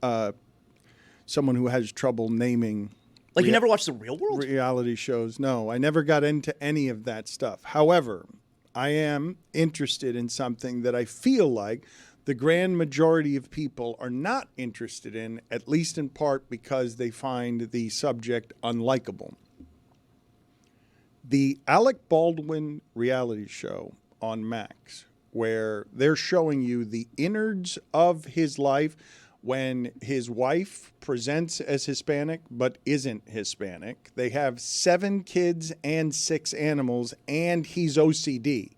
someone who has trouble naming. Like you never watched The Real World? Reality shows. No, I never got into any of that stuff. However, I am interested in something that I feel like the grand majority of people are not interested in, at least in part because they find the subject unlikable. The Alec Baldwin reality show on Max, where they're showing you the innards of his life when his wife presents as Hispanic but isn't Hispanic. They have 7 kids and 6 animals, and he's OCD.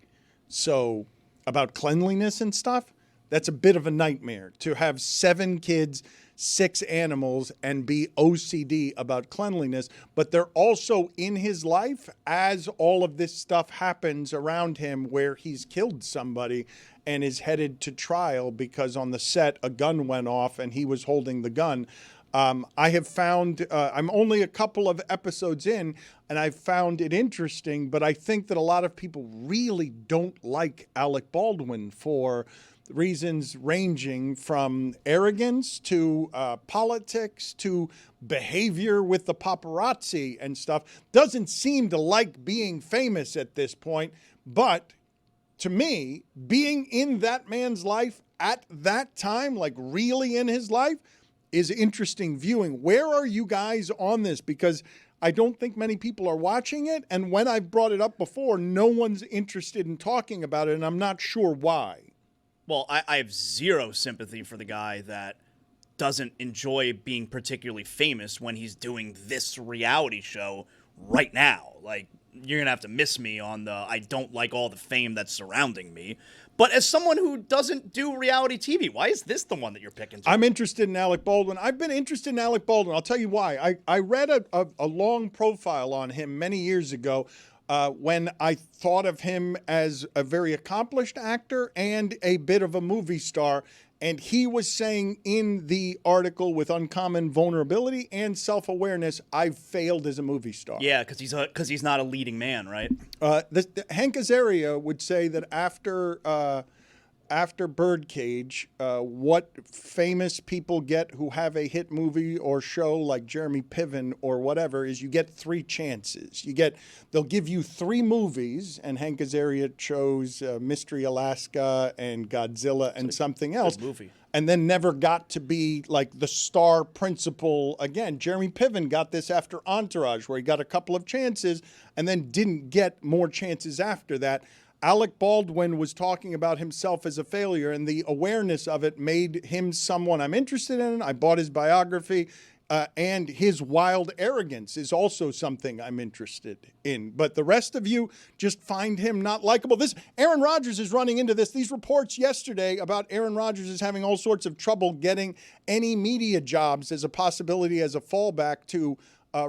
So about cleanliness and stuff, that's a bit of a nightmare to have 7 kids, 6 animals, and be OCD about cleanliness. But they're also in his life as all of this stuff happens around him, where he's killed somebody and is headed to trial because on the set a gun went off and he was holding the gun. I have found, I'm only a couple of episodes in, and I've found it interesting, but I think that a lot of people really don't like Alec Baldwin for reasons ranging from arrogance to politics to behavior with the paparazzi and stuff. Doesn't seem to like being famous at this point, but to me, being in that man's life at that time, like really in his life, is interesting viewing. Where are you guys on this? Because I don't think many people are watching it, and when I've brought it up before, no one's interested in talking about it, and I'm not sure why. Well, I have zero sympathy for the guy that doesn't enjoy being particularly famous when he's doing this reality show right now. Like, you're going to have to miss me on the I don't like all the fame that's surrounding me. But as someone who doesn't do reality TV, why is this the one that you're picking? I'm interested in Alec Baldwin. I've been interested in Alec Baldwin. I'll tell you why. I read a long profile on him many years ago when I thought of him as a very accomplished actor and a bit of a movie star. And he was saying in the article, with uncommon vulnerability and self-awareness, I've failed as a movie star. Yeah, because he's not a leading man, right? Hank Azaria would say that after Birdcage, what famous people get who have a hit movie or show like Jeremy Piven or whatever is you get 3 chances. They'll give you 3 movies, and Hank Azaria chose Mystery Alaska and Godzilla and something else. Good movie. And then never got to be like the star principal again. Jeremy Piven got this after Entourage, where he got a couple of chances and then didn't get more chances after that. Alec Baldwin was talking about himself as a failure, and the awareness of it made him someone I'm interested in. I bought his biography, and his wild arrogance is also something I'm interested in. But the rest of you just find him not likable. Aaron Rodgers is running into this. These reports yesterday about Aaron Rodgers is having all sorts of trouble getting any media jobs as a possibility as a fallback to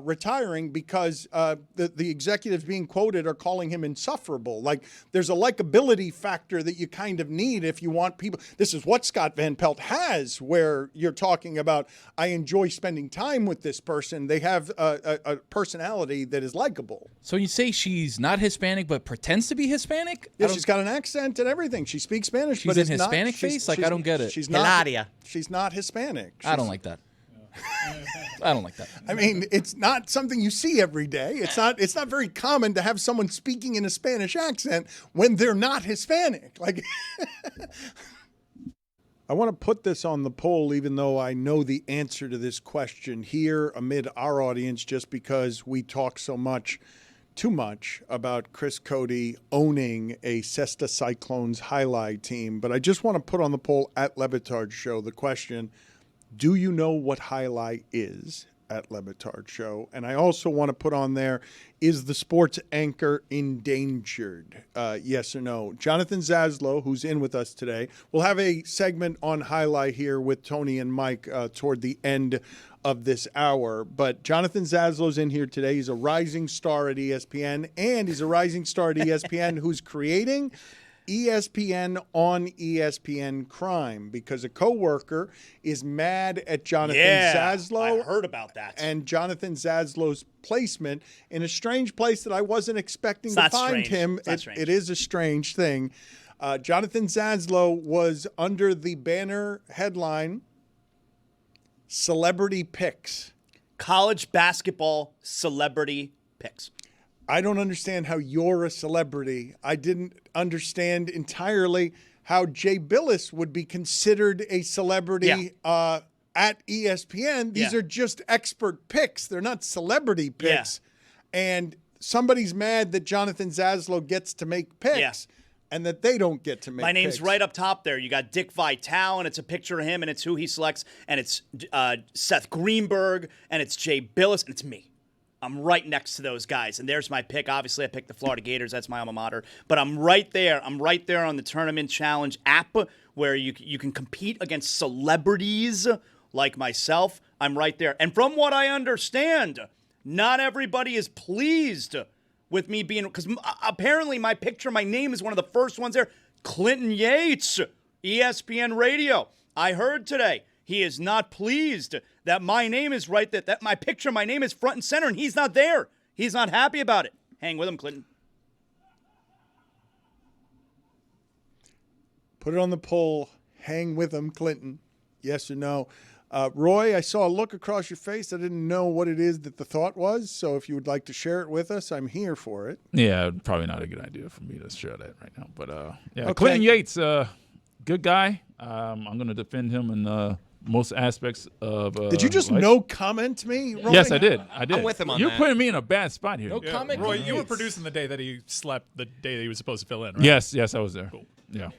retiring because the executives being quoted are calling him insufferable. Like, there's a likability factor that you kind of need if you want people. This is what Scott Van Pelt has, where you're talking about, I enjoy spending time with this person. They have a personality that is likable. So you say she's not Hispanic but pretends to be Hispanic? Yeah, she's got an accent and everything. She speaks Spanish, She's but in Hispanic face? Like, I don't get it. She's not Hispanic. I don't like that. I don't like that. I mean, it's not something you see every day. It's not very common to have someone speaking in a Spanish accent when they're not Hispanic. Like, I want to put this on the poll, even though I know the answer to this question here amid our audience, just because we talk too much about Chris Cody owning a Cesta Cyclones highlight team. But I just want to put on the poll at Le Batard Show the question, do you know what highlight is? at Le Batard Show. And I also want to put on there, is the sports anchor endangered? Yes or no? Jonathan Yaslow, who's in with us today, we'll have a segment on Highlight here with Tony and Mike toward the end of this hour. But Jonathan Yaslow's in here today. He's a rising star at ESPN, and he's a rising star at ESPN who's creating ESPN on ESPN crime because a coworker is mad at Jonathan Yaslow. I heard about that. And Jonathan Yaslow's placement in a strange place that I wasn't expecting to find him. It is a strange thing. Jonathan Yaslow was under the banner headline, Celebrity Picks. College basketball celebrity picks. I don't understand how you're a celebrity. I didn't understand entirely how Jay Billis would be considered a celebrity at ESPN. These are just expert picks. They're not celebrity picks. And somebody's mad that Jonathan Yaslow gets to make picks and that they don't get to make picks. My name's right up top there. You got Dick Vitale, and it's a picture of him, and it's who he selects, and it's Seth Greenberg, and it's Jay Billis, and it's me. I'm right next to those guys, and there's my pick. Obviously, I picked the Florida Gators. That's my alma mater. But I'm right there. I'm right there on the Tournament Challenge app where you can compete against celebrities like myself. I'm right there. And from what I understand, not everybody is pleased with me being – because apparently my picture, my name is one of the first ones there. Clinton Yates, ESPN Radio. I heard today he is not pleased that my name is right, that my picture, my name is front and center, and he's not there. He's not happy about it. Hang with him, Clinton. Put it on the poll. Hang with him, Clinton. Yes or no? Roy, I saw a look across your face. I didn't know what it is that the thought was, so if you would like to share it with us, I'm here for it. Yeah, probably not a good idea for me to share that right now. But, okay. Clinton Yates, good guy. I'm going to defend him in most aspects of Did you just life. No comment me, Roy? Yes, I did. I'm with him on You're that. putting me in a bad spot here. No comment. Roy, you were producing the day that he slept, the day that he was supposed to fill in, right? Yes, I was there. Cool. Yeah.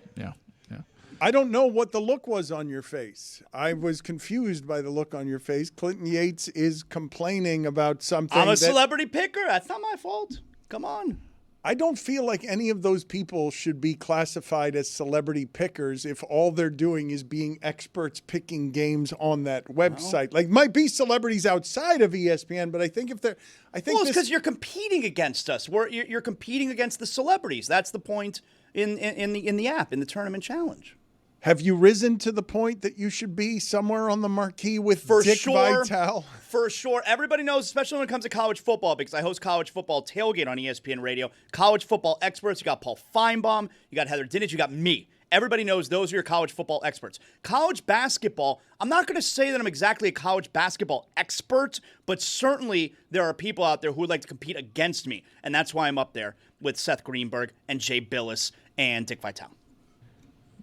I don't know what the look was on your face. I was confused by the look on your face. Clinton Yates is complaining about something. I'm a celebrity picker. That's not my fault. Come on. I don't feel like any of those people should be classified as celebrity pickers if all they're doing is being experts picking games on that website. Like, might be celebrities outside of ESPN, but I think if they're, Well, it's because you're competing against us. You're competing against the celebrities. That's the point in the app, in the Tournament Challenge. Have you risen to the point that you should be somewhere on the marquee with Dick Vitale? For sure. Everybody knows, especially when it comes to college football, because I host College Football Tailgate on ESPN Radio. College football experts. You got Paul Feinbaum. You got Heather Dinich. You got me. Everybody knows those are your college football experts. College basketball, I'm not going to say that I'm exactly a college basketball expert, but certainly there are people out there who would like to compete against me, and that's why I'm up there with Seth Greenberg and Jay Billis and Dick Vitale.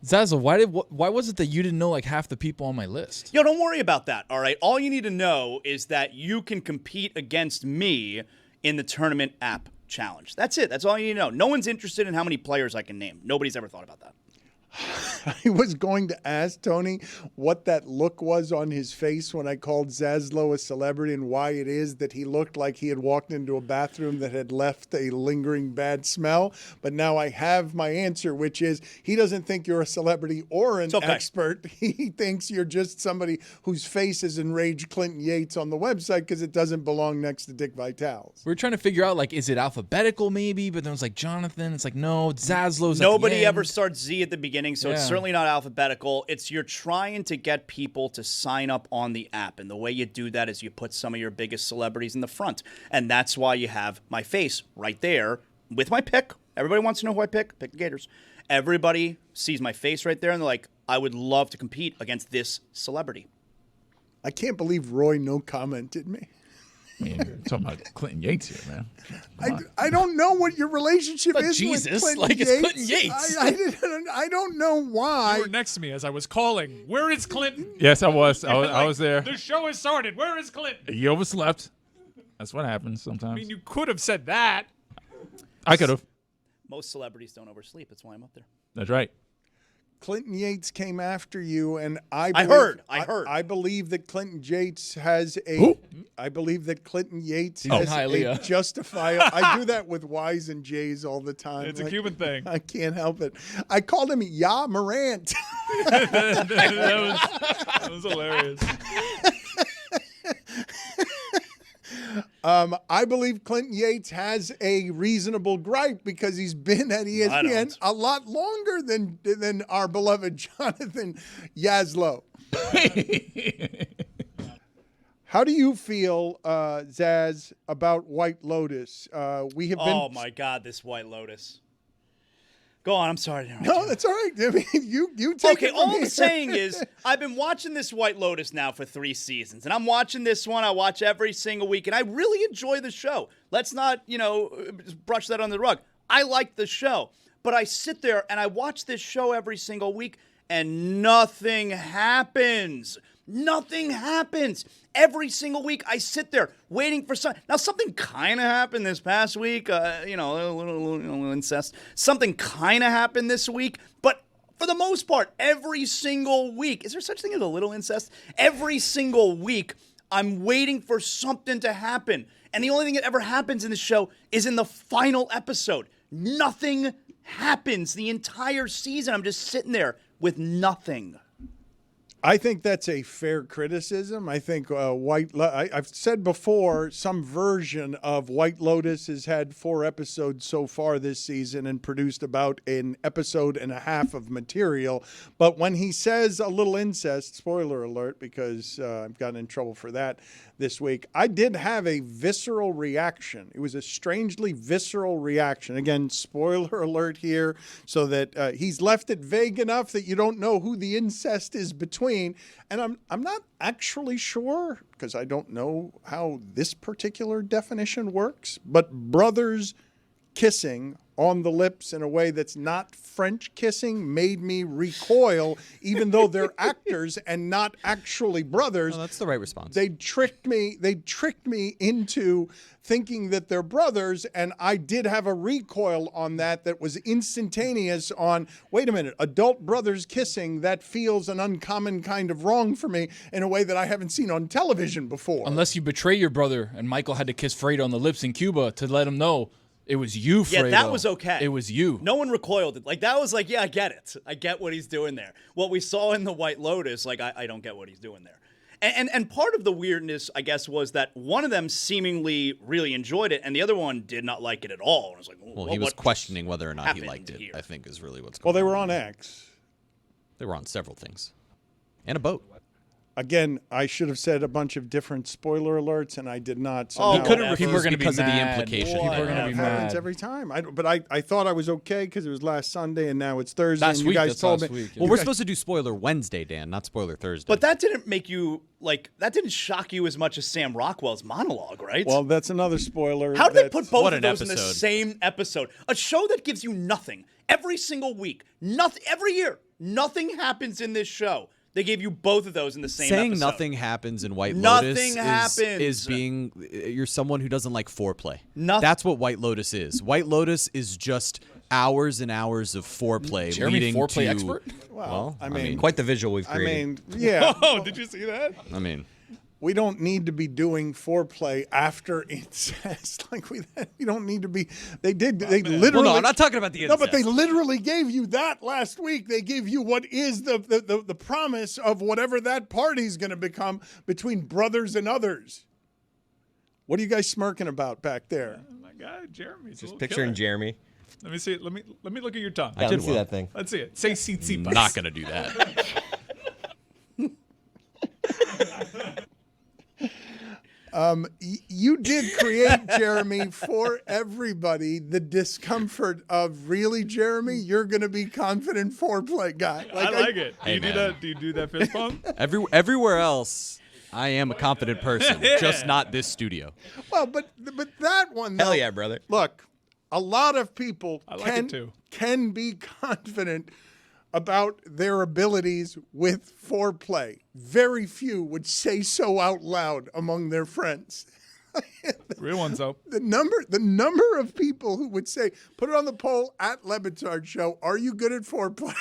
Zazzle, why was it that you didn't know like half the people on my list? Yo, don't worry about that, all right? All you need to know is that you can compete against me in the Tournament App Challenge. That's it. That's all you need to know. No one's interested in how many players I can name. Nobody's ever thought about that. I was going to ask Tony what that look was on his face when I called Yaslow a celebrity and why it is that he looked like he had walked into a bathroom that had left a lingering bad smell. But now I have my answer, which is he doesn't think you're a celebrity or an expert. He thinks you're just somebody whose face has enraged Clinton Yates on the website because it doesn't belong next to Dick Vitale's. We were trying to figure out, like, is it alphabetical maybe? But then it was like Jonathan. It's like, no, Zaslow's Nobody at the end. ever starts Z at the beginning, so it's certainly not alphabetical. It's you're trying to get people to sign up on the app, and the way you do that is you put some of your biggest celebrities in the front, and that's why you have my face right there with my pick. Everybody wants to know who I pick. Pick the Gators. Everybody sees my face right there, and they're like, I would love to compete against this celebrity. I can't believe Roy no commented me. I mean, you're talking about Clinton Yates here, man. I don't know what your relationship is Jesus, with Clinton like Yates. it's Clinton Yates. I don't know why. You were next to me as I was calling. Where is Clinton? Yes, I was. I was there. The show has started. Where is Clinton? You overslept. That's what happens sometimes. I mean, you could have said that. I could have. Most celebrities don't oversleep. That's why I'm up there. That's right. Clinton Yates came after you, and I heard. I believe that Clinton Yates has a. Who? I believe that Clinton Yates Oh. has Hialeah. a justifiable. I do that with Y's and J's all the time. It's a Cuban thing. I can't help it. I called him Ya Morant. that was hilarious. I believe Clinton Yates has a reasonable gripe because he's been at ESPN a lot longer than our beloved Jonathan Yaslow. How do you feel, Zaz, about White Lotus? We have been. Oh my God, this White Lotus. Go on. I'm sorry. No, that's all right. I mean, you take Okay, it from all here. I'm saying is I've been watching this White Lotus now for 3 seasons, and I'm watching this one. I watch every single week, and I really enjoy the show. Let's not, brush that under the rug. I like the show, but I sit there and I watch this show every single week, and nothing happens. Nothing happens. Every single week, I sit there waiting for something. Now, something kind of happened this past week. A little incest. Something kind of happened this week. But for the most part, every single week, is there such thing as a little incest? Every single week, I'm waiting for something to happen. And the only thing that ever happens in the show is in the final episode. Nothing happens the entire season. I'm just sitting there with nothing. I think that's a fair criticism. I think I've said before, some version of White Lotus has had 4 episodes so far this season and produced about an episode and a half of material. But when he says a little incest, spoiler alert, because I've gotten in trouble for that this week, I did have a visceral reaction. It was a strangely visceral reaction. Again, spoiler alert here, so that he's left it vague enough that you don't know who the incest is between. And I'm not actually sure, because I don't know how this particular definition works, but brothers kissing on the lips in a way that's not French kissing made me recoil, even though they're actors and not actually brothers. No, that's the right response. They tricked me into thinking that they're brothers, and I did have a recoil on that was instantaneous on, wait a minute, adult brothers kissing, that feels an uncommon kind of wrong for me in a way that I haven't seen on television before. Unless you betray your brother, and Michael had to kiss Fredo on the lips in Cuba to let him know it was you, Fredo. Yeah, that was okay. It was you. No one recoiled. Like, that was like, yeah, I get it. I get what he's doing there. What we saw in the White Lotus, like, I don't get what he's doing there. And part of the weirdness, I guess, was that one of them seemingly really enjoyed it, and the other one did not like it at all. And I was like, well, he was questioning whether or not he liked it, I think is really what's going on. Well, they were on X. They were on several things. And a boat. Again, I should have said a bunch of different spoiler alerts, and I did not. So Oh, now- couldn't refuse People are gonna be because of the mad. Implication. People People are gonna be happens mad. every time. But I thought I was okay because it was last Sunday, and now it's Thursday. Last and week, you guys that's told last me. week. Well, we're supposed to do spoiler Wednesday, Dan, not spoiler Thursday. But that didn't make you, like, that didn't shock you as much as Sam Rockwell's monologue, right? Well, that's another spoiler. How did they that's- put both of those in the same episode? A show that gives you nothing every single week, nothing every year. Nothing happens in this show. They gave you both of those in the same Saying episode. nothing happens in White Nothing Lotus happens. is being you're someone who doesn't like foreplay. Nothing. That's what White Lotus is. White Lotus is just hours and hours of foreplay. Jeremy, leading foreplay to, expert? Well, I mean, quite the visual we've I created. mean, yeah. Oh, did you see that? I mean, we don't need to be doing foreplay after incest. Like we don't need to be. They literally. Well, no, I'm not talking about the No, but they incest. literally gave you that last week. They gave you what is the promise of whatever that party's going to become between brothers and others. What are you guys smirking about back there? Oh my God, Jeremy's Just picturing Jeremy. Let me see it. Let me look at your tongue. Yeah, let me see that thing. Let's see it. Say tsitsipas. Not going to do that. You did create, Jeremy, for everybody the discomfort of really, Jeremy, you're going to be confident foreplay guy. I like it. Hey, do you do man. that? Do you do that fist bump? Everywhere else, I am a confident person, just not this studio. Well, but that one, though, Hell yeah, brother. Look, a lot of people I like it too. can be confident about their abilities with foreplay. Very few would say so out loud among their friends. Real ones, though. The number of people who would say, put it on the poll at Le Batard Show. Are you good at foreplay?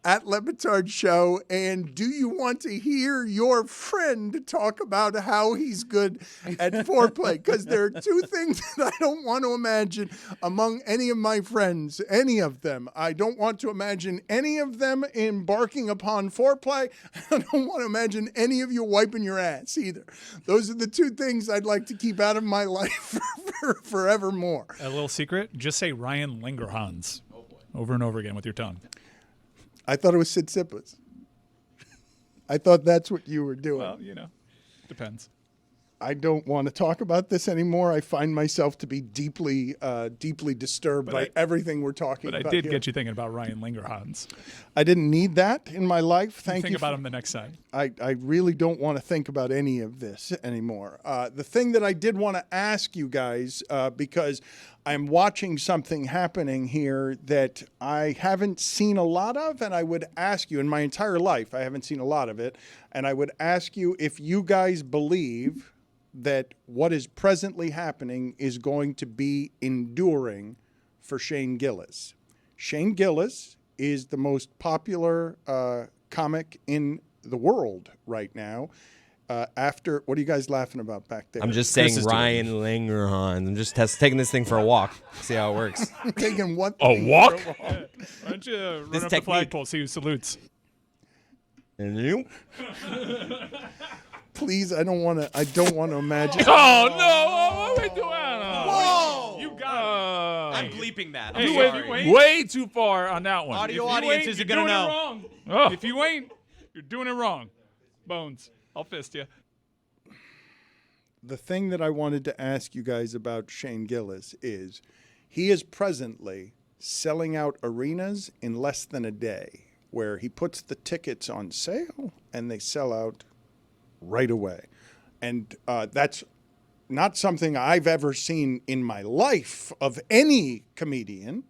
At Le Batard Show. And do you want to hear your friend talk about how he's good at foreplay? Because there are two things that I don't want to imagine among any of my friends, any of them. I don't want to imagine any of them embarking upon foreplay. I don't want to imagine any of you wiping your ass either. Those are the two things I'd like to keep out of my life for forevermore. A little secret, just say Ryan Lingerhans over and over again with your tongue. I thought it was Sid Sipples. I thought that's what you were doing. Well, depends. I don't want to talk about this anymore. I find myself to be deeply disturbed by everything we're talking about. But I did here. get you thinking about Ryan Lingerhans. I didn't need that in my life. Thank you. Think about him the next time. I really don't want to think about any of this anymore. The thing that I did want to ask you guys, because I'm watching something happening here that I haven't seen a lot of, and I would ask you in my entire life, I haven't seen a lot of it, and I would ask you if you guys believe that what is presently happening is going to be enduring for Shane Gillis. Shane Gillis is the most popular comic in the world right now. After, what are you guys laughing about back there? I'm just saying Ryan Lingerhans. I'm just taking this thing for a walk. See how it works. Taking what? A walk? For a walk? Why don't you run This up the technique. flagpole, see who salutes? And you? Please, I don't want to imagine. Oh, no. What are we doing? Whoa! You got I'm bleeping that. Hey, I'm wait, sorry. wait. Way too far on that one. Audio If you audiences ain't, are you're going to doing it know. wrong. Oh. If you ain't, you're doing it wrong. Bones, I'll fist you. The thing that I wanted to ask you guys about Shane Gillis is he is presently selling out arenas in less than a day, where he puts the tickets on sale and they sell out right away. And that's not something I've ever seen in my life of any comedian.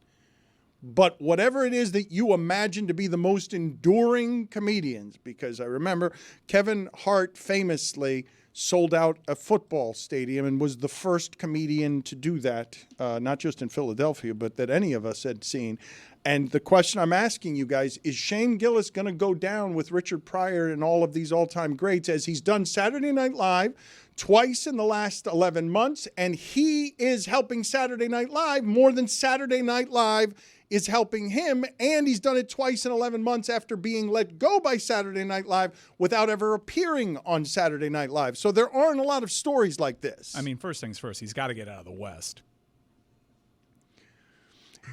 But whatever it is that you imagine to be the most enduring comedians, because I remember Kevin Hart famously sold out a football stadium and was the first comedian to do that, not just in Philadelphia, but that any of us had seen. And the question I'm asking you guys, is Shane Gillis going to go down with Richard Pryor and all of these all-time greats, as he's done Saturday Night Live twice in the last 11 months, and he is helping Saturday Night Live more than Saturday Night Live is helping him, and he's done it twice in 11 months after being let go by Saturday Night Live without ever appearing on Saturday Night Live. So there aren't a lot of stories like this. I mean, first things first, he's got to get out of the West.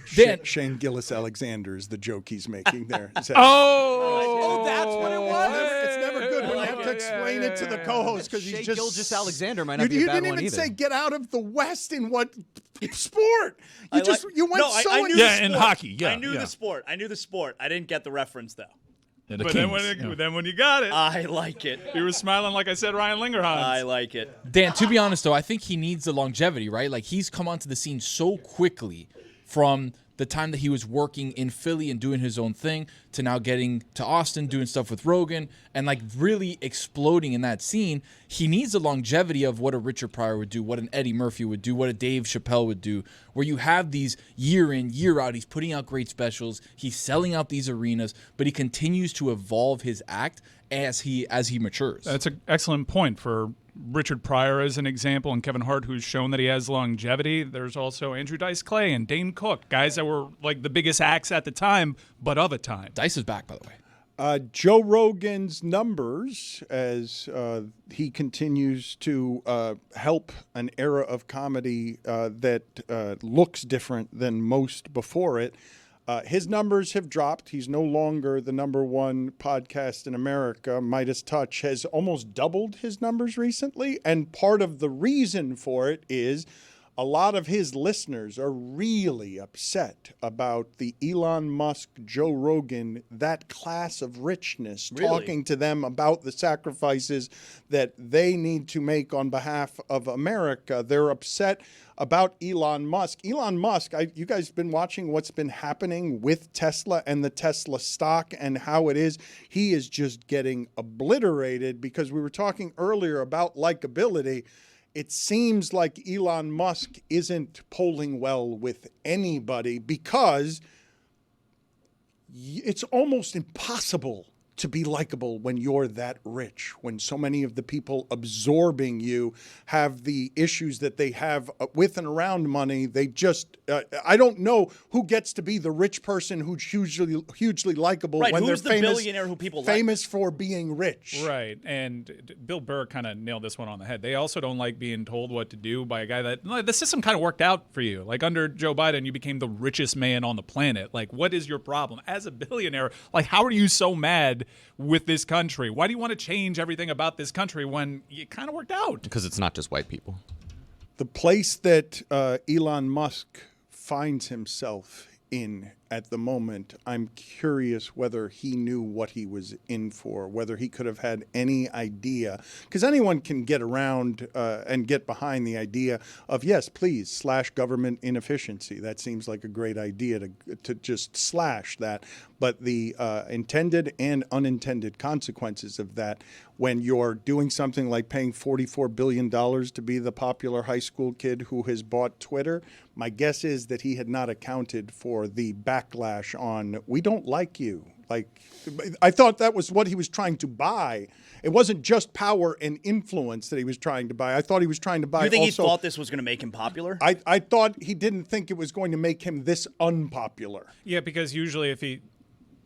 Shane Gillis Alexander is the joke he's making there. Is that- Oh, that's what it was. It's never good when you have to explain it to the co-host because he's Shea just Gilgeous Alexander might not be a you bad didn't one even either. say get out of the West in what sport? You went No, so I knew into the Yeah, sport. in hockey, yeah, I knew yeah. the sport. I knew the sport. I didn't get the reference though. Yeah, the But Kings, then when you got it, I like it. you were smiling like I said Ryan Lingerhans. I like it. Dan, to be honest, though, I think he needs the longevity, right? Like, he's come onto the scene so quickly from the time that he was working in Philly and doing his own thing to now getting to Austin, doing stuff with Rogan, and like really exploding in that scene. He needs the longevity of what a Richard Pryor would do, what an Eddie Murphy would do, what a Dave Chappelle would do, where you have these year in, year out. He's putting out great specials. He's selling out these arenas, but he continues to evolve his act as he matures. That's an excellent point for Richard Pryor as an example, and Kevin Hart, who's shown that he has longevity. There's also Andrew Dice Clay and Dane Cook, guys that were like the biggest acts at the time, but of a time. Dice is back, by the way. Joe Rogan's numbers, as he continues to help an era of comedy that looks different than most before it, his numbers have dropped. He's no longer the number one podcast in America. Midas Touch has almost doubled his numbers recently. And part of the reason for it is a lot of his listeners are really upset about the Elon Musk, Joe Rogan, that class of richness, talking to them about the sacrifices that they need to make on behalf of America. They're upset about Elon Musk. Elon Musk, you guys been watching what's been happening with Tesla and the Tesla stock and how it is. He is just getting obliterated because we were talking earlier about likability. it seems like Elon Musk isn't polling well with anybody because it's almost impossible to be likable when you're that rich, when so many of the people absorbing you have the issues that they have with and around money. They just, I don't know who gets to be the rich person who's hugely likable Right, when who's they're the billionaire who people famous for being rich. Right, and Bill Burr kind of nailed this one on the head. They also don't like being told what to do by a guy that, the system kind of worked out for you. Like under Joe Biden, you became the richest man on the planet. Like, what is your problem? As a billionaire, like, how are you so mad with this country? Why do you want to change everything about this country when it kind of worked out? Because it's not just white people. The place that Elon Musk finds himself in at the moment, I'm curious whether he knew what he was in for, whether he could have had any idea. Because anyone can get around and get behind the idea of, yes, please, slash government inefficiency. That seems like a great idea to just slash that. But the intended and unintended consequences of that, when you're doing something like paying $44 billion to be the popular high school kid who has bought Twitter, my guess is that he had not accounted for the backlash on, we don't like you. Like, I thought that was what he was trying to buy. It wasn't just power and influence that he was trying to buy. I thought he was trying to buy. You think also, he thought this was going to make him popular? I thought he didn't think it was going to make him this unpopular. Yeah, because usually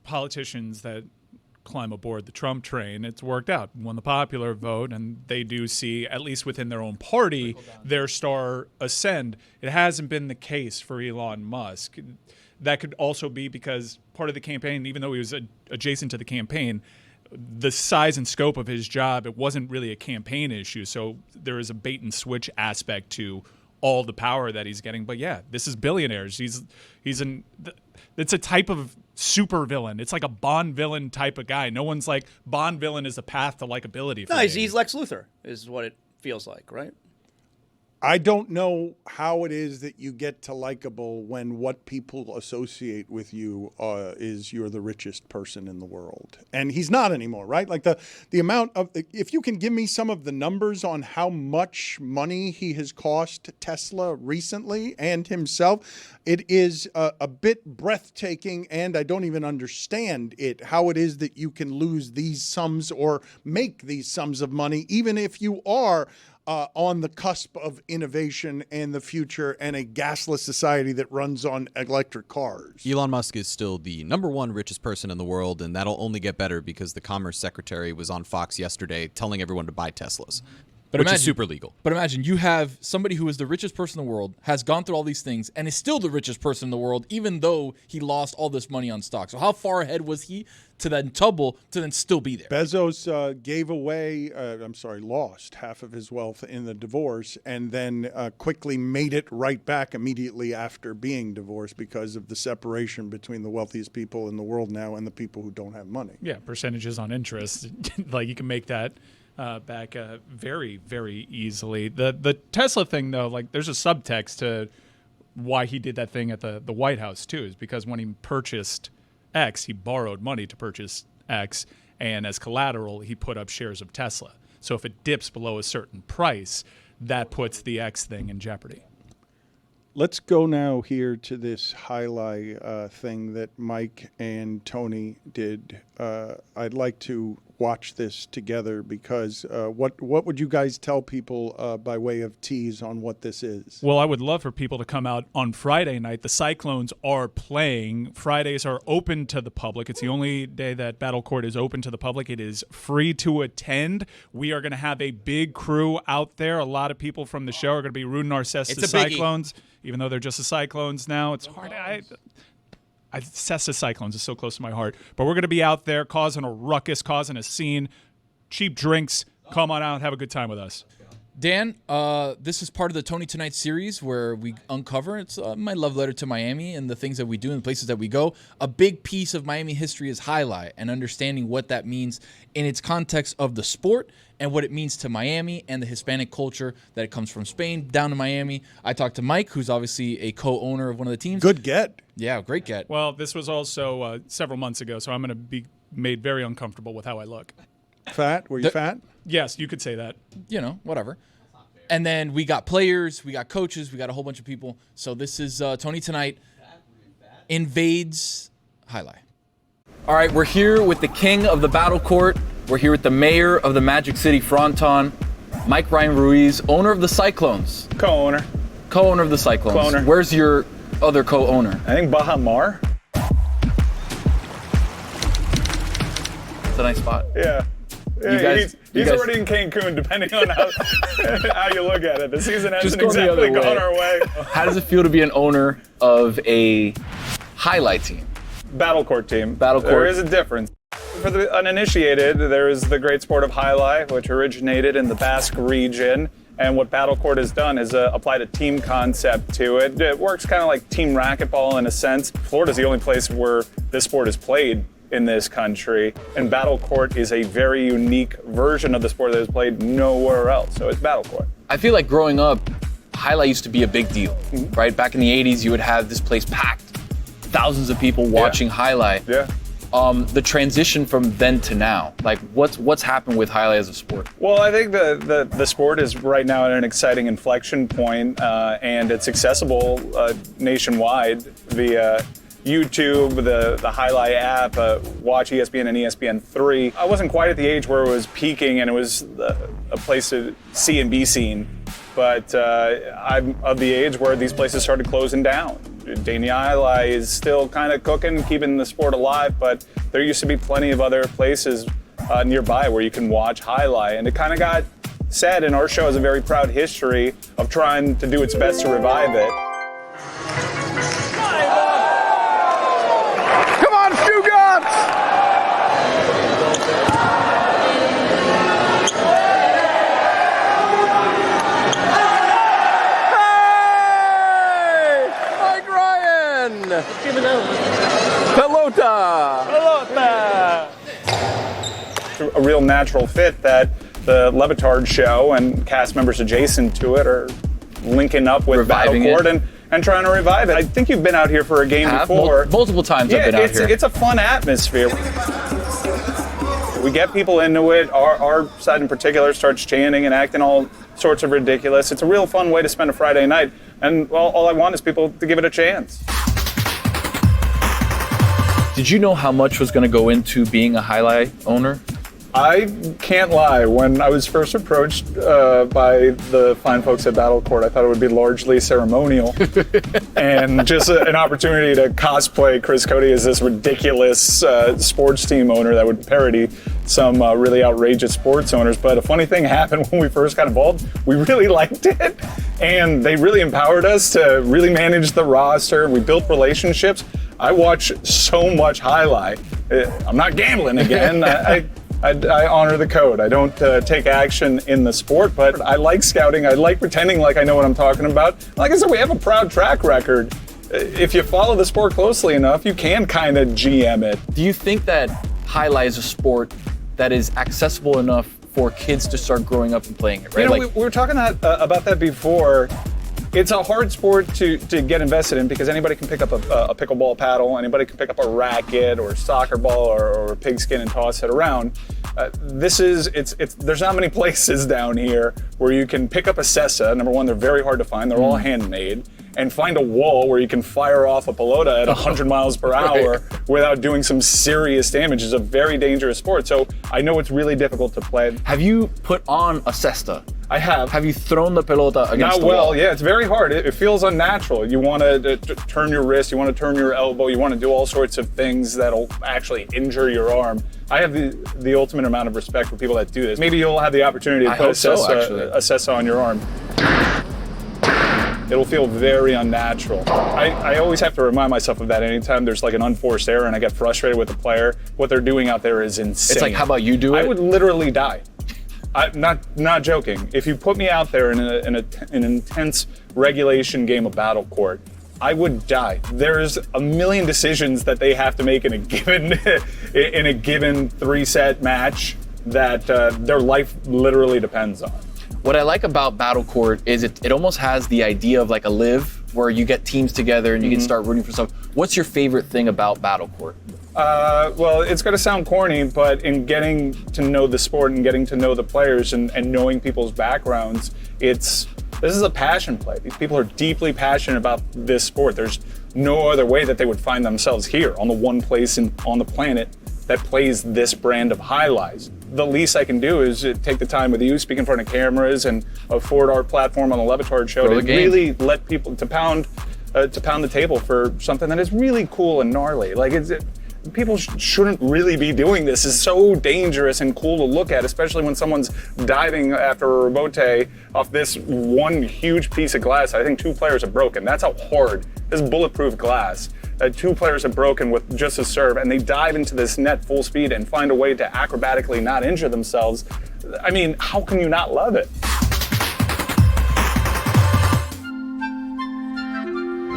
politicians that climb aboard the Trump train, it's worked out. Won the popular vote, and they do see, at least within their own party, their star ascend. It hasn't been the case for Elon Musk. That could also be because part of the campaign, even though he was adjacent to the campaign, the size and scope of his job, it wasn't really a campaign issue. So there is a bait and switch aspect to all the power that he's getting. But yeah, this is billionaires. It's a type of super villain. It's like a Bond villain type of guy. No one's like, Bond villain is a path to likability. No, he's Lex Luthor, is what it feels like, right? I don't know how it is that you get to likable when what people associate with you is you're the richest person in the world. And he's not anymore, right? Like the amount of, if you can give me some of the numbers on how much money he has cost Tesla recently and himself, it is a bit breathtaking, and I don't even understand how it is that you can lose these sums or make these sums of money, even if you are on the cusp of innovation and the future and a gasless society that runs on electric cars. Elon Musk is still the #1 richest person in the world, and that'll only get better because the Commerce Secretary was on Fox yesterday telling everyone to buy Teslas. Which is super legal. But imagine you have somebody who is the richest person in the world, has gone through all these things, and is still the richest person in the world, even though he lost all this money on stock. So how far ahead was he to then tumble to then still be there? Bezos lost half of his wealth in the divorce, and then quickly made it right back immediately after being divorced because of the separation between the wealthiest people in the world now and the people who don't have money. Yeah, percentages on interest. Like, you can make that back very, very easily. The Tesla thing, though, like, there's a subtext to why he did that thing at the White House, too, is because when he purchased X, he borrowed money to purchase X, and as collateral, he put up shares of Tesla. So if it dips below a certain price, that puts the X thing in jeopardy. Let's go now here to this highlight thing that Mike and Tony did. I'd like to watch this together because what would you guys tell people by way of tease on what this is? Well, I would love for people to come out on Friday night. The Cyclones are playing. Fridays are open to the public. It's the only day that Battle Court is open to the public. It is free to attend. We are going to have a big crew out there. A lot of people from the show are going to be rooting our Cessna Cyclones. Even though they're just the Cyclones now, it's hard. Cessna Cyclones is so close to my heart. But we're going to be out there causing a ruckus, causing a scene. Cheap drinks. Come on out. Have a good time with us. Dan, this is part of the Tony Tonight series where we uncover, it's my love letter to Miami and the things that we do and the places that we go. A big piece of Miami history is highlight and understanding what that means in its context of the sport and what it means to Miami and the Hispanic culture that it comes from Spain down to Miami. I talked to Mike, who's obviously a co-owner of one of the teams. Good get. Yeah, great get. Well, this was also several months ago, so I'm going to be made very uncomfortable with how I look. Fat? Were you fat? Yes, you could say that. You know, whatever. And then we got players, we got coaches, we got a whole bunch of people. So this is Tony Tunite invades Highlight. All right, we're here with the king of the battle court. We're here with the mayor of the Magic City Fronton, Mike Ryan Ruiz, owner of the Cyclones. Co-owner. Co-owner of the Cyclones. Co-owner. Where's your other co-owner? I think Bahamar. It's a nice spot. Yeah. He's already in Cancun, depending on how you look at it. The season hasn't going the exactly other way. gone our way. How does it feel to be an owner of a highlight team? Battle court team. Battle court. There is a difference. For the uninitiated, there is the great sport of highlight, which originated in the Basque region. And what Battle Court has done is applied a team concept to it. It works kind of like team racquetball in a sense. Florida's the only place where this sport is played in this country. And Battle Court is a very unique version of the sport that is played nowhere else. So it's Battle Court. I feel like growing up, highlight used to be a big deal, right? Back in the 80s, you would have this place packed, thousands of people watching highlight. Yeah. The transition from then to now, like what's happened with highlight as a sport? Well, I think the sport is right now at an exciting inflection point, and it's accessible nationwide via YouTube, the Highlight app, Watch ESPN and ESPN3. I wasn't quite at the age where it was peaking and it was a place to see and be seen, but I'm of the age where these places started closing down. Danny Alai is still kind of cooking, keeping the sport alive, but there used to be plenty of other places nearby where you can watch highlight, and it kind of got sad, and our show has a very proud history of trying to do its best to revive it. Come on, Stugotz! Pelota! A real natural fit that the Le Batard Show and cast members adjacent to it are linking up with Reviving Battle Court it. and trying to revive it. I think you've been out here for a game before. Multiple times I've been out here. It's a fun atmosphere. We get people into it. Our side in particular starts chanting and acting all sorts of ridiculous. It's a real fun way to spend a Friday night. And well, all I want is people to give it a chance. Did you know how much was going to go into being a highlight owner? I can't lie. When I was first approached by the fine folks at Battle Court, I thought it would be largely ceremonial and just an opportunity to cosplay Chris Cote as this ridiculous sports team owner that would parody some really outrageous sports owners. But a funny thing happened when we first got involved. We really liked it, and they really empowered us to really manage the roster. We built relationships. I watch so much highlight. I'm not gambling again. I honor the code. I don't take action in the sport, but I like scouting. I like pretending like I know what I'm talking about. Like I said, we have a proud track record. If you follow the sport closely enough, you can kind of GM it. Do you think that highlight is a sport that is accessible enough for kids to start growing up and playing it, right? You know, we were talking about that before. It's a hard sport to get invested in because anybody can pick up a pickleball paddle, anybody can pick up a racket or a soccer ball or a pigskin and toss it around. There's not many places down here where you can pick up a Cessa. Number one, they're very hard to find. They're all handmade. And find a wall where you can fire off a pelota at 100 miles per hour without doing some serious damage. It's a very dangerous sport. So I know it's really difficult to play. Have you put on a cesta? I have. Have you thrown the pelota against the wall? Yeah, it's very hard. It feels unnatural. You want to turn your wrist, you want to turn your elbow, you want to do all sorts of things that'll actually injure your arm. I have the ultimate amount of respect for people that do this. Maybe you'll have the opportunity to put a Cessa on your arm. It'll feel very unnatural. I always have to remind myself of that anytime there's like an unforced error and I get frustrated with the player. What they're doing out there is insane. It's like, how about you do it? I would literally die. I'm not joking. If you put me out there in an intense regulation game of Battle Court, I would die. There's a million decisions that they have to make in a given 3-set match that their life literally depends on. What I like about Battle Court is it almost has the idea of like a live where you get teams together and you can start rooting for stuff. What's your favorite thing about Battle Court? Well, it's going to sound corny, but in getting to know the sport and getting to know the players and knowing people's backgrounds, this is a passion play. These people are deeply passionate about this sport. There's no other way that they would find themselves here on the one place on the planet that plays this brand of highlights. The least I can do is take the time with you, speak in front of cameras, and afford our platform on the Le Batard Show to really let people to pound the table for something that is really cool and gnarly. Like people shouldn't really be doing this. It's so dangerous and cool to look at, especially when someone's diving after a rebote off this one huge piece of glass. I think 2 players have broken. That's how hard this bulletproof glass. 2 players have broken with just a serve, and they dive into this net full speed and find a way to acrobatically not injure themselves. I mean, how can you not love it?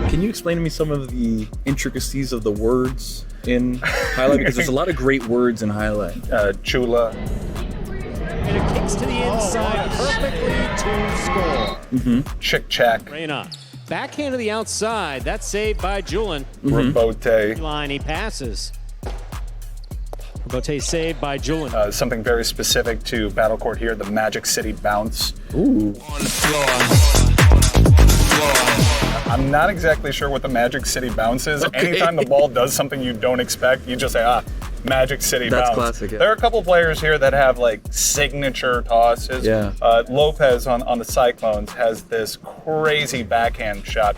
Can you explain to me some of the intricacies of the words in highlight? Because there's a lot of great words in highlight. Chula. And it kicks to the inside perfectly to score. Chick Chack. Reyna. Backhand to the outside. That's saved by Julian. Rebote. Line, he passes. Rebote saved by Julian. Something very specific to Battle Court here, the Magic City bounce. Ooh. I'm not exactly sure what the Magic City bounce is. Okay. Anytime the ball does something you don't expect, you just say, Magic City bounce. That's classic, yeah. There are a couple players here that have like signature tosses. Yeah. Lopez on the Cyclones has this crazy backhand shot.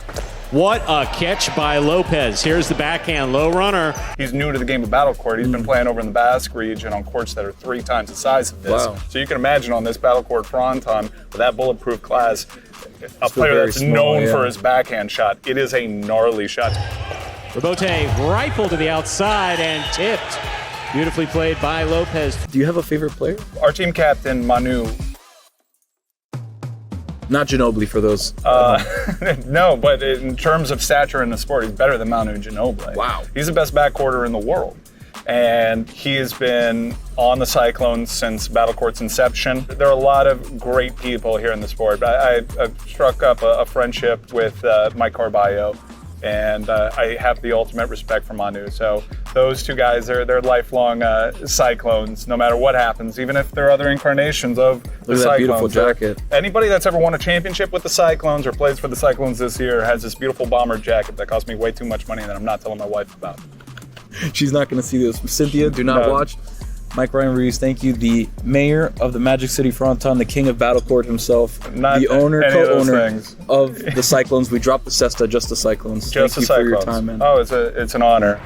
What a catch by Lopez. Here's the backhand, low runner. He's new to the game of Battle Court. He's been playing over in the Basque region on courts that are 3 times the size of this. Wow. So you can imagine on this Battle Court fronton with that bulletproof glass, a player that's known for his backhand shot. It is a gnarly shot. Rebote rifled to the outside and tipped. Beautifully played by Lopez. Do you have a favorite player? Our team captain, Manu. Not Ginobili for those. No, but in terms of stature in the sport, he's better than Manu Ginobili. Wow. He's the best backcourter in the world. And he has been on the Cyclones since Battle Court's inception. There are a lot of great people here in the sport. I struck up a friendship with Mike Carballo, and I have the ultimate respect for Manu. So those 2 guys, they're lifelong Cyclones, no matter what happens, even if there are other incarnations of the Look at Cyclones. that beautiful jacket. Anybody that's ever won a championship with the Cyclones or plays for the Cyclones this year has this beautiful bomber jacket that cost me way too much money that I'm not telling my wife about. She's not going to see this. Cynthia, do not watch. Mike Ryan Reeves, thank you. The mayor of the Magic City Fronton, the king of Battle Court himself, the owner, co-owner of the Cyclones. We dropped the Cesta, just the Cyclones. Just thank the you for your Cyclones. time, man. Oh, it's an honor.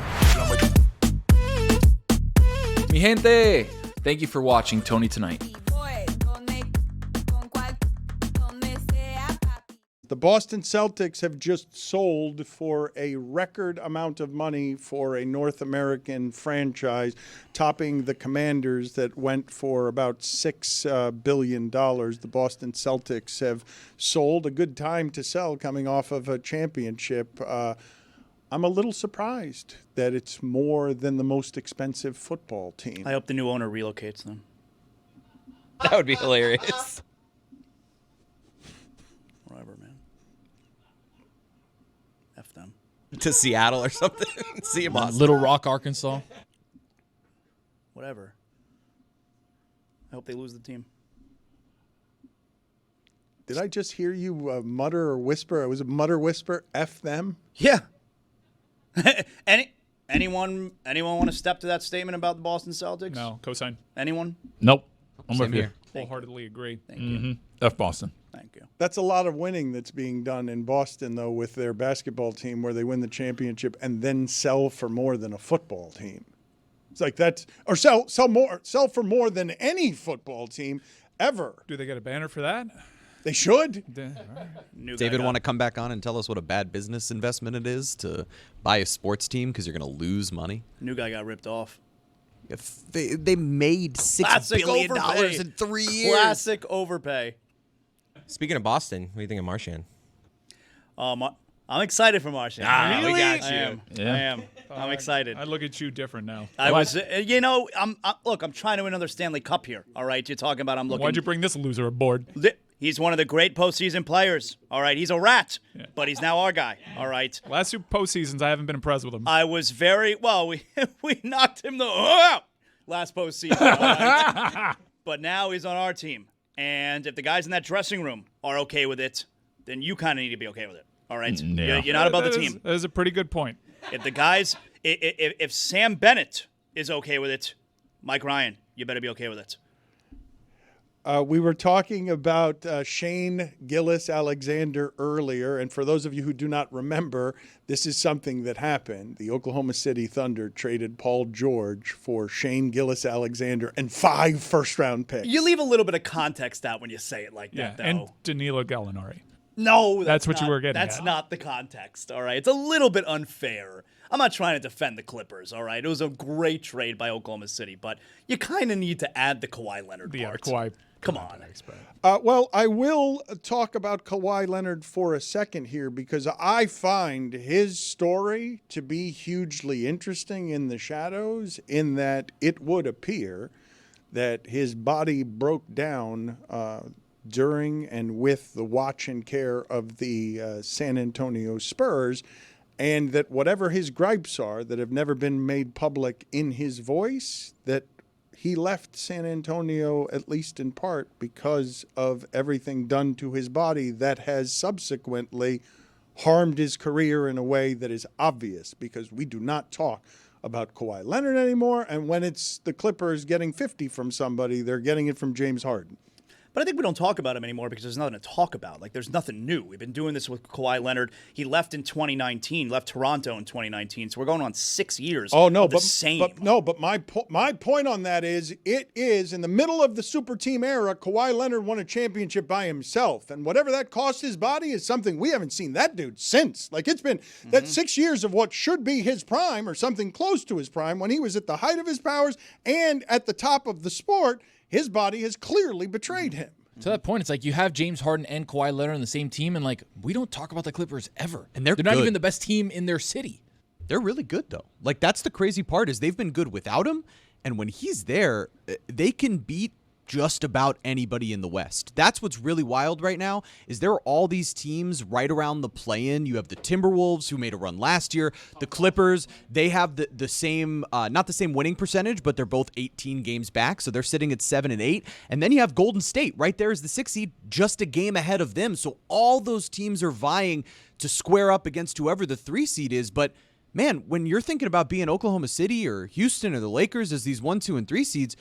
Mi gente, thank you for watching Tony Tonight. The Boston Celtics have just sold for a record amount of money for a North American franchise, topping the Commanders that went for about $6 billion. The Boston Celtics have sold. A good time to sell coming off of a championship. I'm a little surprised that it's more than the most expensive football team. I hope the new owner relocates them. That would be hilarious. Whatever, man. F them. To Seattle or something. See you, Boston. Little Rock, Arkansas. Whatever. I hope they lose the team. Did I just hear you mutter or whisper? It was a mutter whisper. F them. Yeah. Anyone want to step to that statement about the Boston Celtics? No, cosign. Anyone? Nope. I'm Same with you. here. Wholeheartedly agree. Thank you. F Boston. Thank you. That's a lot of winning that's being done in Boston, though, with their basketball team where they win the championship and then sell for more than a football team. It's like that's or sell for more than any football team ever. Do they get a banner for that? They should. David, want to come back on and tell us what a bad business investment it is to buy a sports team because you're going to lose money? New guy got ripped off. If they made $6 billion in 3 years. Classic overpay. Speaking of Boston, what do you think of Marchand? I'm excited for Marchand. Really? We got you. I am. I'm excited. I look at you different now. Look, I'm trying to win another Stanley Cup here. All right, you're talking about I'm looking. Why'd you bring this loser aboard? He's one of the great postseason players. All right, he's a rat, but he's now our guy. All right. Last 2 postseasons, I haven't been impressed with him. I was we knocked him out last postseason. All right? But now he's on our team. And if the guys in that dressing room are okay with it, then you kind of need to be okay with it. All right? Yeah. You're not above the team. That is a pretty good point. If the guys, if Sam Bennett is okay with it, Mike Ryan, you better be okay with it. We were talking about Shane Gilgeous-Alexander earlier, and for those of you who do not remember, this is something that happened. The Oklahoma City Thunder traded Paul George for Shane Gilgeous-Alexander and 5 first-round picks. You leave a little bit of context out when you say it like that, though. And Danilo Gallinari. No, that's what not, you were getting That's at. not the context, all right? It's a little bit unfair. I'm not trying to defend the Clippers, all right? It was a great trade by Oklahoma City, but you kind of need to add the Kawhi Leonard part. Kawhi. Come on. Well, I will talk about Kawhi Leonard for a second here because I find his story to be hugely interesting in the shadows in that it would appear that his body broke down during and with the watch and care of the San Antonio Spurs, and that whatever his gripes are that have never been made public in his voice, that he left San Antonio, at least in part, because of everything done to his body that has subsequently harmed his career in a way that is obvious, because we do not talk about Kawhi Leonard anymore, and when it's the Clippers getting 50 from somebody, they're getting it from James Harden. But I think we don't talk about him anymore because there's nothing to talk about. Like, there's nothing new. We've been doing this with Kawhi Leonard. He left in 2019, left Toronto in 2019. So we're going on 6 years. Oh, no, of the same. But my point on that is, it is in the middle of the super team era, Kawhi Leonard won a championship by himself. And whatever that cost his body is something we haven't seen that dude since. Like, it's been that 6 years of what should be his prime or something close to his prime when he was at the height of his powers and at the top of the sport. His body has clearly betrayed him. To that point, it's like you have James Harden and Kawhi Leonard on the same team, and like we don't talk about the Clippers ever. And they're not good. even the best team in their city. They're really good, though. Like, that's the crazy part is they've been good without him, and when he's there, they can beat just about anybody in the West. That's what's really wild right now is there are all these teams right around the play-in. You have the Timberwolves, who made a run last year. The Clippers, they have the same, not the same winning percentage, but they're both 18 games back, so they're sitting at 7 and 8. And then you have Golden State right there as the 6th seed, just a game ahead of them. So all those teams are vying to square up against whoever the 3 seed is. But man, when you're thinking about being Oklahoma City or Houston or the Lakers as these 1, 2, and 3 seeds,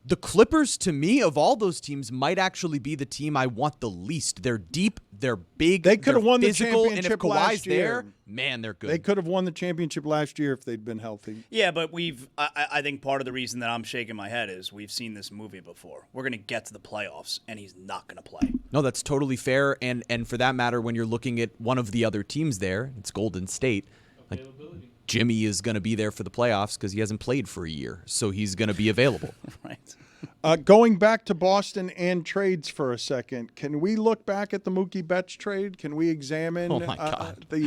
the Clippers, to me, of all those teams, might actually be the team I want the least. They're deep, they're big, They could have won the physical, and if championship Kawhi's last year. there, man, they're good. They could have won the championship last year if they'd been healthy. Yeah, but I think part of the reason that I'm shaking my head is we've seen this movie before. We're going to get to the playoffs, and he's not going to play. No, that's totally fair. And for that matter, when you're looking at one of the other teams there, it's Golden State. Like, Jimmy is going to be there for the playoffs because he hasn't played for a year, so he's going to be available. Right. Going back to Boston and trades for a second, can we look back at the Mookie Betts trade? Can we examine Oh my God. the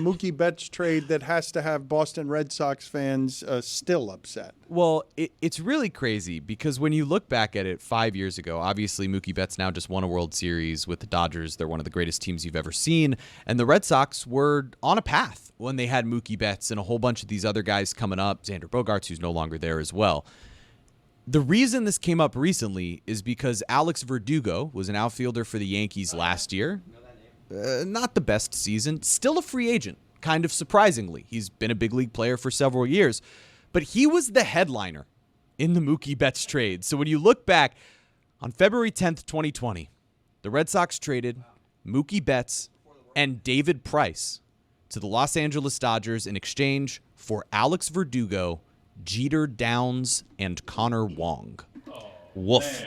Mookie Betts trade that has to have Boston Red Sox fans still upset? Well, it's really crazy because when you look back at it 5 years ago, obviously Mookie Betts now just won a World Series with the Dodgers. They're one of the greatest teams you've ever seen. And the Red Sox were on a path when they had Mookie Betts and a whole bunch of these other guys coming up, Xander Bogaerts, who's no longer there as well. The reason this came up recently is because Alex Verdugo was an outfielder for the Yankees last year. Not the best season. Still a free agent, kind of surprisingly. He's been a big league player for several years. But he was the headliner in the Mookie Betts trade. So when you look back, on February 10th, 2020, the Red Sox traded Mookie Betts and David Price to the Los Angeles Dodgers in exchange for Alex Verdugo, Jeter Downs, and Connor Wong. Woof.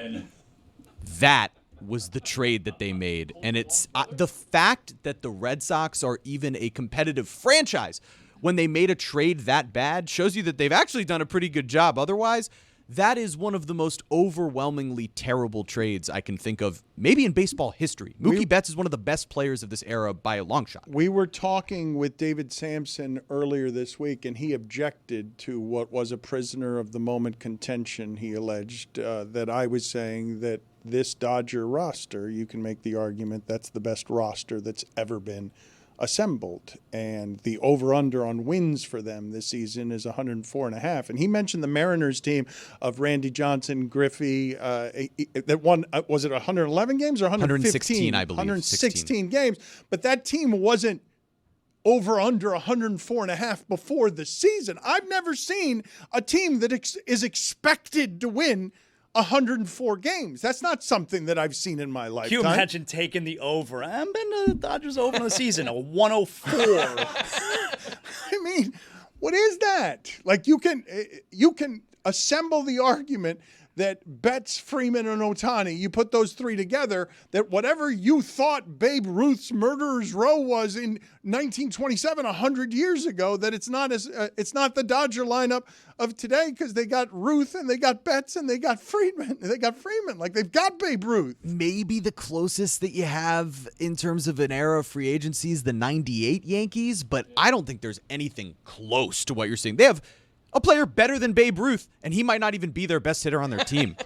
That was the trade that they made. And it's the fact that the Red Sox are even a competitive franchise when they made a trade that bad shows you that they've actually done a pretty good job. Otherwise, that is one of the most overwhelmingly terrible trades I can think of, maybe in baseball history. Mookie Betts is one of the best players of this era by a long shot. We were talking with David Sampson earlier this week, and he objected to what was a prisoner of the moment contention. He alleged that I was saying that this Dodger roster, you can make the argument that's the best roster that's ever been assembled. And the over-under on wins for them this season is 104.5. And he mentioned the Mariners team of Randy Johnson, Griffey, that won, was it 111 games or 115? 116, I believe. 116 games. But that team wasn't over under 104.5 before the season. I've never seen a team that is expected to win 104 games. That's not something that I've seen in my lifetime. Can you imagine taking the over? I've been to the Dodgers over in the season, a 104. I mean, what is that? Like, you can assemble the argument that Betts, Freeman, and Ohtani, you put those three together, that whatever you thought Babe Ruth's murderer's row was in 1927, 100 years ago, that it's not the Dodger lineup of today, because they got Ruth and they got Betts and they got Freeman. Like, they've got Babe Ruth. Maybe the closest that you have in terms of an era of free agency is the 98 Yankees, but I don't think there's anything close to what you're seeing. They have a player better than Babe Ruth, and he might not even be their best hitter on their team.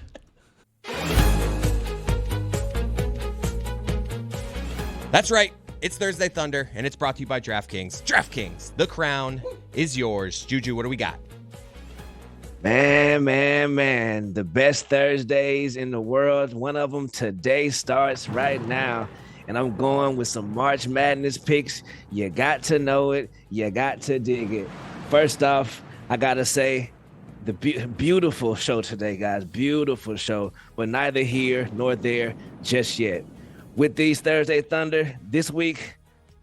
That's right. It's Thursday Thunder, and it's brought to you by DraftKings. DraftKings, the crown is yours. Juju, what do we got? Man. The best Thursdays in the world. One of them today starts right now. And I'm going with some March Madness picks. You got to know it. You got to dig it. First off, I got to say, the beautiful show today, guys. Beautiful show. But neither here nor there just yet. With these Thursday Thunder this week,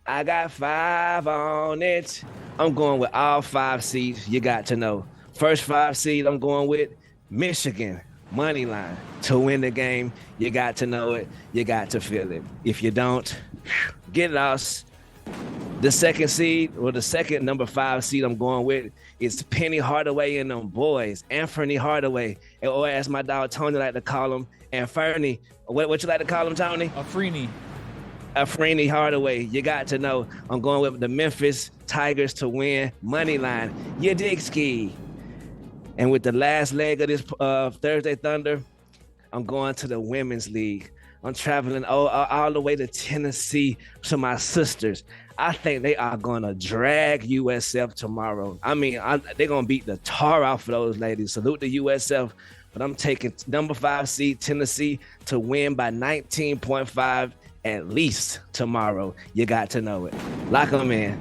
I got 5 on it. I'm going with all 5 seeds. You got to know. First 5 seed, I'm going with Michigan. Money line to win the game. You got to know it. You got to feel it. If you don't, get lost. The second seed, or the second number 5 seed I'm going with, is Penny Hardaway and them boys. Anthony Hardaway, or as my dog Tony like to call him, Anthony. What you like to call him, Tony? Afrini Hardaway. You got to know. I'm going with the Memphis Tigers to win. Money line. You dig ski. And with the last leg of this Thursday Thunder, I'm going to the Women's League. I'm traveling all the way to Tennessee to my sisters. I think they are going to drag USF tomorrow. I mean, they're going to beat the tar off of those ladies. Salute the USF. But I'm taking number 5 seed Tennessee to win by 19.5 at least tomorrow. You got to know it. Lock them in.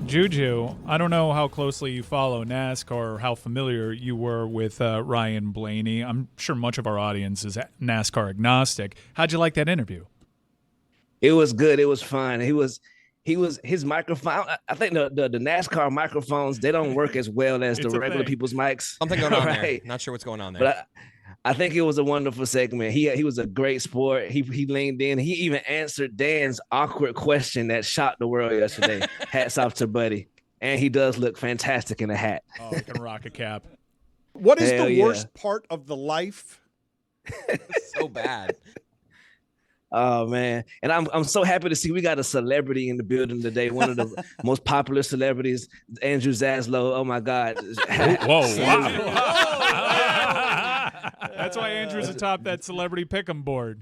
Juju, I don't know how closely you follow NASCAR or how familiar you were with Ryan Blaney. I'm sure much of our audience is NASCAR agnostic. How'd you like that interview? It was good. It was fun. His microphone. I think the NASCAR microphones, they don't work as well as the regular people's mics. Something going on right? there. Not sure what's going on there. But I think it was a wonderful segment. He was a great sport. He leaned in. He even answered Dan's awkward question that shocked the world yesterday. Hats off to Buddy. And he does look fantastic in a hat. Oh, he can rock a cap. What is the worst part of the life? So bad. Oh man. And I'm so happy to see we got a celebrity in the building today. One of the most popular celebrities, Andrew Yaslow. Oh my God. Whoa. Wow. That's why Andrew's atop that celebrity pick'em board.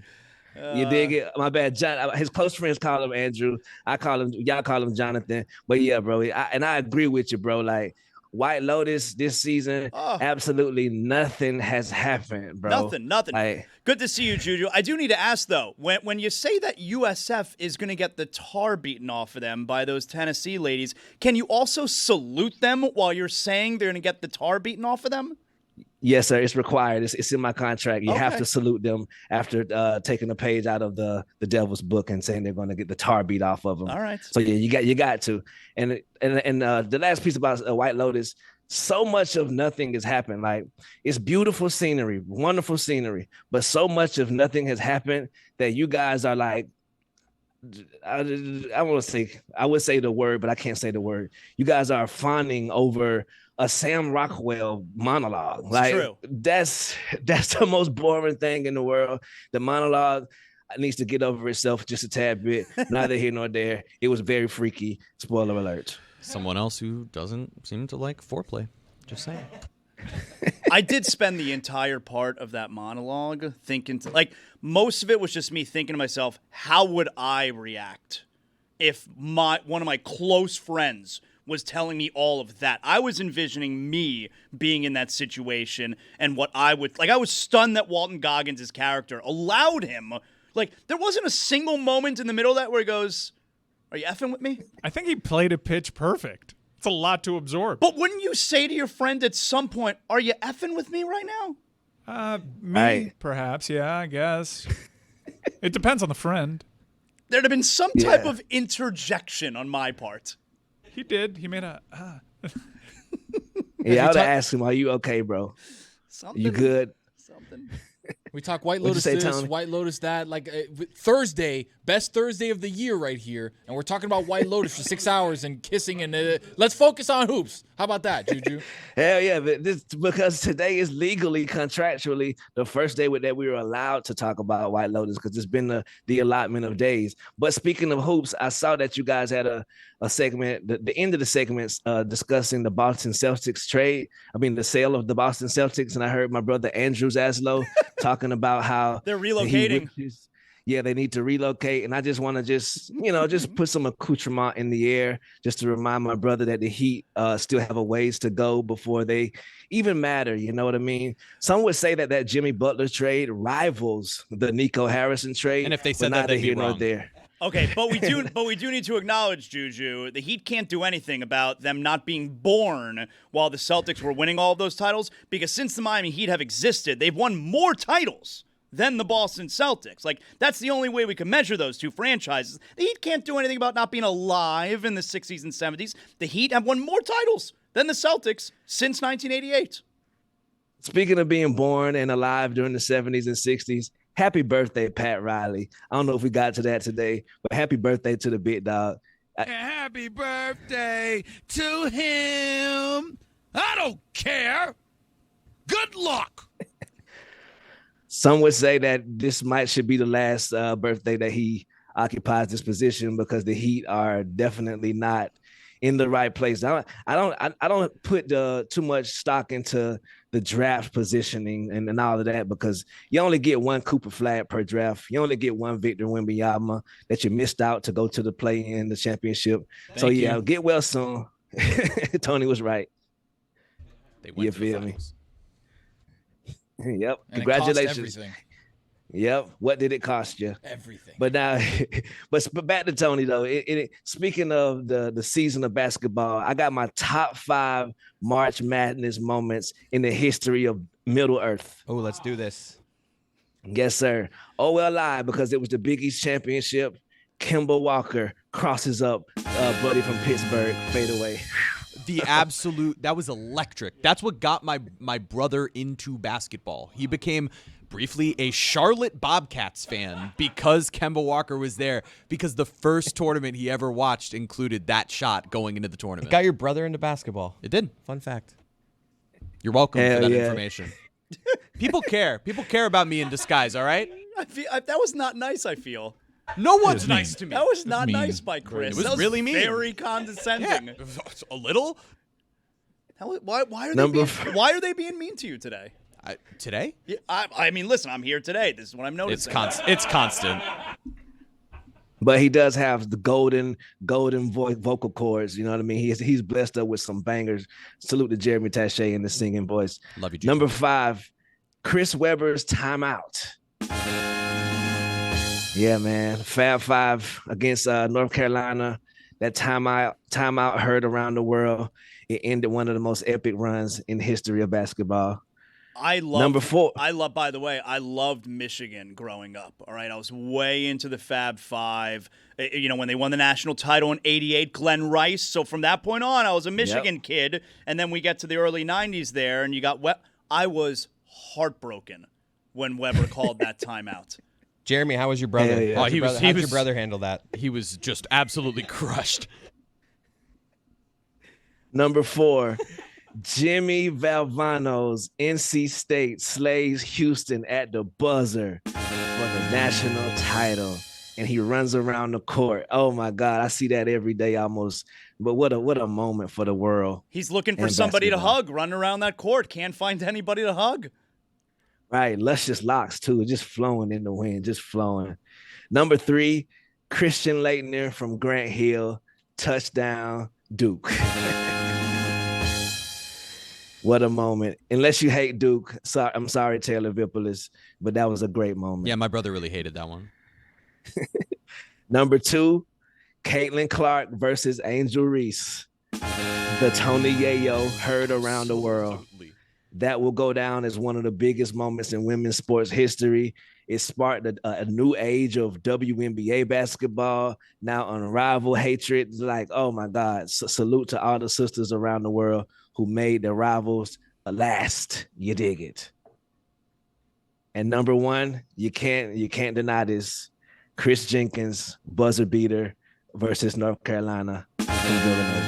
You dig it? My bad. John, his close friends call him Andrew. Y'all call him Jonathan. But yeah, bro. I agree with you, bro. Like, White Lotus this season, absolutely nothing has happened, bro. Nothing. Like, good to see you, Juju. I do need to ask, though, when you say that USF is going to get the tar beaten off of them by those Tennessee ladies, can you also salute them while you're saying they're going to get the tar beaten off of them? Yes, sir. It's required. It's in my contract. You have to salute them after taking a page out of the Devil's book and saying they're going to get the tar beat off of them. All right. So yeah, you got to. And the last piece about White Lotus, so much of nothing has happened. Like, it's beautiful scenery, wonderful scenery, but so much of nothing has happened that you guys are like, I would say the word, but I can't say the word. You guys are fawning over a Sam Rockwell monologue. Like, true. That's the most boring thing in the world. The monologue needs to get over itself just a tad bit. Neither here nor there. It was very freaky. Spoiler alert. Someone else who doesn't seem to like foreplay. Just saying. I did spend the entire part of that monologue thinking, like, most of it was just me thinking to myself, how would I react if one of my close friends was telling me all of that? I was envisioning me being in that situation and what I would, like, I was stunned that Walton Goggins' character allowed him. Like, there wasn't a single moment in the middle of that where he goes, "Are you effing with me?" I think he played a pitch perfect. It's a lot to absorb. But wouldn't you say to your friend at some point, "Are you effing with me right now?" Me, perhaps. Yeah, I guess. It depends on the friend. There'd have been some type of interjection on my part. He did. He made a. Yeah, I would have asked him, "Are you okay, bro? Something. You good?" Something. We talk White What'd you Lotus say, this, Tony? White Lotus that. Like Thursday, best Thursday of the year right here. And we're talking about White Lotus for 6 hours and kissing. And let's focus on hoops. How about that, Juju? Hell yeah, but this because today is legally, contractually, the first day that we were allowed to talk about White Lotus because it's been the allotment of days. But speaking of hoops, I saw that you guys had a segment, the end of the segments discussing the Boston Celtics trade. I mean, the sale of the Boston Celtics. And I heard my brother Andrew Yaslow talking about how they're relocating. Yeah, they need to relocate. And I just want to just put some accoutrement in the air just to remind my brother that the Heat still have a ways to go before they even matter. You know what I mean? Some would say that Jimmy Butler trade rivals the Nico Harrison trade. And if they said but that, they'd be here nor wrong. there. Okay, but we do need to acknowledge, Juju, the Heat can't do anything about them not being born while the Celtics were winning all of those titles, because since the Miami Heat have existed, they've won more titles than the Boston Celtics. Like, that's the only way we can measure those two franchises. The Heat can't do anything about not being alive in the 60s and 70s. The Heat have won more titles than the Celtics since 1988. Speaking of being born and alive during the 70s and 60s, happy birthday, Pat Riley. I don't know if we got to that today, but happy birthday to the big dog. Happy birthday to him. I don't care. Good luck. Some would say that this should be the last birthday that he occupies this position because the Heat are definitely not in the right place. I don't put too much stock into the draft positioning and all of that because you only get one Cooper Flag per draft. You only get one Victor Wembanyama that you missed out to go to the play-in, the championship. Thank you. Get well soon. Tony was right. They went you to the feel me? finals. Yep. And it cost Congratulations. everything. Yep. What did it cost you? Everything. But now, but back to Tony though. Speaking of the season of basketball, I got my top 5 March Madness moments in the history of Middle Earth. Oh, let's do this. Yes, sir. OLI, because it was the Big East Championship. Kemba Walker crosses up buddy from Pittsburgh, fade away. That was electric. That's what got my brother into basketball. He became briefly a Charlotte Bobcats fan because Kemba Walker was there, because the first tournament he ever watched included that shot going into the tournament. It got your brother into basketball. It did. Fun fact. You're welcome Hell for that yeah. information. People care. People care about me in disguise, all right? That was not nice, I feel. No one's nice to me. That was not nice by Chris. It was That was really mean. Very condescending. Yeah, a little. Why are they being mean to you today? Today? Yeah, I mean, listen, I'm here today. This is what I'm noticing. It's constant. But he does have the golden vocal cords. You know what I mean? He's blessed up with some bangers. Salute to Jeremy Taché and the singing voice. Love you, Juju. Number 5, Chris Webber's timeout. Yeah, man. Fab 5 against North Carolina. That timeout heard around the world. It ended one of the most epic runs in the history of basketball. Number 4. By the way, I loved Michigan growing up. All right. I was way into the Fab 5. You know, when they won the national title in '88, Glenn Rice. So from that point on, I was a Michigan kid. And then we get to the early 90s there, and you got I was heartbroken when Webber called that timeout. Jeremy, how was your brother? Yeah. How'd your brother handle that? He was just absolutely crushed. Number 4, Jimmy Valvano's NC State slays Houston at the buzzer for the national title. and he runs around the court. Oh my God, I see that every day almost. But what a moment for the world. He's looking for and somebody to basketball. hug, running around that court. Can't find anybody to hug. Right, luscious locks too, just flowing in the wind, just flowing. Number 3, Christian Laettner from Grant Hill, touchdown, Duke. What a moment. Unless you hate Duke, I'm sorry, Taylor Vippolis, but that was a great moment. Yeah, my brother really hated that one. Number 2, Caitlin Clark versus Angel Reese. The Tony Yayo heard around the world. That will go down as one of the biggest moments in women's sports history. It sparked a new age of WNBA basketball, now unrivaled hatred. Like, oh my God, salute to all the sisters around the world who made their rivals last. You dig it. And number 1, you can't deny this. Chris Jenkins, buzzer beater versus North Carolina from Villanova.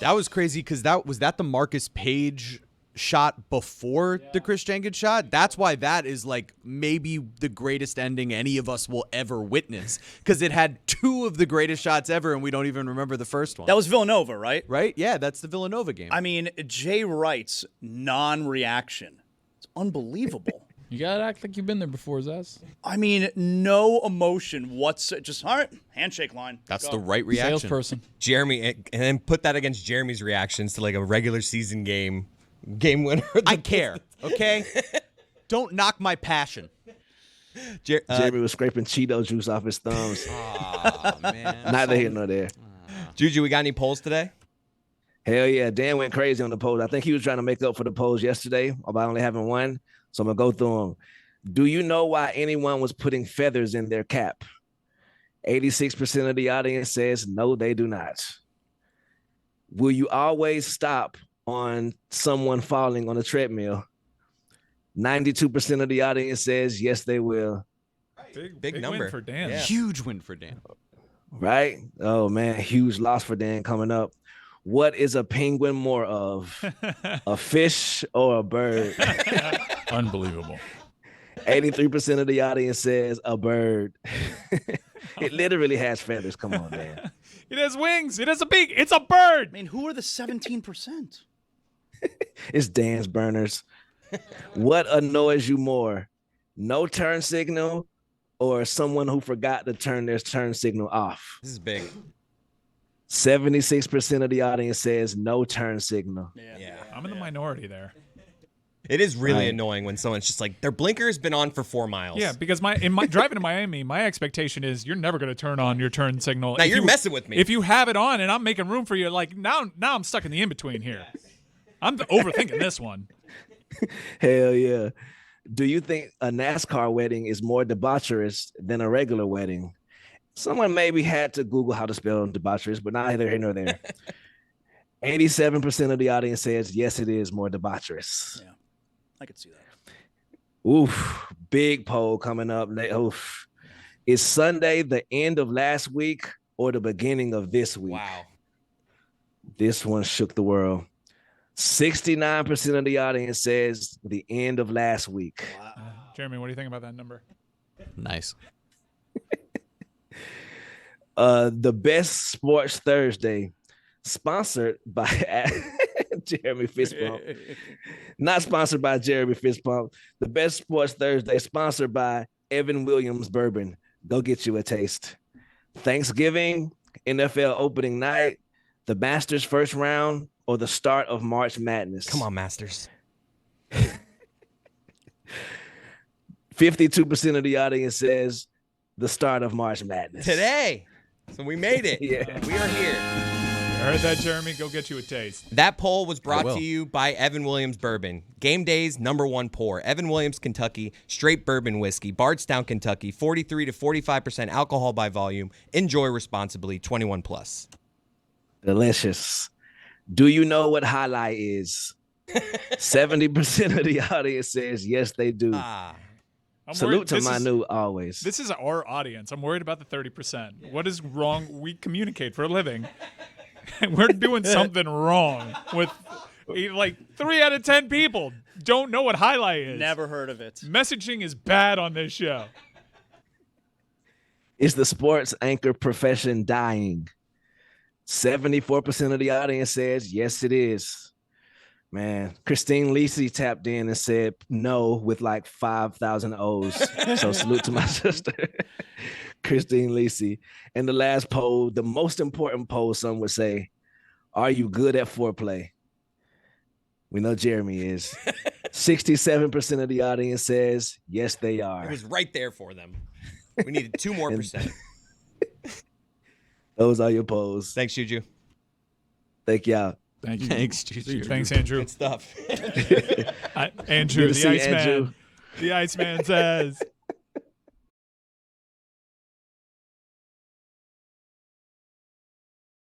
That was crazy because was that the Marcus Page shot before the Chris Jenkins shot? That's why that is like maybe the greatest ending any of us will ever witness, because it had 2 of the greatest shots ever and we don't even remember the first one. That was Villanova, right? Right? Yeah, that's the Villanova game. I mean, Jay Wright's non-reaction. It's unbelievable. You gotta act like you've been there before, Zaz. I mean, no emotion whatsoever. Just, all right, handshake line. That's Go. the right reaction. Salesperson. Jeremy, and then put that against Jeremy's reactions to like a regular season game winner. I care, okay? Don't knock my passion. Jeremy was scraping Cheeto juice off his thumbs. Oh, man. Neither here nor there. Juju, we got any polls today? Hell yeah, Dan went crazy on the polls. I think he was trying to make up for the polls yesterday about only having one. So I'm going to go through them. Do you know why anyone was putting feathers in their cap? 86% of the audience says no, they do not. Will you always stop on someone falling on a treadmill? 92% of the audience says yes, they will. Big number. Win for Dan. Yeah. Huge win for Dan. Right? Oh, man, huge loss for Dan coming up. What is a penguin more of? A fish or a bird? Unbelievable. 83% of the audience says a bird. It literally has feathers. Come on, man. It has wings. It has a beak. It's a bird. I mean, who are the 17%? It's Dan's burners. What annoys you more? No turn signal or someone who forgot to turn their turn signal off? This is big. 76% of the audience says no turn signal. Yeah. I'm in the minority there. It is really Right. annoying when someone's just like, their blinker's been on for 4 miles. Yeah, because driving to Miami, my expectation is you're never going to turn on your turn signal. Now If you're you- messing with me. If you have it on and I'm making room for you, like now I'm stuck in the in-between here. I'm overthinking this one. Hell yeah. Do you think a NASCAR wedding is more debaucherous than a regular wedding? Someone maybe had to Google how to spell debaucherous, but neither here nor there. 87% of the audience says yes, it is more debaucherous. Yeah, I could see that. Oof, big poll coming up. Oof. Is Sunday the end of last week or the beginning of this week? Wow. This one shook the world. 69% of the audience says the end of last week. Jeremy, what do you think about that number? Nice. The Best Sports Thursday, sponsored by Jeremy Fistbump. Not sponsored by Jeremy Fistbump. The Best Sports Thursday, sponsored by Evan Williams Bourbon. Go get you a taste. Thanksgiving, NFL opening night, the Masters first round, or the start of March Madness. Come on, Masters. 52% of the audience says the start of March Madness. Today. So we made it. Yeah. We are here. You heard that, Jeremy? Go get you a taste. That poll was brought to you by Evan Williams Bourbon. Game Day's #1 pour. Evan Williams, Kentucky, straight bourbon whiskey. Bardstown, Kentucky, 43 to 45% alcohol by volume. Enjoy responsibly, 21 plus. Delicious. Do you know what highlight is? 70% of the audience says yes, they do. I'm Salute worried- to this is- Manu always. This is our audience. I'm worried about the 30%. What is wrong? We communicate for a living. We're doing something wrong with like 3 out of 10 people don't know what highlight is. Never heard of it. Messaging is bad on this show. Is the sports anchor profession dying? 74% of the audience says yes, it is. Man, Christine Lisi tapped in and said no with like 5,000 O's. So salute to my sister, Christine Lisi. And the last poll, the most important poll, some would say, are you good at foreplay? We know Jeremy is. 67% of the audience says yes, they are. It was right there for them. We needed 2 more percent. Those are your polls. Thanks, Juju. Thank y'all. Thank you. Thanks, Juju. Thanks, Andrew. Good stuff. Andrew, Good to the see Iceman. Andrew. The Iceman says,